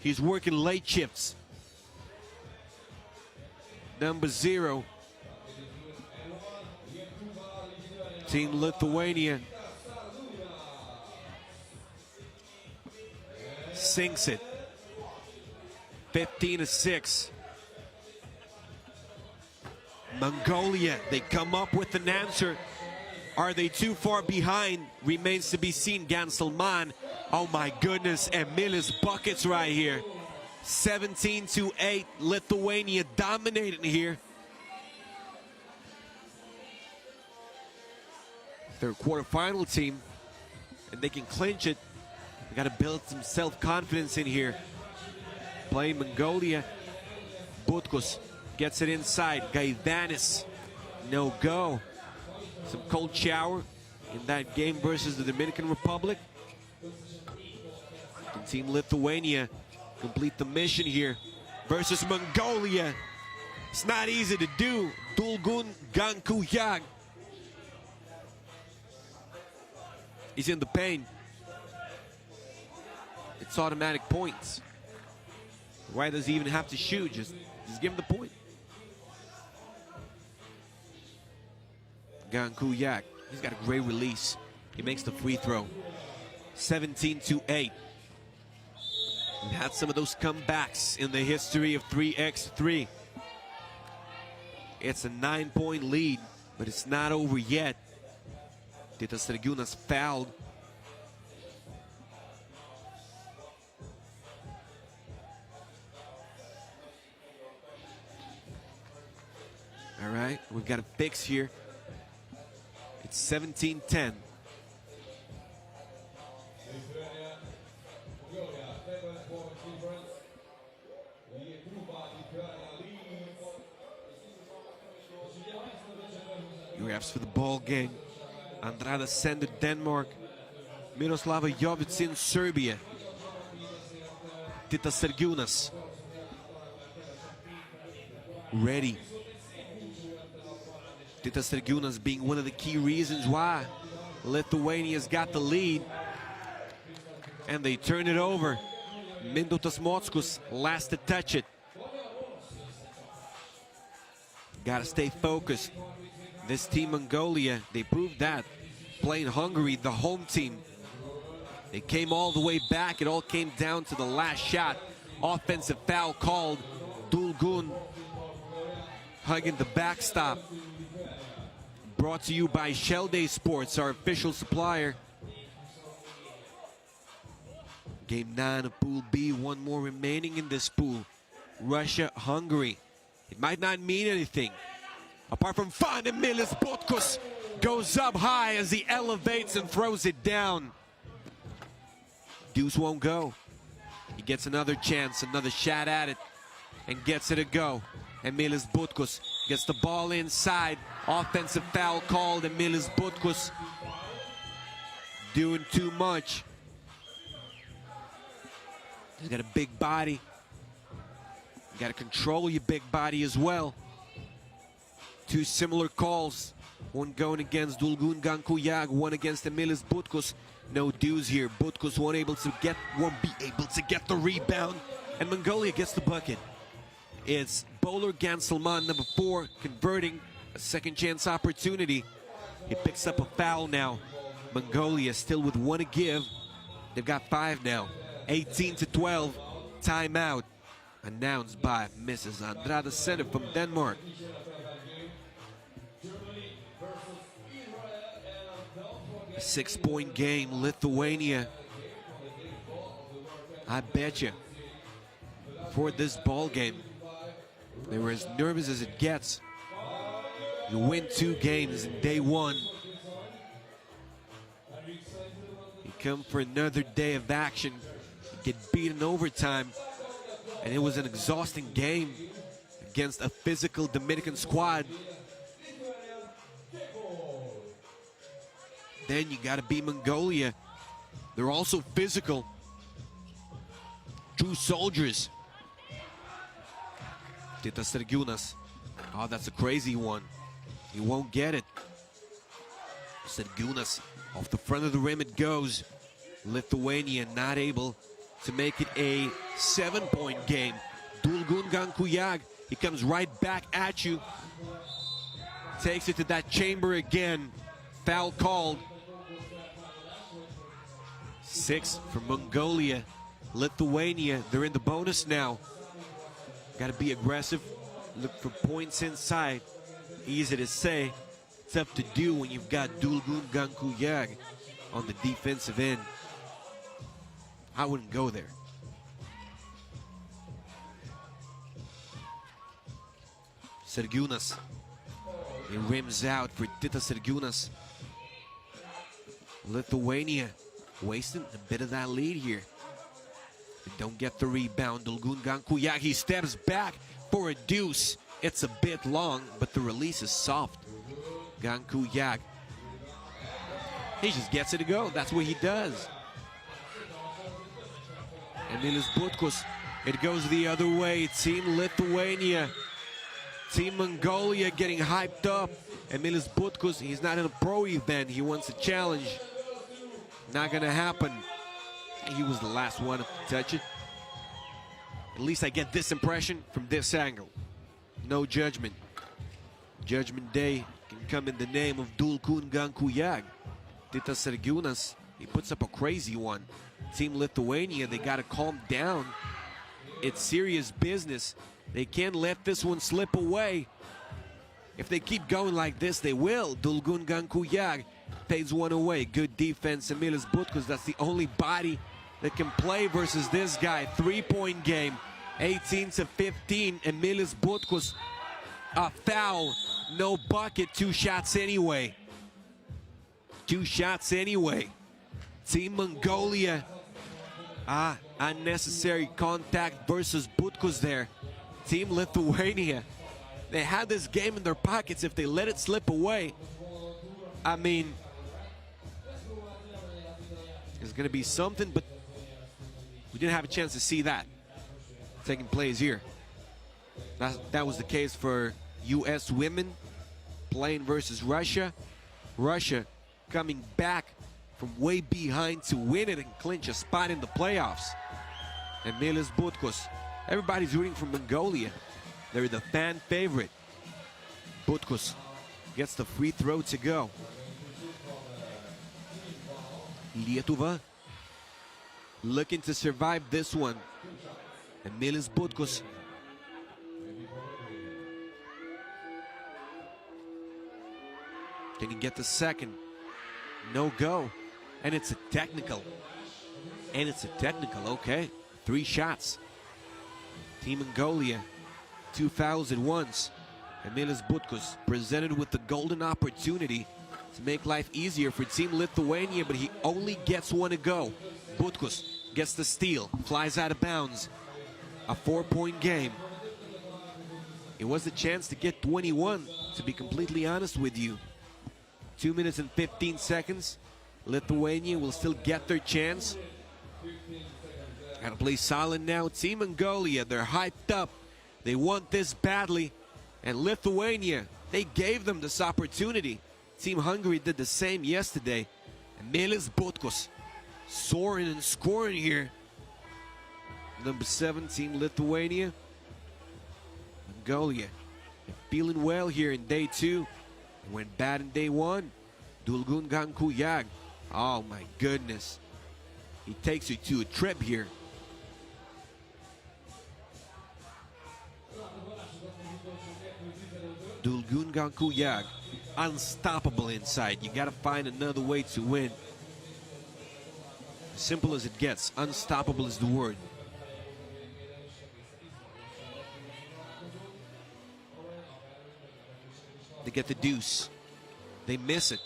He's working late shifts. Number 0. Team Lithuania sinks it. 15-6. Mongolia, they come up with an answer. Are they too far behind? Remains to be seen. Ganselman. Oh my goodness, Emilis buckets right here. 17-8. Lithuania dominating here. Their quarterfinal team, and they can clinch it. They got to build some self-confidence in here. Playing Mongolia. Butkus gets it inside. Gaidanis, no go. Some cold shower in that game versus the Dominican Republic. Can Team Lithuania complete the mission here versus Mongolia? It's not easy to do. Dulgun Gankujak. He's in the paint. It's automatic points. Why does he even have to shoot? Just give him the point. Gankujak, he's got a great release. He makes the free throw. 17-8. We've had some of those comebacks in the history of 3x3. It's a 9-point lead, but it's not over yet. Titas Sergiūnas fouled. All right, we've got a fix here. It's 17-10. Refs for the ball game. Andrada Sender, Denmark. Miroslava Jovicin, Serbia. Titas Sergiūnas ready. Titas Sergiūnas being one of the key reasons why Lithuania's got the lead. And they turn it over. Mintautas Mockus last to touch it. Gotta stay focused. This team Mongolia, they proved that. Playing Hungary, the home team. They came all the way back. It all came down to the last shot. Offensive foul called. Dulgun hugging the backstop. Brought to you by Shell Day Sports, our official supplier. Game 9 of Pool B. One more remaining in this pool. Russia, Hungary. It might not mean anything. Apart from fun, Emilis Butkus goes up high as he elevates and throws it down. Deuce won't go. He gets another chance, another shot at it, and gets it to go. Emilis Butkus gets the ball inside. Offensive foul called. Emilis Butkus doing too much. He's got a big body. You got to control your big body as well. Two similar calls. One going against Dulgun Gankujak, one against Emilis Butkus. No dues here. Butkus won't be able to get the rebound, and Mongolia gets the bucket. It's Bowler Ganselman, number 4, converting a second chance opportunity. He picks up a foul now. Mongolia still with 1 to give. They've got 5 now. 18-12. Timeout announced by Mrs. Andrada Sender from Denmark. A 6-point game, Lithuania. I bet you, for this ball game, they were as nervous as it gets. You win 2 games in day 1. You come for another day of action. You get beat in overtime. And it was an exhausting game against a physical Dominican squad. Then you gotta beat Mongolia. They're also physical. True soldiers. Titas Sergiūnas. Oh, that's a crazy one. He won't get it. Sergiūnas, off the front of the rim it goes. Lithuania not able to make it a 7-point game. Dulgun Kujag, he comes right back at you. Takes it to that chamber again. Foul called. 6 for Mongolia. Lithuania, they're in the bonus now. Got to be aggressive. Look for points inside. Easy to say, tough to do when you've got Dulgun Kujag on the defensive end. I wouldn't go there. Sergiūnas. He rims out for Titas Sergiūnas. Lithuania wasting a bit of that lead here. They don't get the rebound. Dulgun Kujag, he steps back for a deuce. It's a bit long, but the release is soft. Kujag. He just gets it to go. That's what he does. Emilis Butkus. It goes the other way. Team Lithuania. Team Mongolia getting hyped up. Emilis Butkus, he's not in a pro event. He wants a challenge. Not gonna happen. He was the last one to touch it. At least I get this impression from this angle. No judgment. Judgment Day can come in the name of Dulgun Kujag. Titas Sergiūnas, he puts up a crazy one. Team Lithuania, they gotta calm down. It's serious business. They can't let this one slip away. If they keep going like this, they will. Dulgun Kujag fades one away. Good defense, Emilis Butkus. That's the only body that can play versus this guy. 3-point game, 18-15. Emilis Butkus, a foul, no bucket, 2 shots anyway. 2 shots anyway. Team Mongolia, unnecessary contact versus Butkus there. Team Lithuania, they had this game in their pockets. If they let it slip away, I mean, it's gonna be something, but we didn't have a chance to see that taking place here. That was the case for US women playing versus Russia. Russia coming back from way behind to win it and clinch a spot in the playoffs. Emilis Butkus. Everybody's rooting for Mongolia. They're the fan favorite. Butkus gets the free throw to go. Lietuva looking to survive this one. Emilis Butkus. Can he get the second? No go. And it's a technical. Okay. 3 shots. Team Mongolia, 2 fouls at once. Emilis Butkus presented with the golden opportunity to make life easier for Team Lithuania, but he only gets one to go. Butkus gets the steal, flies out of bounds. A 4-point game. It was a chance to get 21, to be completely honest with you. 2 minutes and 15 seconds. Lithuania will still get their chance. Gotta play solid now. Team Mongolia, they're hyped up. They want this badly. And Lithuania, they gave them this opportunity. Team Hungary did the same yesterday. Emilis Butkus soaring and scoring here. Number 7, Team Lithuania. Mongolia, they're feeling well here in day 2. It went bad in day 1. Dulgun Kujag. Oh my goodness. He takes you to a trip here. Dulgun Kujag. unstoppable inside. You got to find another way to win. As simple as it gets. Unstoppable is the word. They get the deuce. They miss it.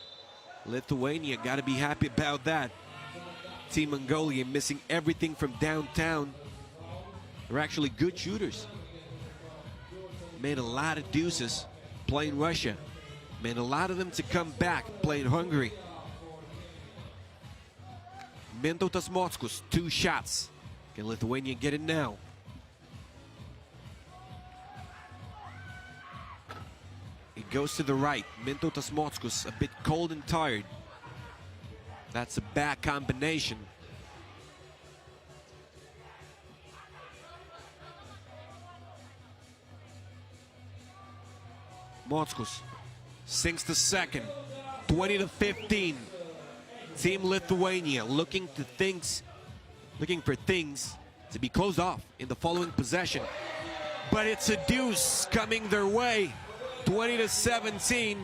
Lithuania got to be happy about that. Team Mongolia missing everything from downtown. They're actually good shooters. Made a lot of deuces playing Russia. Made a lot of them to come back playing Hungary. Mintautas Mockus, 2 shots. Can Lithuania get it now? It goes to the right. Mintautas Mockus a bit cold and tired. That's a bad combination. Mockus sinks the second. 20-15. Team Lithuania looking for things to be closed off in the following possession. But it's a deuce coming their way. 20-17.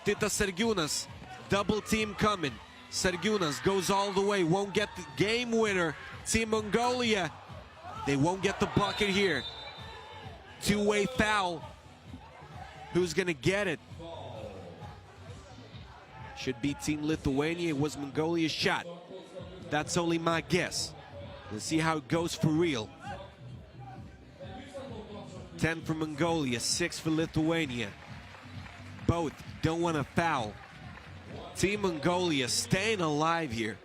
Tita Sergiūnas, double team coming. Sergiūnas goes all the way, won't get the game winner. Team Mongolia, they won't get the bucket here. Two-way foul. Who's gonna get it? Should be Team Lithuania. It was Mongolia's shot. That's only my guess. Let's see how it goes for real. 10 for Mongolia, 6 for Lithuania. Both don't want to foul. Team Mongolia staying alive here.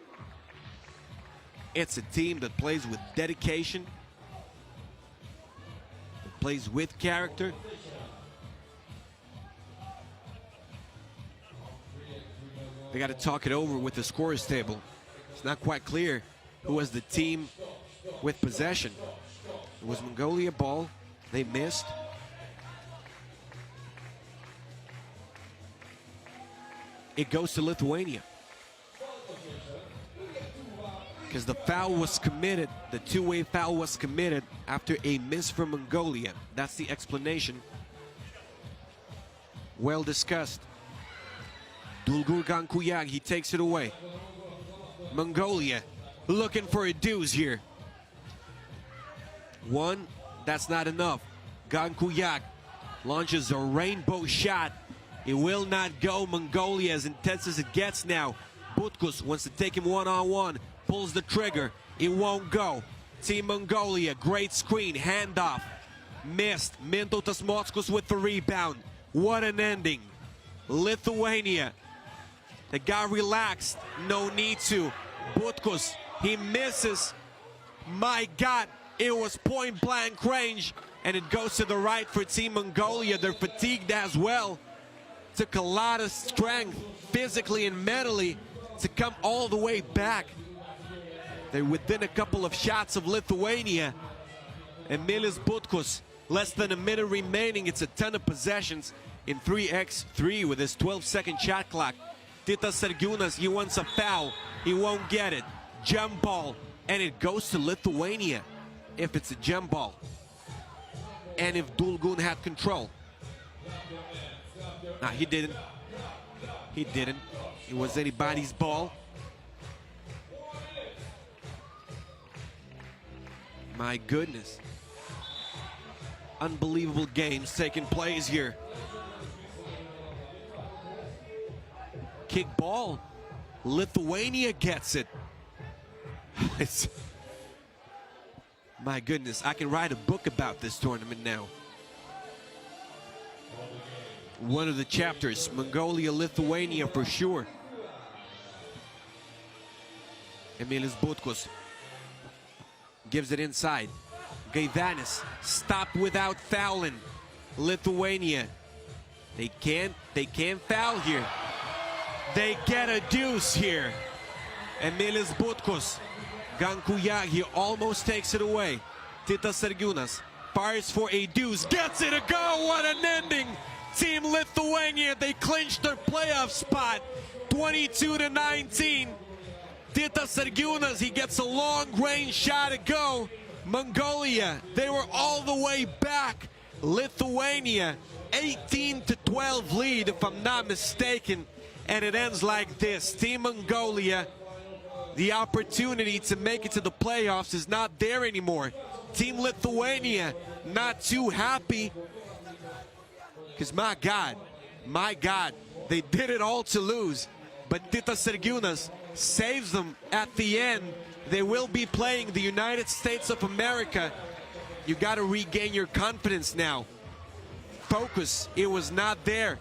It's a team that plays with dedication, that plays with character. They got to talk it over with the scorers table. It's not quite clear who was the team with possession. It was Mongolia ball. They missed. It goes to Lithuania. Because the foul was committed, the two-way foul was committed after a miss from Mongolia. That's the explanation. Well discussed. Dulgur Gankuyag, he takes it away. Mongolia looking for a deuce here. One, that's not enough. Gankuyag launches a rainbow shot. It will not go. Mongolia as intense as it gets now. Butkus wants to take him one-on-one. Pulls the trigger. It won't go. Team Mongolia, great screen, handoff. Missed. Mintautas Mockus with the rebound. What an ending. Lithuania, they got relaxed. No need to. Butkus, he misses. My God, it was point-blank range. And it goes to the right for Team Mongolia. They're fatigued as well. Took a lot of strength, physically and mentally, to come all the way back. They're within a couple of shots of Lithuania. Emilis Butkus, less than a minute remaining. It's a ton of possessions in 3x3 with his 12-second shot clock. Tita Sergiūnas, he wants a foul. He won't get it. Jump ball, and it goes to Lithuania if it's a jump ball. And if Dulgun had control. Nah, he didn't. He didn't. It was anybody's ball. My goodness. Unbelievable games taking place here. Kick ball. Lithuania gets it. My goodness, I can write a book about this tournament now. One of the chapters, Mongolia, Lithuania for sure. Emilis Butkus gives it inside. Gaivanis, stop without fouling. Lithuania, they can't foul here. They get a deuce here. Emilis Butkus. Gankuyag, he almost takes it away. Tita Sergiūnas fires for a deuce, gets it a go. What an ending! Team Lithuania, they clinched their playoff spot. 22-19. Tita Sergiūnas, he gets a long range shot to go. Mongolia, they were all the way back. Lithuania, 18-12 lead, if I'm not mistaken. And it ends like this. Team Mongolia, the opportunity to make it to the playoffs is not there anymore. Team Lithuania, not too happy. Because my God, they did it all to lose. But Titas Sergiūnas saves them at the end. They will be playing the United States of America. You got to regain your confidence now. Focus, it was not there.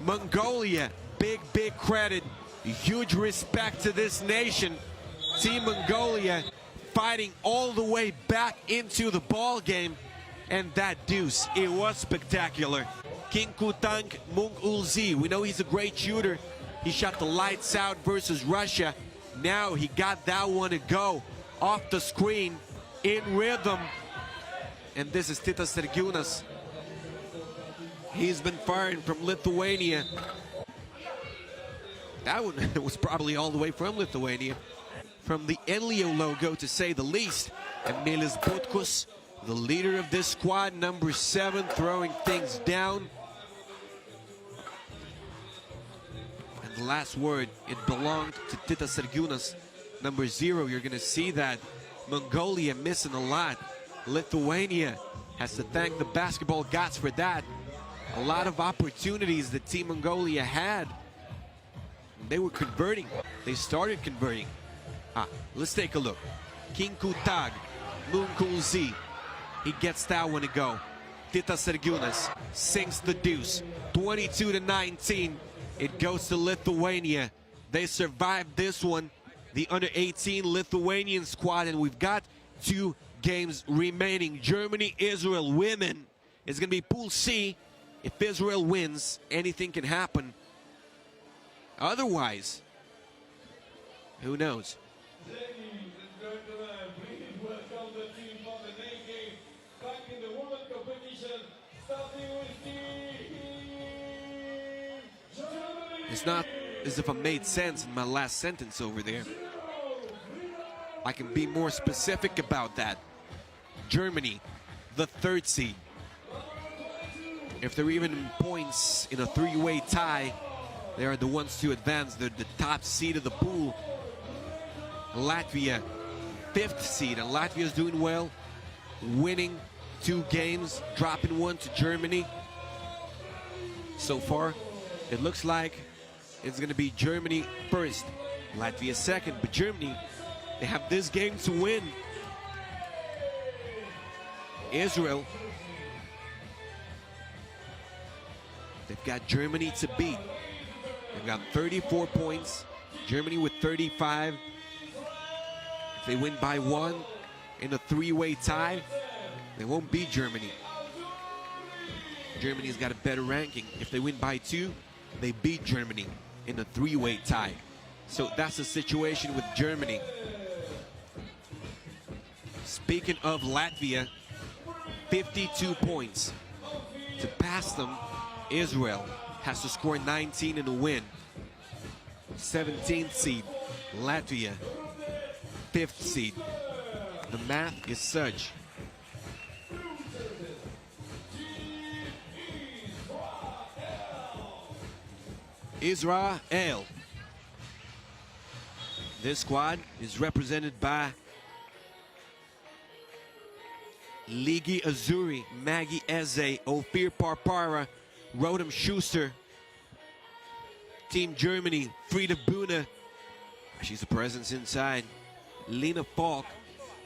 Mongolia, big credit. Huge respect to this nation. Team Mongolia fighting all the way back into the ball game. And that deuce, it was spectacular. King Kutang Mung Ulzi, we know he's a great shooter. He shot the lights out versus Russia. Now he got that one to go off the screen in rhythm. And this is Titas Sergiūnas. He's been firing from Lithuania. That one was probably all the way from Lithuania. From the Enlio logo, to say the least. Emilis Butkus, the leader of this squad, number 7, throwing things down. And the last word, it belonged to Titas Sergiūnas, number 0. You're going to see that Mongolia missing a lot. Lithuania has to thank the basketball gods for that. A lot of opportunities that Team Mongolia had. They were converting. They started converting. Let's take a look. King Kutag, Munkulzi. He gets that one to go. Titas Sergiūnas sinks the deuce. 22-19. It goes to Lithuania. They survived this one. The under-18 Lithuanian squad, and we've got 2 games remaining. Germany, Israel, women. It's going to be Pool C. If Israel wins, anything can happen. Otherwise, who knows? Ladies and gentlemen, please welcome the team from the main game back in the women's competition, starting with Team Germany. It's not as if I made sense in my last sentence over there. I can be more specific about that. Germany, the 3rd seed. If they're even in points in a 3-way tie, they are the ones to advance. They're the top seed of the pool. Latvia, 5th seed, and Latvia's doing well, winning 2 games, dropping 1 to Germany. So far, it looks like it's going to be Germany first, Latvia second, but Germany, they have this game to win. Israel, they've got Germany to beat. They've got 34 points, Germany with 35. If they win by 1 in a 3-way tie, they won't beat Germany. Germany's got a better ranking. If they win by 2, they beat Germany in a 3-way tie. So that's the situation with Germany. Speaking of Latvia, 52 points. To pass them, Israel has to score 19 in a win. 17th seed, Latvia, 5th seed. The math is such. Israel. This squad is represented by Ligi Azuri, Maggie Eze, Ophir Parpara, Rodem Schuster. Team Germany, Frida Buna, she's a presence inside. Lena Falk,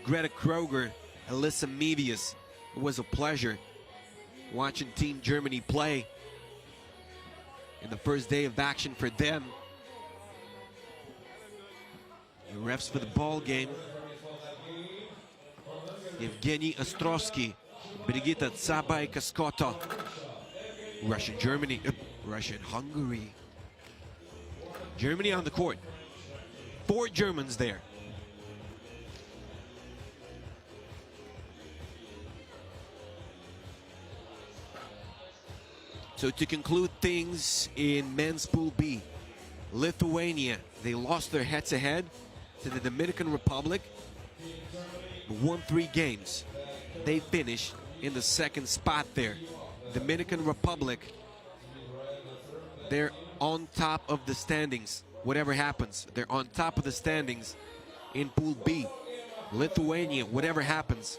Greta Kroger, Alyssa Mevius. It was a pleasure watching Team Germany play in the first day of action for them. The refs for the ball game: Evgeny Ostrovsky, Brigitta Tsabay-Kaskota. Russia-Germany, Russia-Hungary. Germany on the court. 4 Germans there. So to conclude things in men's Pool B, Lithuania, they lost their head-to-head to the Dominican Republic, but won 3 games. They finished in the second spot there. Dominican Republic, they're on top of the standings. Whatever happens, they're on top of the standings in Pool B. Lithuania, whatever happens,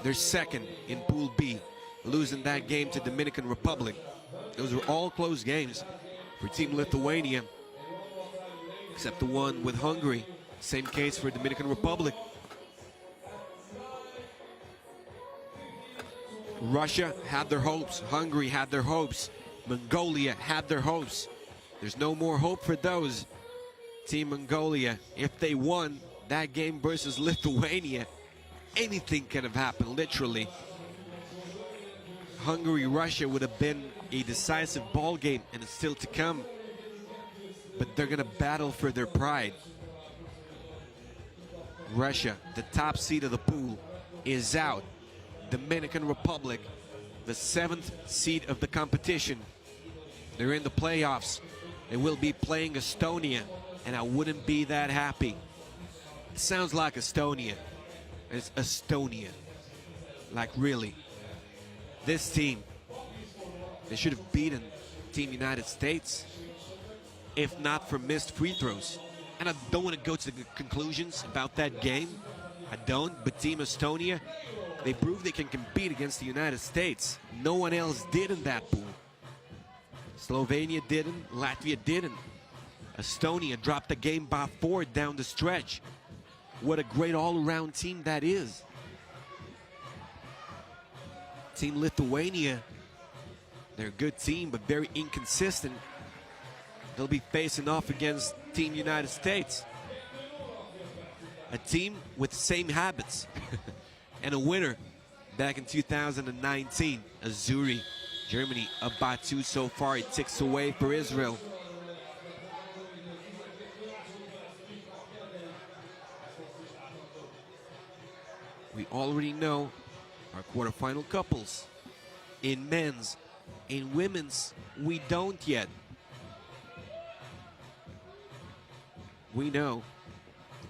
they're second in Pool B, losing that game to Dominican Republic. Those were all close games for Team Lithuania, except the one with Hungary. Same case for Dominican Republic. Russia had their hopes. Hungary had their hopes. Mongolia had their hopes. There's no more hope for those. Team Mongolia, if they won that game versus Lithuania, anything could have happened, literally. Hungary-Russia would have been a decisive ball game, and it's still to come. But they're going to battle for their pride. Russia, the top seed of the pool, is out. Dominican Republic, the 7th seed of the competition, they're in the playoffs. They will be playing Estonia, and I wouldn't be that happy. It sounds like Estonia. It's Estonia. Like, really. This team, they should have beaten Team United States, if not for missed free throws. And I don't want to go to the conclusions about that game. I don't, but Team Estonia, they proved they can compete against the United States. No one else did in that pool. Slovenia didn't, Latvia didn't. Estonia dropped the game by 4 down the stretch. What a great all-around team that is. Team Lithuania, they're a good team, but very inconsistent. They'll be facing off against Team United States. A team with the same habits. And a winner back in 2019, Azzurri. Germany up by 2 so far. It ticks away for Israel. We already know our quarterfinal couples. In men's, in women's, we don't yet. We know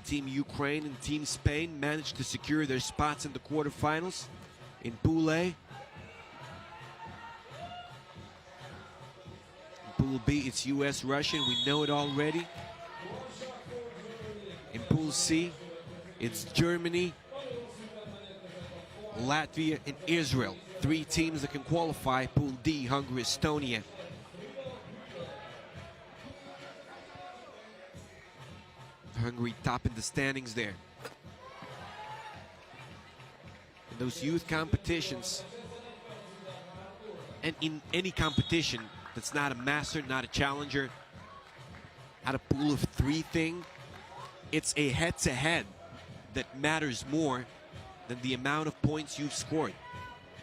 Team Ukraine and Team Spain managed to secure their spots in the quarterfinals in Pool A. In Pool B, it's US, Russia, we know it already. In Pool C, it's Germany, Latvia, and Israel. 3 teams that can qualify. Pool D, Hungary, Estonia. Hungary top in the standings there. In those youth competitions, and in any competition that's not a master, not a challenger, not a pool of 3 thing, it's a head-to-head that matters more than the amount of points you've scored.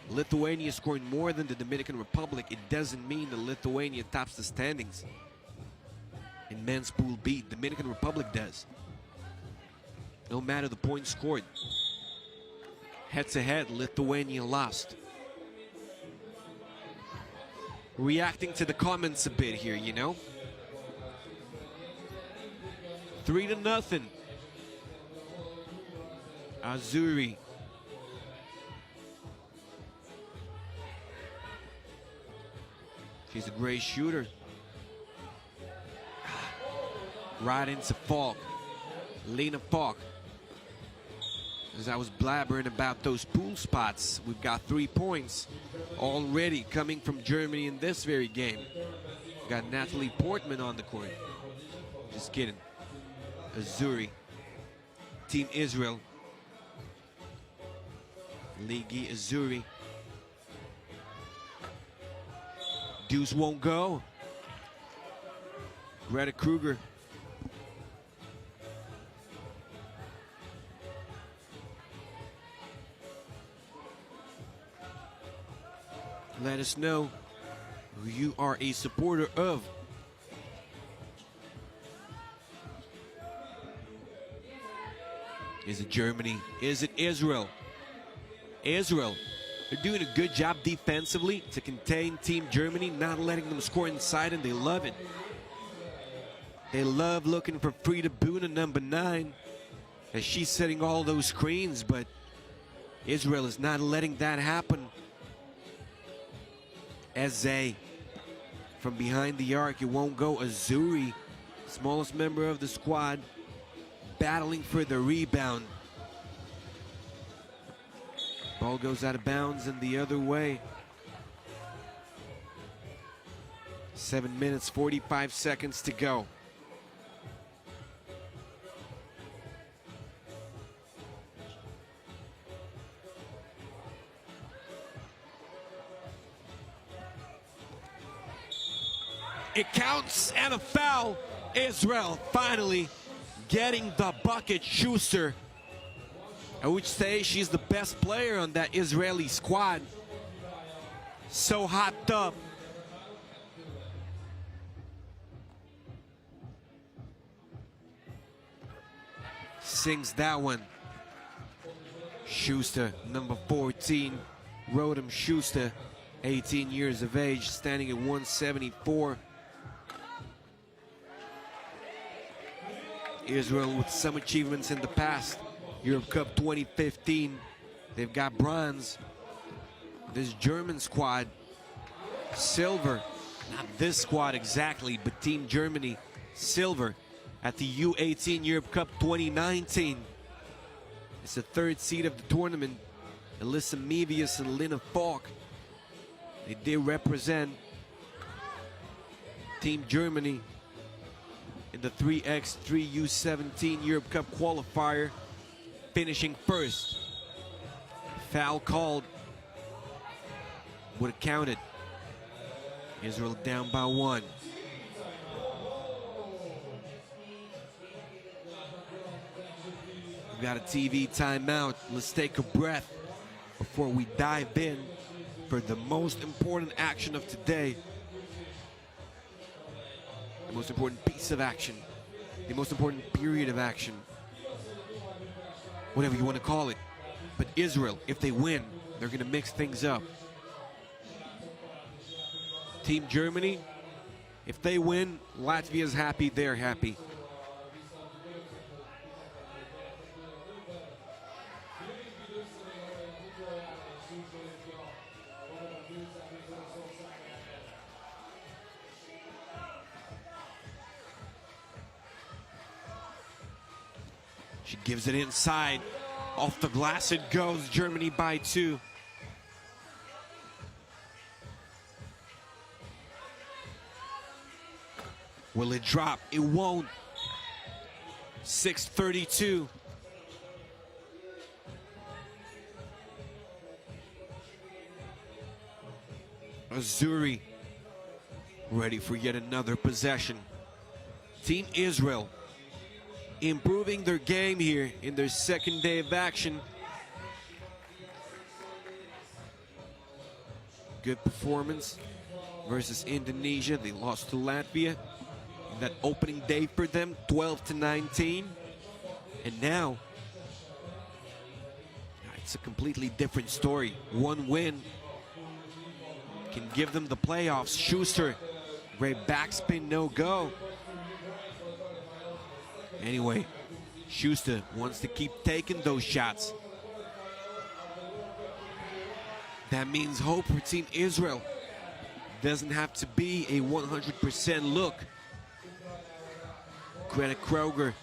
Lithuania scoring more than the Dominican Republic. It doesn't mean that Lithuania tops the standings. In men's Pool B, Dominican Republic does. No matter the points scored. Head-to-head, Lithuania lost. Reacting to the comments a bit here, you know. 3-0. Azzurri. She's a great shooter. Right into Falk. Lena Falk. As I was blabbering about those pool spots, we've got 3 points already coming from Germany in this very game. We've got Natalie Portman on the court. Just kidding. Azzurri. Team Israel. Ligi Azzurri. Deuce won't go. Greta Kruger. Let us know who you are a supporter of. Is it Germany? Is it Israel? Israel. They're doing a good job defensively to contain Team Germany, not letting them score inside, and they love it. They love looking for Frida Buna, number 9, as she's setting all those screens, but Israel is not letting that happen. Eze from behind the arc, it won't go. Azuri, smallest member of the squad, battling for the rebound. Ball goes out of bounds and the other way. 7 minutes, 45 seconds to go. It counts and a foul. Israel finally getting the bucket. Schuster, I would say she's the best player on that Israeli squad. So hopped up. Sings that one. Schuster, number 14. Rodham Schuster, 18 years of age, standing at 174. Israel with some achievements in the past. Europe Cup 2015, they've got bronze. This German squad, silver. Not this squad exactly, but Team Germany, silver at the U18 Europe Cup 2019. It's the third seed of the tournament. Alyssa Mevius and Lina Falk, they did represent Team Germany in the 3x3 U17 Europe Cup qualifier, finishing first. Foul called, would have counted. Israel down by 1. We've got a TV timeout. Let's take a breath before we dive in for the most important action of today. The most important piece of action, the most important period of action, whatever you want to call it. But Israel, if they win, they're going to mix things up. Team Germany, if they win, Latvia's happy, they're happy. She gives it inside. Off the glass it goes. Germany by 2. Will it drop? It won't. 6:32. Azuri ready for yet another possession. Team Israel improving their game here in their second day of action. Good performance versus Indonesia. They lost to Latvia in that opening day for them, 12-19. And now it's a completely different story. One win can give them the playoffs. Schuster, great backspin, no go. Anyway, Schuster wants to keep taking those shots. That means hope for Team Israel. Doesn't have to be a 100% look. Greta Kroger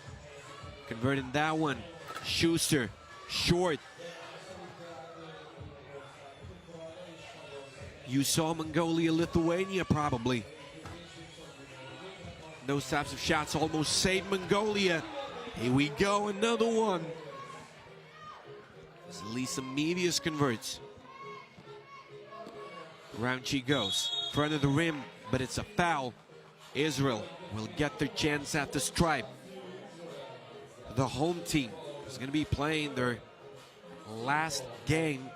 converting that one. Schuster, short. You saw Mongolia, Lithuania probably. Those types of shots almost saved Mongolia. Here we go, another one. As Lisa Mevius converts. Round she goes. Front of the rim, but it's a foul. Israel will get their chance at the stripe. The home team is going to be playing their last game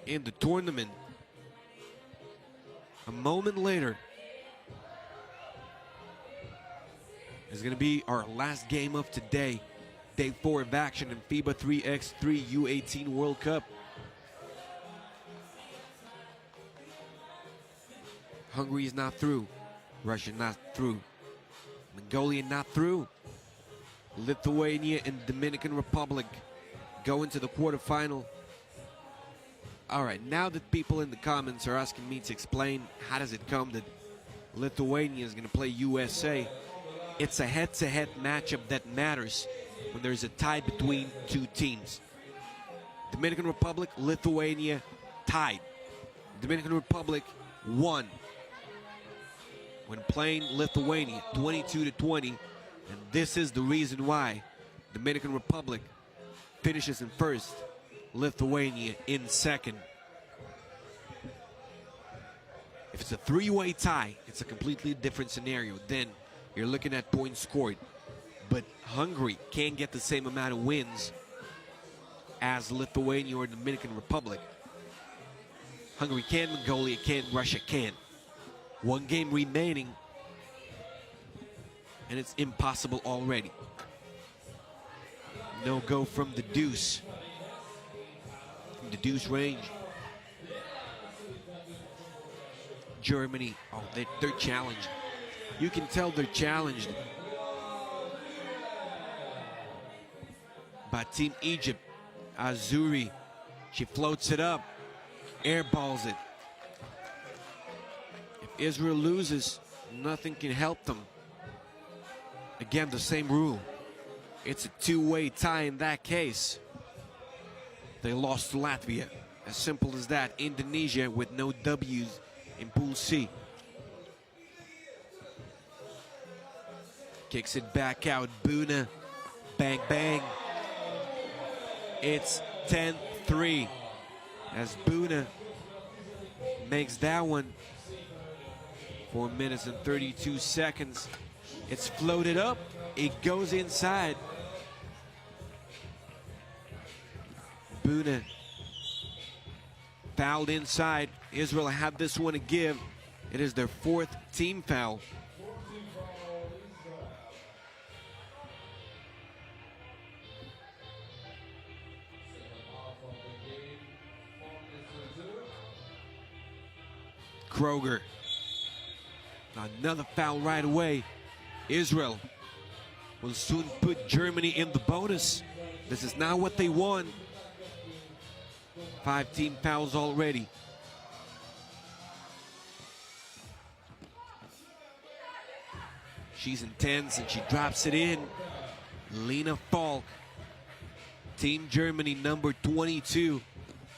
in the tournament. A moment later, is going to be our last game of today. Day 4 of action in FIBA 3x3 U18 World Cup. Hungary is not through. Russia not through. Mongolia not through. Lithuania and Dominican Republic go into the quarterfinal. All right, now that people in the comments are asking me to explain how does it come that Lithuania is going to play USA, it's a head-to-head matchup that matters when there's a tie between two teams. Dominican Republic, Lithuania tied. Dominican Republic won when playing Lithuania 22-20, and this is the reason why Dominican Republic finishes in first, Lithuania in second. If it's a three-way tie, it's a completely different scenario. Then you're looking at points scored. But Hungary can't get the same amount of wins as Lithuania or Dominican Republic. Hungary can, Mongolia can, Russia can. One game remaining, and it's impossible already. No go from the deuce. From the deuce range. Germany, oh, they're challenged. You can tell they're challenged by Team Egypt. Azuri, she floats it up, airballs it. If Israel loses, nothing can help them. Again, the same rule. It's a two-way tie in that case. They lost to Latvia. As simple as that. Indonesia with no W's in Pool C. Kicks it back out. Buna. Bang, bang. It's 10-3 as Buna makes that one. 4 minutes and 32 seconds. It's floated up. It goes inside. Buna fouled inside. Israel had this one to give. It is their fourth team foul. Kroger. Another foul right away. Israel will soon put Germany in the bonus. This is not what they want. 5 team fouls already. She's intense and she drops it in. Lena Falk, Team Germany, number 22.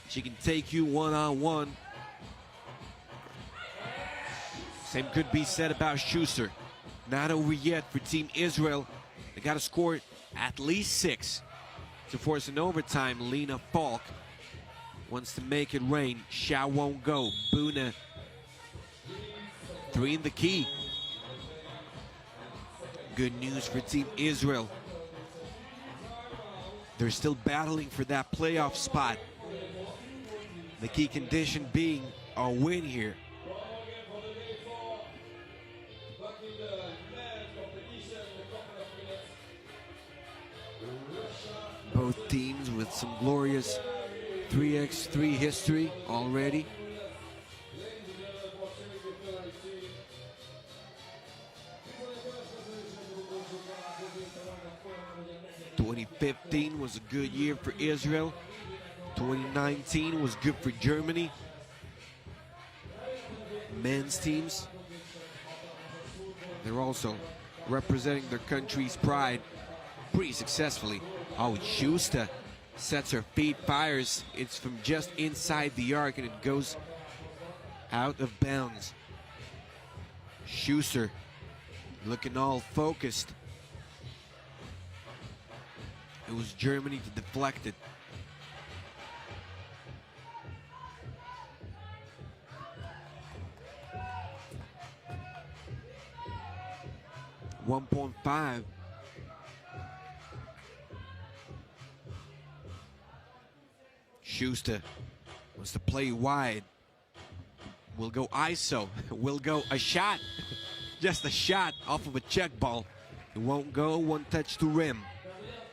She can take you one-on-one. Same could be said about Schuster. Not over yet for Team Israel. They got to score at least 6 to force an overtime. Lena Falk wants to make it rain. Shao won't go. Buna, 3 in the key. Good news for Team Israel. They're still battling for that playoff spot. The key condition being a win here. Both teams with some glorious 3x3 history already. '15 was a good year for Israel. 2019 was good for Germany. Men's teams, they're also representing their country's pride pretty successfully. Oh, Schuster sets her feet, fires. It's from just inside the arc and it goes out of bounds. Schuster looking all focused. It was Germany to deflect it. .5. Schuster wants to play wide. Will go ISO. Will go a shot. Just a shot off of a check ball. It won't go. 1 touch to rim.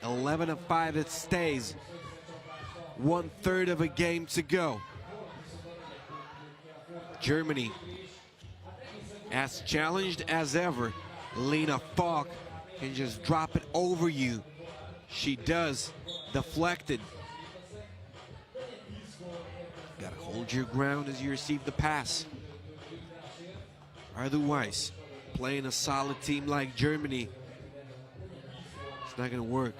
11-5 it stays. 1/3 of a game to go. Germany as challenged as ever. Lena Falk can just drop it over you. She does. Deflected. Hold your ground as you receive the pass. Otherwise, playing a solid team like Germany, it's not going to work.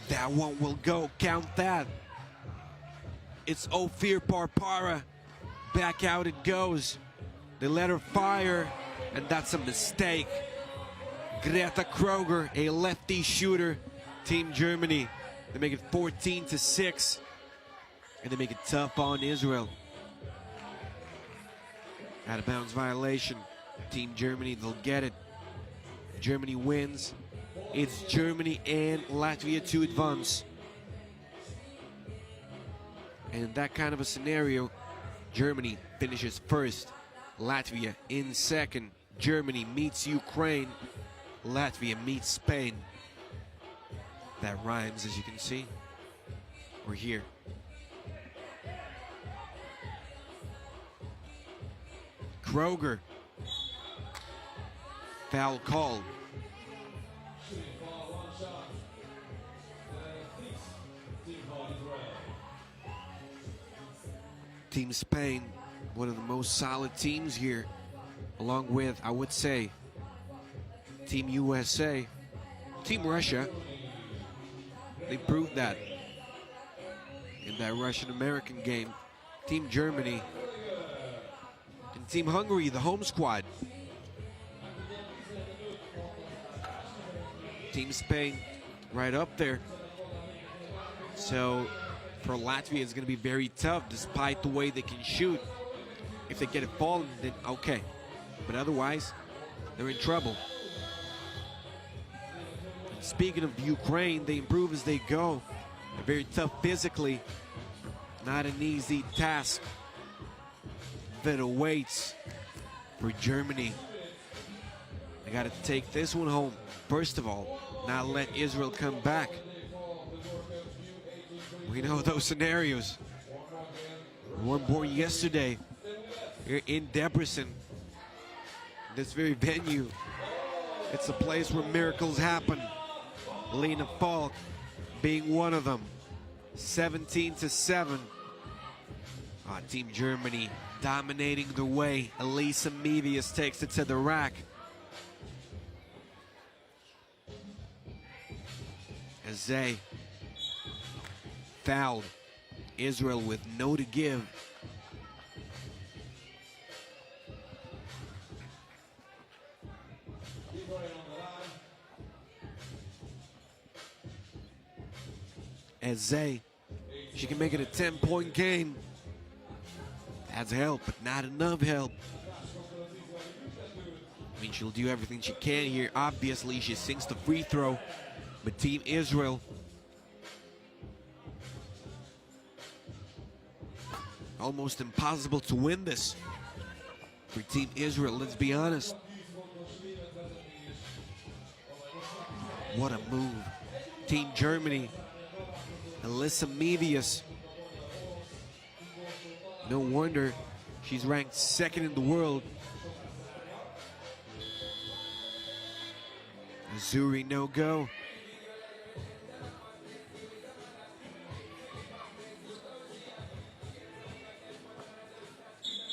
That one will go. Count that. It's Ophir Parpara. Back out it goes. They let her fire, and that's a mistake. Greta Kroger, a lefty shooter. Team Germany, they make it 14-6, and they make it tough on Israel. Out of bounds violation. Team Germany, they'll get it. Germany wins. It's Germany and Latvia to advance. And in that kind of a scenario, Germany finishes first, Latvia in second. Germany meets Ukraine, Latvia meets Spain. That rhymes, as you can see. We're here. Kroger. Foul call. Team Spain, one of the most solid teams here, along with, I would say, Team USA, Team Russia. They proved that in that Russian-American game. Team Germany and Team Hungary, the home squad. Team Spain right up there. So for Latvia, it's going to be very tough despite the way they can shoot. If they get it falling, then okay. But otherwise, they're in trouble. Speaking of Ukraine, they improve as they go. They're very tough physically. Not an easy task that awaits for Germany. They got to take this one home. First of all, not let Israel come back. We know those scenarios. One born yesterday here in Debrecen. This very venue. It's a place where miracles happen. Lena Falk being one of them. 17-7. Team Germany dominating the way. Elisa Mevius takes it to the rack. As they fouled Israel with no to give. As she can make it a 10-point game. That's help, but not enough help. I mean, she'll do everything she can here. Obviously, she sinks the free throw. But Team Israel, almost impossible to win this for Team Israel, let's be honest. What a move. Team Germany, Elisa Mevius. No wonder she's ranked second in the world. Azuri no go.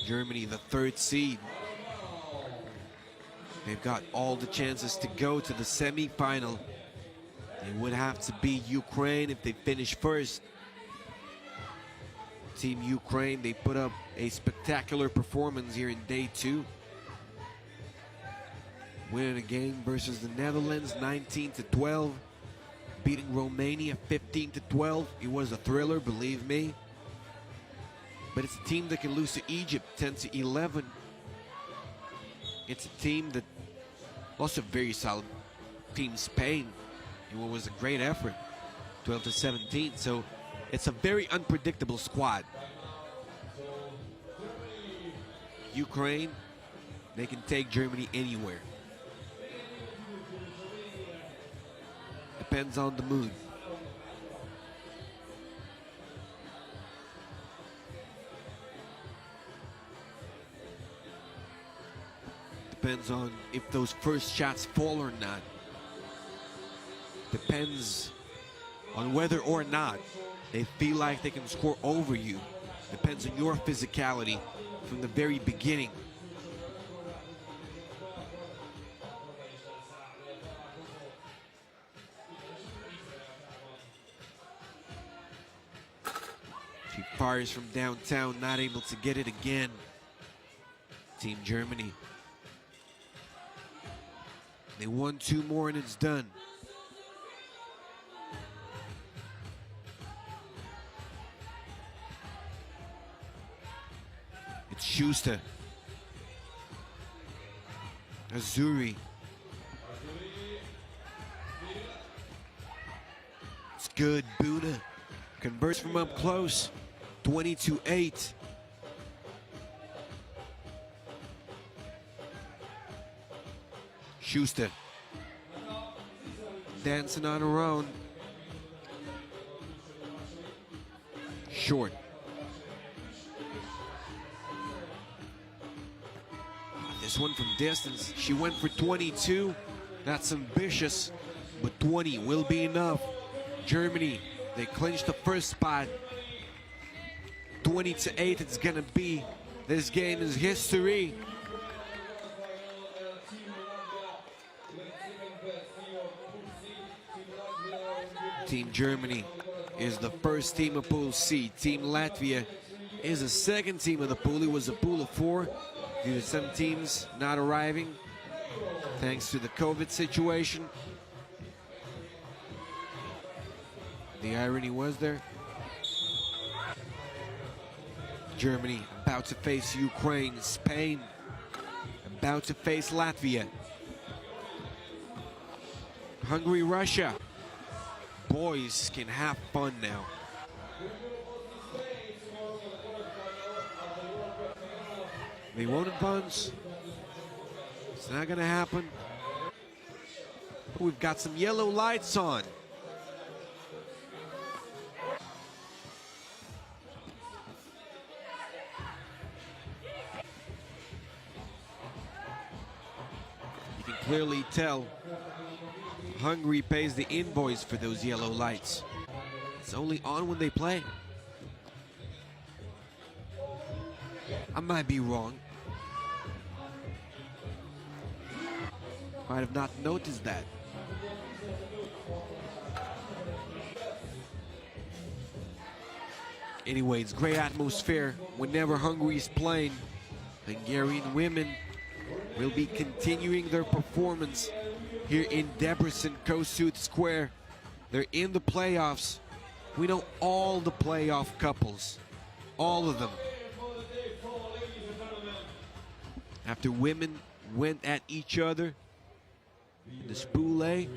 Germany, the third seed. They've got all the chances to go to the semi-final. They would have to beat Ukraine if they finish first. Team Ukraine, they put up a spectacular performance here in day 2. Winning a game versus the Netherlands 19-12. Beating Romania 15-12. It was a thriller, believe me. But it's a team that can lose to Egypt 10-11. It's a team that also very solid. Team Spain, it was a great effort, 12-17. So it's a very unpredictable squad. Ukraine, they can take Germany anywhere. Depends on the mood. Depends on if those first shots fall or not. Depends on whether or not they feel like they can score over you. Depends on your physicality from the very beginning. She fires from downtown, not able to get it again. Team Germany. They won 2 more and it's done. It's Schuster. Azuri. It's good. Buna converts from up close. 20-8. Schuster dancing on her own. Short. This one from distance. She went for 22. That's ambitious, but 20 will be enough. Germany, they clinched the first spot. 20-8 it's gonna be. This game is history. Team Germany is the first team of Pool C. Team Latvia is the second team of the pool. It was a pool of 4 due to some teams not arriving thanks to the COVID situation. The irony was there. Germany about to face Ukraine. Spain about to face Latvia. Hungary, Russia. Boys can have fun now. They won't advance. It's not gonna happen. But we've got some yellow lights on. You can clearly tell Hungary pays the invoice for those yellow lights. It's only on when they play. I might be wrong. Might have not noticed that. Anyway, it's great atmosphere whenever Hungary is playing. Hungarian women will be continuing their performance here in Debrecen, Kossuth Square. They're in the playoffs. We know all the playoff couples, all of them. After women went at each other in this Pool A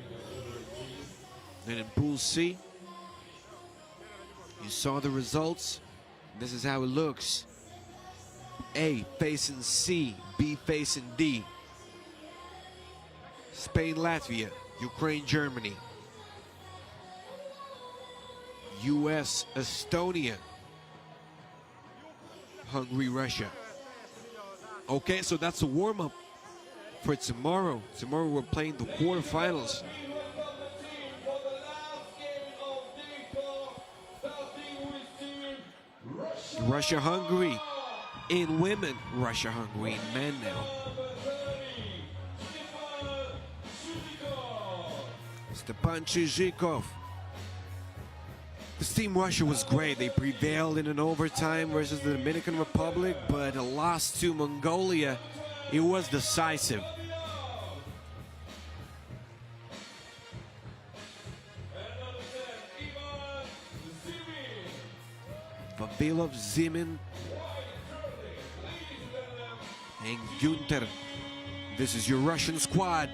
and in Pool C, you saw the results. This is how it looks. A facing C, B facing D. Spain, Latvia, Ukraine, Germany. US, Estonia. Hungary, Russia. Okay, so that's a warm-up for tomorrow. Tomorrow we're playing the quarterfinals. Russia, Hungary in women. Russia, Hungary in men now. Stepan Chizhikov. This team Russia was great. They prevailed in an overtime versus the Dominican Republic, but a loss to Mongolia, it was decisive. Vavilov, Zimin, and Günther. This is your Russian squad.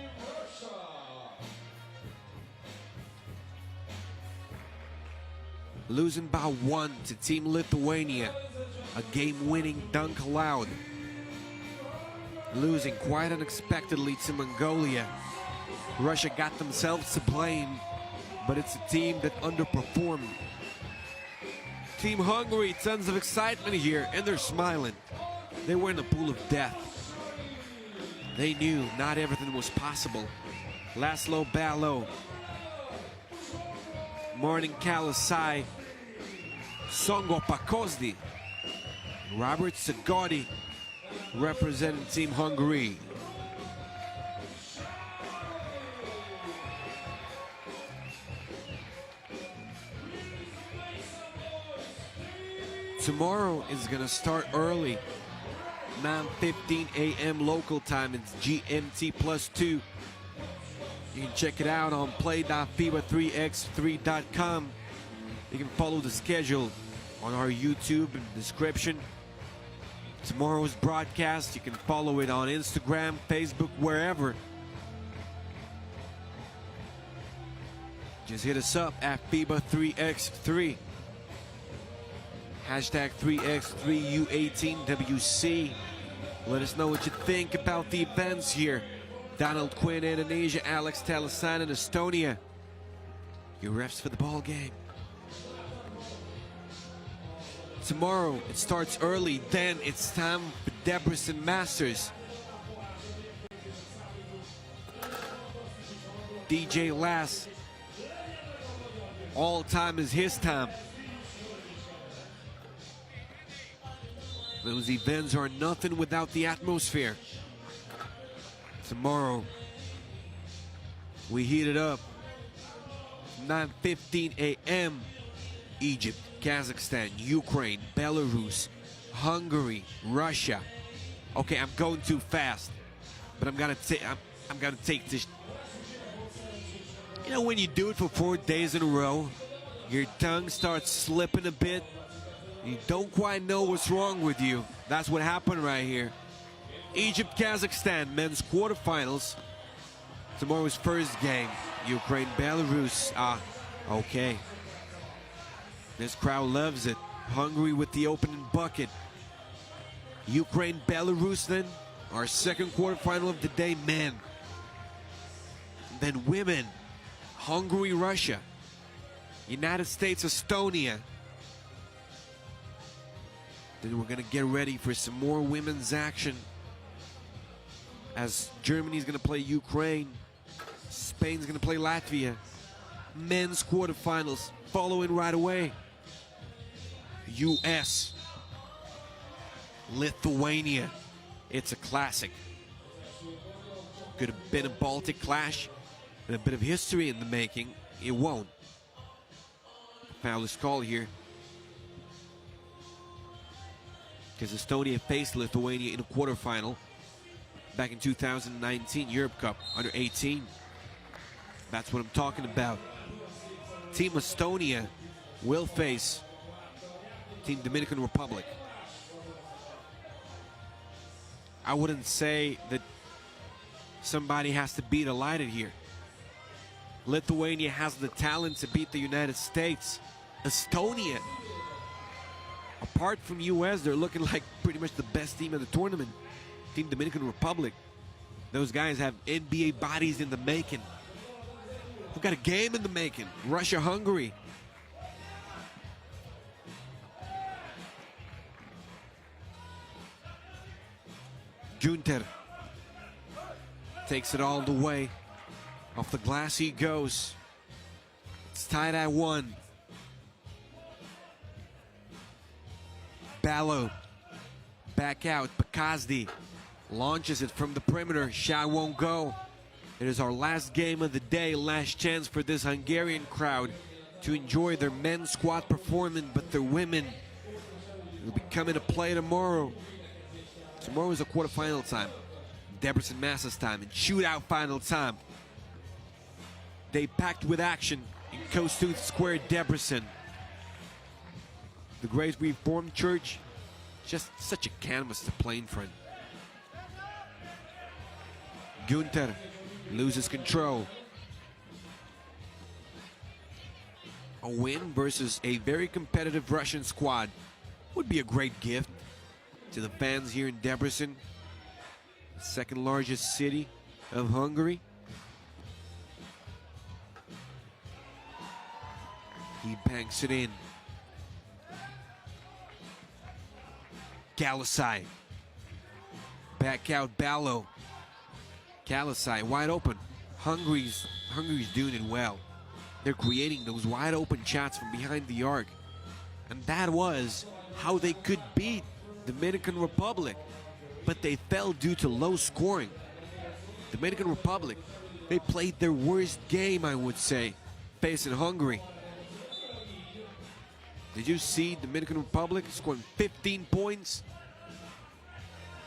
Losing by 1 to Team Lithuania. A game-winning dunk allowed. Losing quite unexpectedly to Mongolia. Russia got themselves to blame, but it's a team that underperformed. Team Hungary, tons of excitement here, and they're smiling. They were in a pool of death. They knew not everything was possible. Laszlo Ballo Martin Kalasai, Songo Pakozdi, Robert Sagodi representing Team Hungary. Tomorrow is going to start early, 9:15 a.m. local time. It's GMT +2. You can check it out on play.fiba3x3.com. You can follow the schedule on our YouTube description. Tomorrow's broadcast, you can follow it on Instagram, Facebook, wherever. Just hit us up at FIBA 3x3. Hashtag 3x3 U18 WC. Let us know what you think about the events here. Donald Quinn, Indonesia, Alex Talasan in Estonia. Your refs for the ball game. Tomorrow it starts early, then it's time for Debrecen Masters. DJ Lass, all time is his time. Those events are nothing without the atmosphere. Tomorrow, we heat it up. 9:15 a.m. Egypt, Kazakhstan, Ukraine, Belarus, Hungary, Russia. Okay, I'm going too fast, but I'm gonna take this. You know, when you do it for 4 days in a row, your tongue starts slipping a bit. You don't quite know what's wrong with you. That's what happened right here. Egypt, Kazakhstan, men's quarterfinals. Tomorrow's first game. Ukraine, Belarus. Okay. This crowd loves it. Hungary with the opening bucket. Ukraine, Belarus then. Our second quarterfinal of the day, men. Then women. Hungary, Russia. United States, Estonia. Then we're going to get ready for some more women's action, as Germany's going to play Ukraine, Spain's going to play Latvia. Men's quarterfinals following right away. US, Lithuania. It's a classic. Could have been a Baltic clash and a bit of history in the making. It won't. Foul is called here, because Estonia faced Lithuania in a quarterfinal back in 2019 Europe Cup under 18. That's what I'm talking about. Team Estonia will face Team Dominican Republic. I wouldn't say that somebody has to beat Elida here. Lithuania has the talent to beat the United States. Estonia, apart from US, they're looking like pretty much the best team in the tournament. Team Dominican Republic, those guys have NBA bodies in the making. We've got a game in the making. Russia, Hungary. Gunter takes it all the way. Off the glass he goes. It's tied at 1. Ballo, back out. Bakazdi launches it from the perimeter. Shot won't go. It is our last game of the day. Last chance for this Hungarian crowd to enjoy their men's squad performance, but their women will be coming to play tomorrow. Tomorrow is a quarterfinal time. Debrecen Masters time and shootout final time. They packed with action in Kossuth Square, Debrecen. The Great Reformed Church, just such a canvas to play in front. Gunter loses control. A win versus a very competitive Russian squad would be a great gift to the fans here in Debrecen, the second largest city of Hungary. He banks it in. Kalasai. Back out Ballo. Kalasai wide open. Hungary's doing it well. They're creating those wide open shots from behind the arc. And that was how they could beat Dominican Republic. But they fell due to low scoring. Dominican Republic, they played their worst game, I would say, facing Hungary. Did you see Dominican Republic scoring 15 points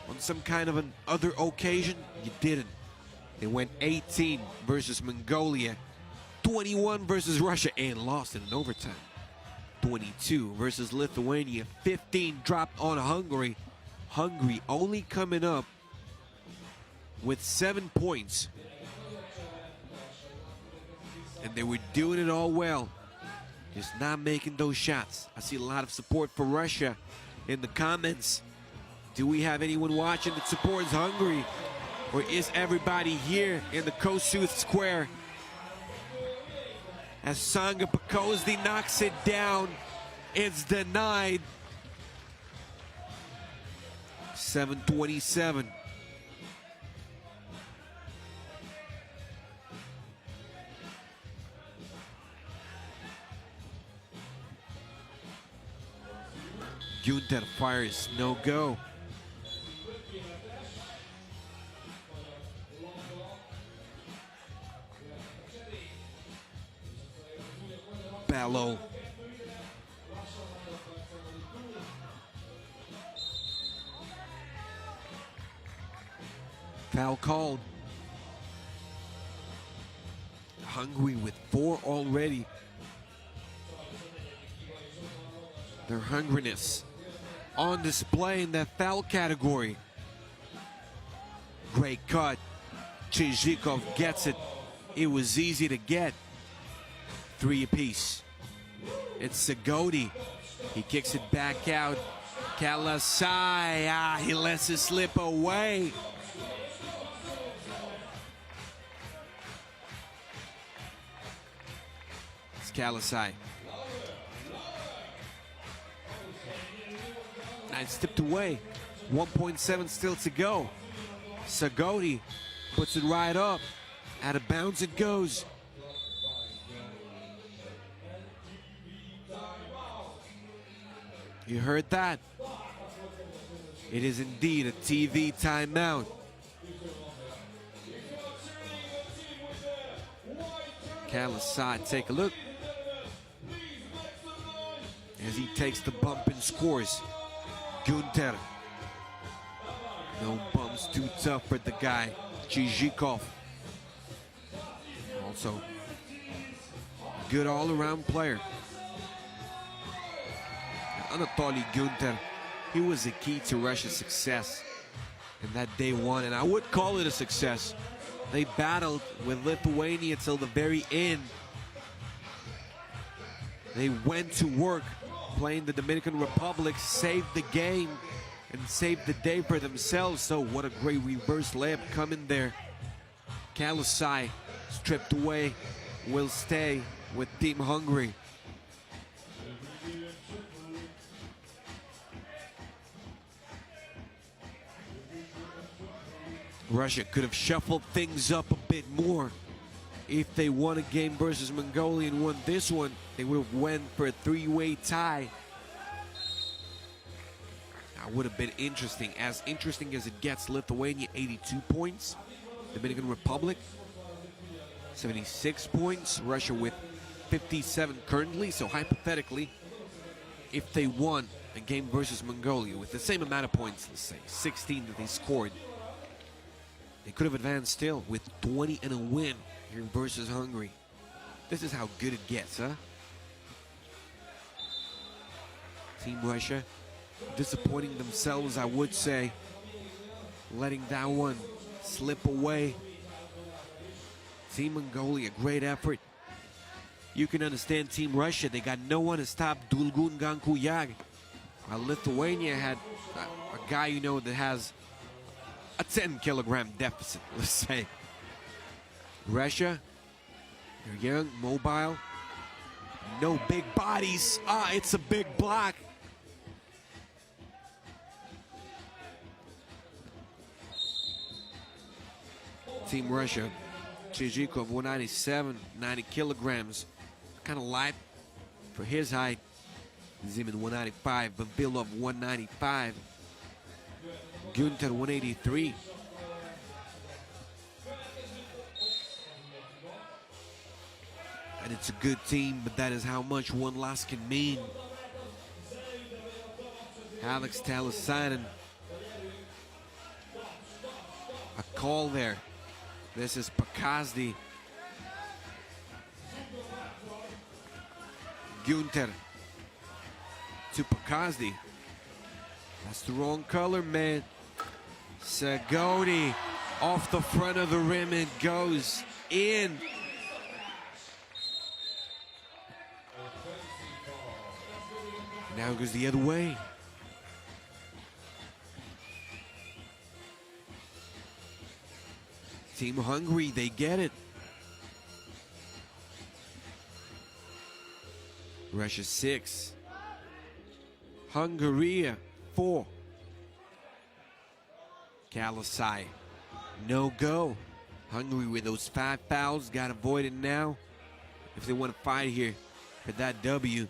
on some kind of an other occasion? You didn't. They went 18 versus Mongolia, 21 versus Russia, and lost in overtime. 22 versus Lithuania, 15 dropped on Hungary. Hungary only coming up with 7 points. And they were doing it all well, just not making those shots. I see a lot of support for Russia in the comments. Do we have anyone watching that supports Hungary? Or is everybody here in the Kossuth Square? As Sanga Pakosdi knocks it down, it's denied. 7:27. Günther fires, no go. Bellow. Foul called. Hungary with 4 already. Their hungriness on display in that foul category. Great cut. Chizhikov gets it. It was easy to get. 3 apiece. It's Sagodi. He kicks it back out. Kalasai. He lets it slip away. It's Kalasai. Nice tipped away. 1.7 still to go. Sagodi puts it right up. Out of bounds it goes. You heard that? It is indeed a TV timeout. Kalasai, take a look as he takes the bump and scores. Günther. No bumps, too tough for the guy. Chizhikov. Also, good all-around player. Anatoly Günther, he was the key to Russia's success in that day one, and I would call it a success. They battled with Lithuania till the very end. They went to work playing the Dominican Republic, saved the game, and saved the day for themselves. So what a great reverse layup coming there. Kalasai stripped away, will stay with Team Hungary. Russia could have shuffled things up a bit more. If they won a game versus Mongolia and won this one, they would have went for a 3-way tie. That would have been interesting. As interesting as it gets, Lithuania 82 points. Dominican Republic 76 points. Russia with 57 currently. So hypothetically, if they won a game versus Mongolia with the same amount of points, let's say 16 that they scored, they could have advanced still with 20 and a win here versus Hungary. This is how good it gets, huh? Team Russia disappointing themselves, I would say. Letting that one slip away. Team Mongolia, great effort. You can understand Team Russia. They got no one to stop Dulgun Gankuyag. While Lithuania had a guy, you know, that has a 10-kilogram deficit, let's say. Russia, they're young, mobile, no big bodies. It's a big block. Team Russia, Chizhikov 197, 90 kilograms. kind of light for his height. Zimin 195, Vavilov 195, Günther 183. And it's a good team, but that is how much one loss can mean. Alex Talasainen. A call there. This is Pakazdi. Günther to Pakazdi. That's the wrong color, man. Sagodi off the front of the rim. It goes in. Now it goes the other way. Team Hungary, they get it. Russia 6. Hungary 4. Kalasai, no go. Hungary with those 5 fouls, got avoided now if they want to fight here for that W.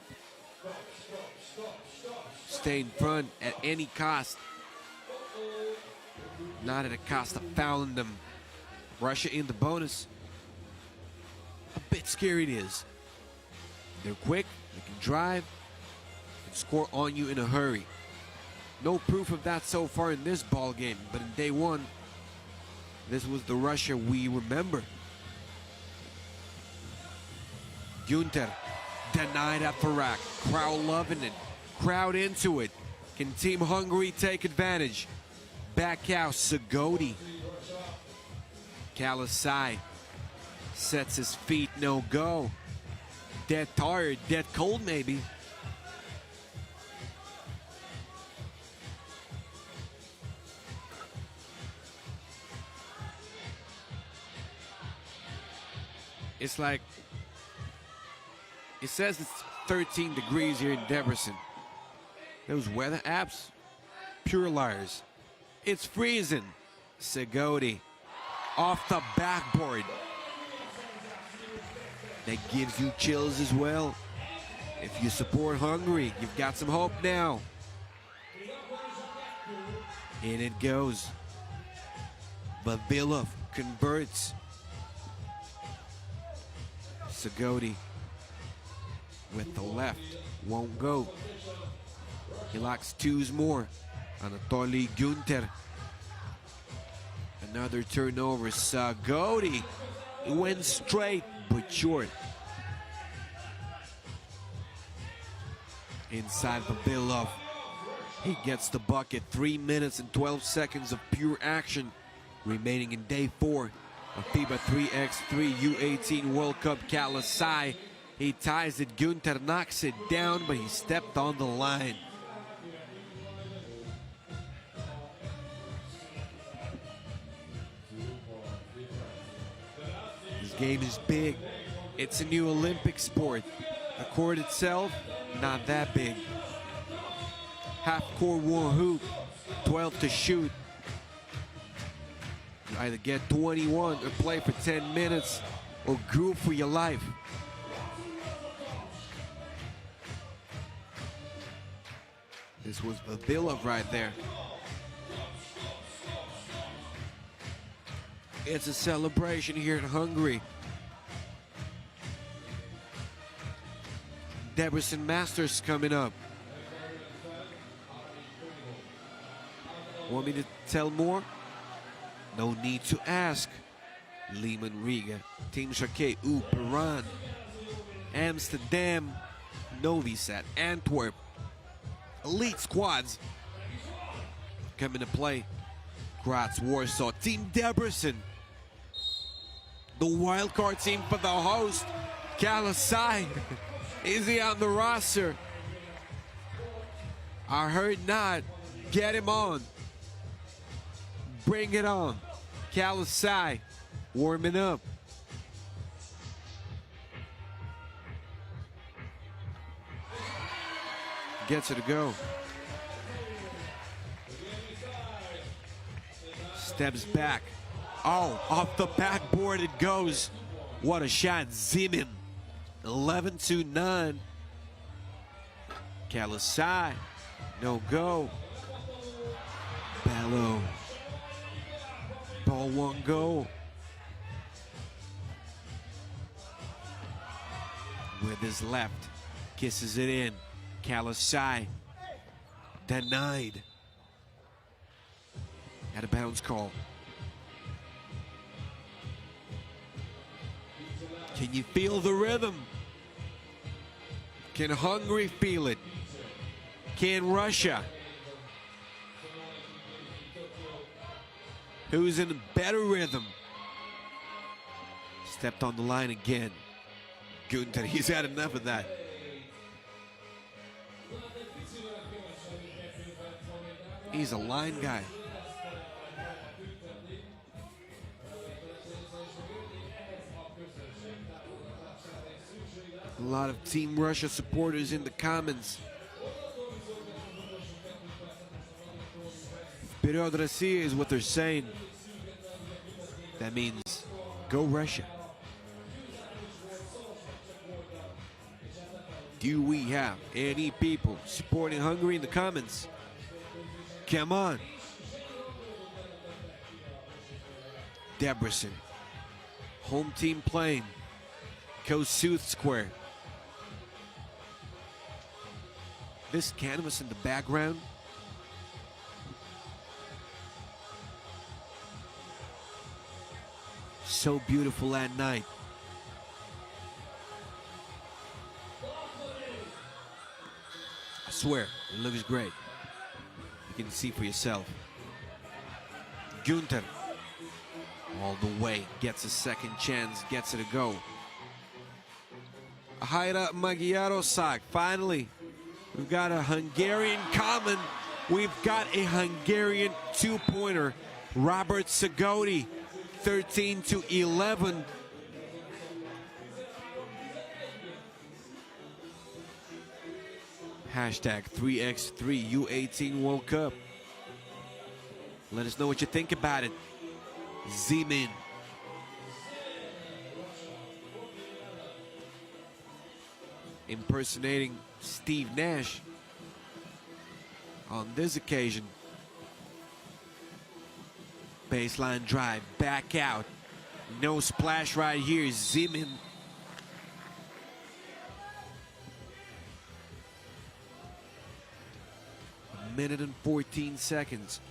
Stay in front at any cost. Not at a cost of fouling them. Russia in the bonus. A bit scary it is. They're quick, they can drive, and score on you in a hurry. No proof of that so far in this ball game, but in day one, this was the Russia we remember. Günther denied at Farak. Crowd loving it. Crowd into it. Can Team Hungary take advantage? Back out Sagodi. Kalasai sets his feet, no go. Dead tired, dead cold maybe. It's like, it says it's 13 degrees here in Debrecen. Those weather apps, pure liars. It's freezing. Sagodi off the backboard. That gives you chills as well. If you support Hungary, you've got some hope now. In it goes. Vavilov converts. Sagodi with the left, won't go. He locks twos more. Anatoly Günther. Another turnover. Sagodi. He went straight but short. Inside Vavilov. He gets the bucket. 3 minutes and 12 seconds of pure action remaining in day 4 of FIBA 3x3 U18 World Cup. Kalasai, he ties it. Günther knocks it down, but he stepped on the line. This game is big. It's a new Olympic sport. The court itself, not that big. Half court one hoop, 12 to shoot. You either get 21 or play for 10 minutes or group for your life. This was Vavilov right there. It's a celebration here in Hungary. Debrecen Masters coming up. Want me to tell more? No need to ask. Lehman Riga, Team Sharkey, Peran, Amsterdam, Novi Sad, Antwerp. Elite squads coming to play. Graz, Warsaw, Team Debrecen. The wildcard team for the host. Kalasai. Is he on the roster? I heard not. Get him on. Bring it on. Kalasai warming up. Gets it to go. Steps back. Oh, off the backboard it goes. What a shot. Zimin 11-9. Kalasai, no go. Bello. Ball won't go. With his left, kisses it in. Kalasai, denied. Had a bounce call. Can you feel the rhythm? Can Hungary feel it? Can Russia? Who's in a better rhythm? Stepped on the line again. Günther, he's had enough of that. He's a line guy. A lot of Team Russia supporters in the comments. Period Россия is what they're saying. That means go Russia. Do we have any people supporting Hungary in the comments? Come on. Debrecen. Home team playing. Kossuth Square. This canvas in the background. So beautiful at night. I swear, it looks great. You can see for yourself. Günther, all the way, gets a second chance, gets it to go. Hajdú-Bihar, finally. We've got a Hungarian common. We've got a Hungarian two-pointer. Robert Szagoti, 13-11. Hashtag 3x3 U18 World Cup. Let us know what you think about it. Zeman. Impersonating Steve Nash on this occasion. Baseline drive, back out. No splash right here. Zeman. A minute and 14 seconds.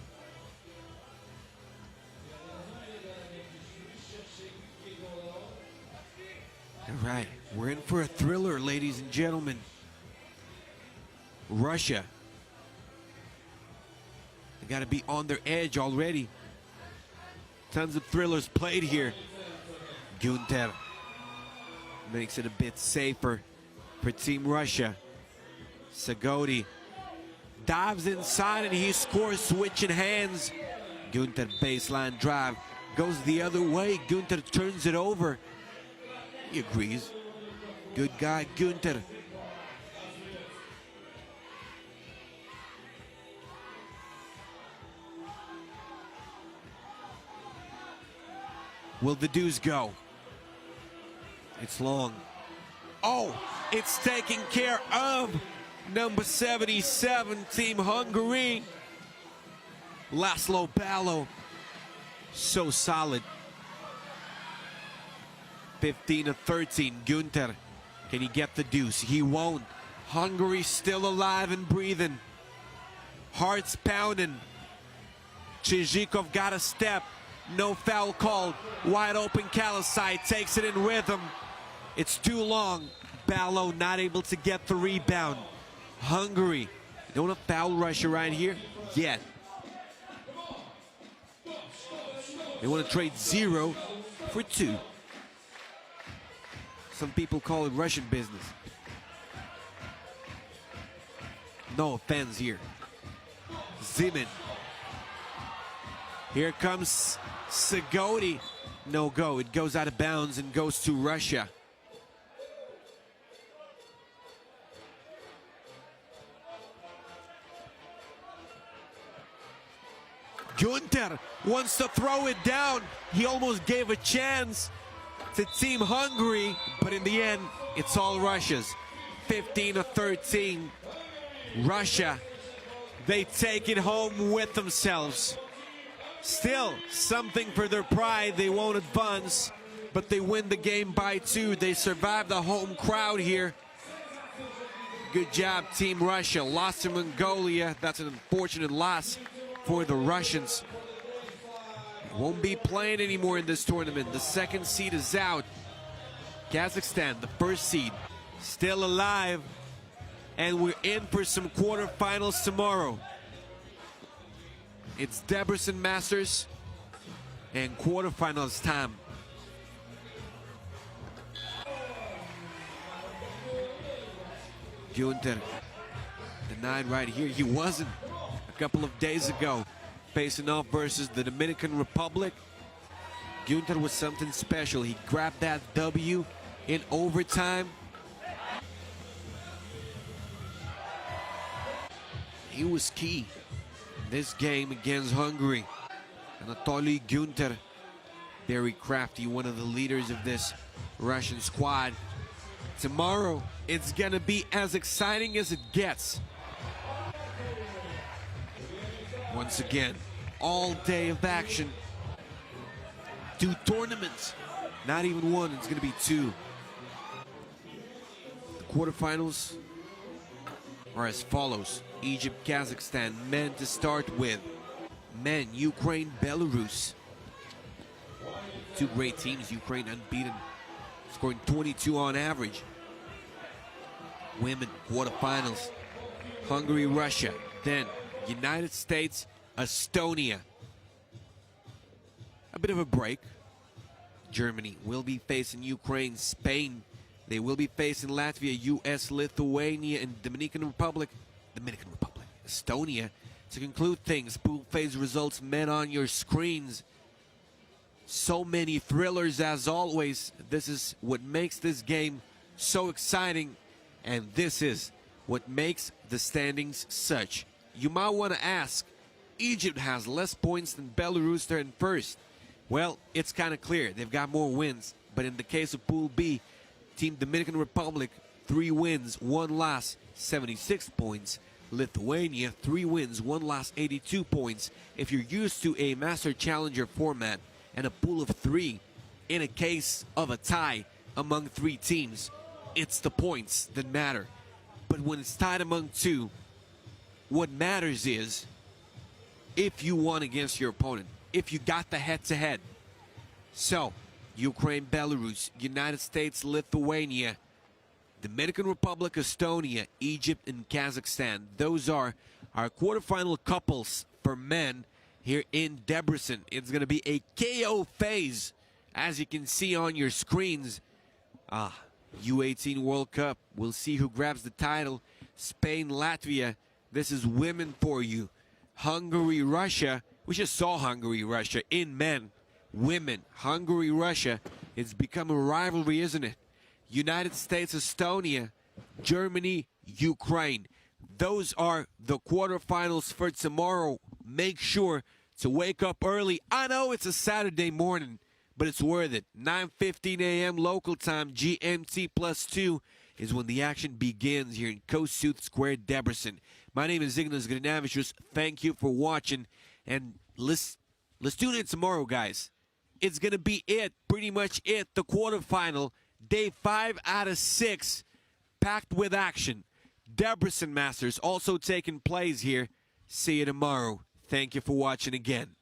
All right, we're in for a thriller, ladies and gentlemen. Russia. They got to be on their edge already. Tons of thrillers played here. Günther makes it a bit safer for Team Russia. Szagoti dives inside and he scores, switching hands. Günther baseline drive, goes the other way. Günther turns it over. He agrees. Good guy, Günther. Will the deuce go? It's long. Oh, it's taken care of. Number 77, Team Hungary. Laszlo Ballo. So solid. 15-13, Günther. Can he get the deuce? He won't. Hungary still alive and breathing. Hearts pounding. Chizhikov got a step. No foul called. Wide open Kalasai takes it in rhythm. It's too long. Ballo not able to get the rebound. Hungary. They don't want to foul Russia right here yet. They want to trade 0 for 2. Some people call it Russian business. No offense here. Zeman. Here comes Szagoti. No go. It goes out of bounds and goes to Russia. Günther wants to throw it down. He almost gave a chance. to Team Hungary, but in the end, it's all Russia's. 15-13. Russia, they take it home with themselves. Still, something for their pride. They won't advance, but they win the game by 2. They survive the home crowd here. Good job, Team Russia. Lost to Mongolia. That's an unfortunate loss for the Russians. Won't be playing anymore in this tournament. The second seed is out. Kazakhstan, the first seed, still alive. And we're in for some quarterfinals tomorrow. It's Debrecen Masters and quarterfinals time. Günther denied right here. He wasn't a couple of days ago facing off versus the Dominican Republic. Günther was something special. He grabbed that W in overtime. He was key in this game against Hungary. Anatoly Günther, very crafty, one of the leaders of this Russian squad. Tomorrow, it's gonna be as exciting as it gets. Once again, all day of action. 2 tournaments, not even 1, it's gonna be 2. The quarterfinals are as follows. Egypt, Kazakhstan, men to start with. Men, Ukraine, Belarus. 2 great teams, Ukraine unbeaten, scoring 22 on average. Women, quarterfinals. Hungary, Russia. Then United States, Estonia. A bit of a break. Germany will be facing Ukraine, Spain. They will be facing Latvia, US, Lithuania, and Dominican Republic. Estonia. To conclude things, pool phase results, men on your screens. So many thrillers as always. This is what makes this game so exciting, and this is what makes the standings such. You might want to ask, Egypt has less points than Belarus. They're in first. Well, it's kind of clear. They've got more wins. But in the case of Pool B, Team Dominican Republic, 3 wins, 1 loss, 76 points. Lithuania, 3 wins, 1 loss, 82 points. If you're used to a Master Challenger format and a pool of 3, in a case of a tie among 3 teams, it's the points that matter. But when it's tied among 2, what matters is if you won against your opponent, if you got the head-to-head. So, Ukraine, Belarus, United States, Lithuania, Dominican Republic, Estonia, Egypt, and Kazakhstan. Those are our quarterfinal couples for men here in Debrecen. It's going to be a KO phase, as you can see on your screens. U18 World Cup. We'll see who grabs the title. Spain, Latvia. This is women for you. Hungary, Russia. We just saw Hungary, Russia in men. Women, Hungary, Russia. It's become a rivalry, isn't it? United States, Estonia, Germany, Ukraine. Those are the quarterfinals for tomorrow. Make sure to wake up early. I know it's a Saturday morning, but it's worth it. 9:15 a.m. local time, GMT +2 is when the action begins here in Kossuth Square, Debrecen. My name is Ignas Grinavičius. Thank you for watching, and let's tune in tomorrow, guys. It's gonna be it, pretty much it, the quarterfinal. Day 5 out of 6, packed with action. Debrecen Masters also taking place here. See you tomorrow. Thank you for watching again.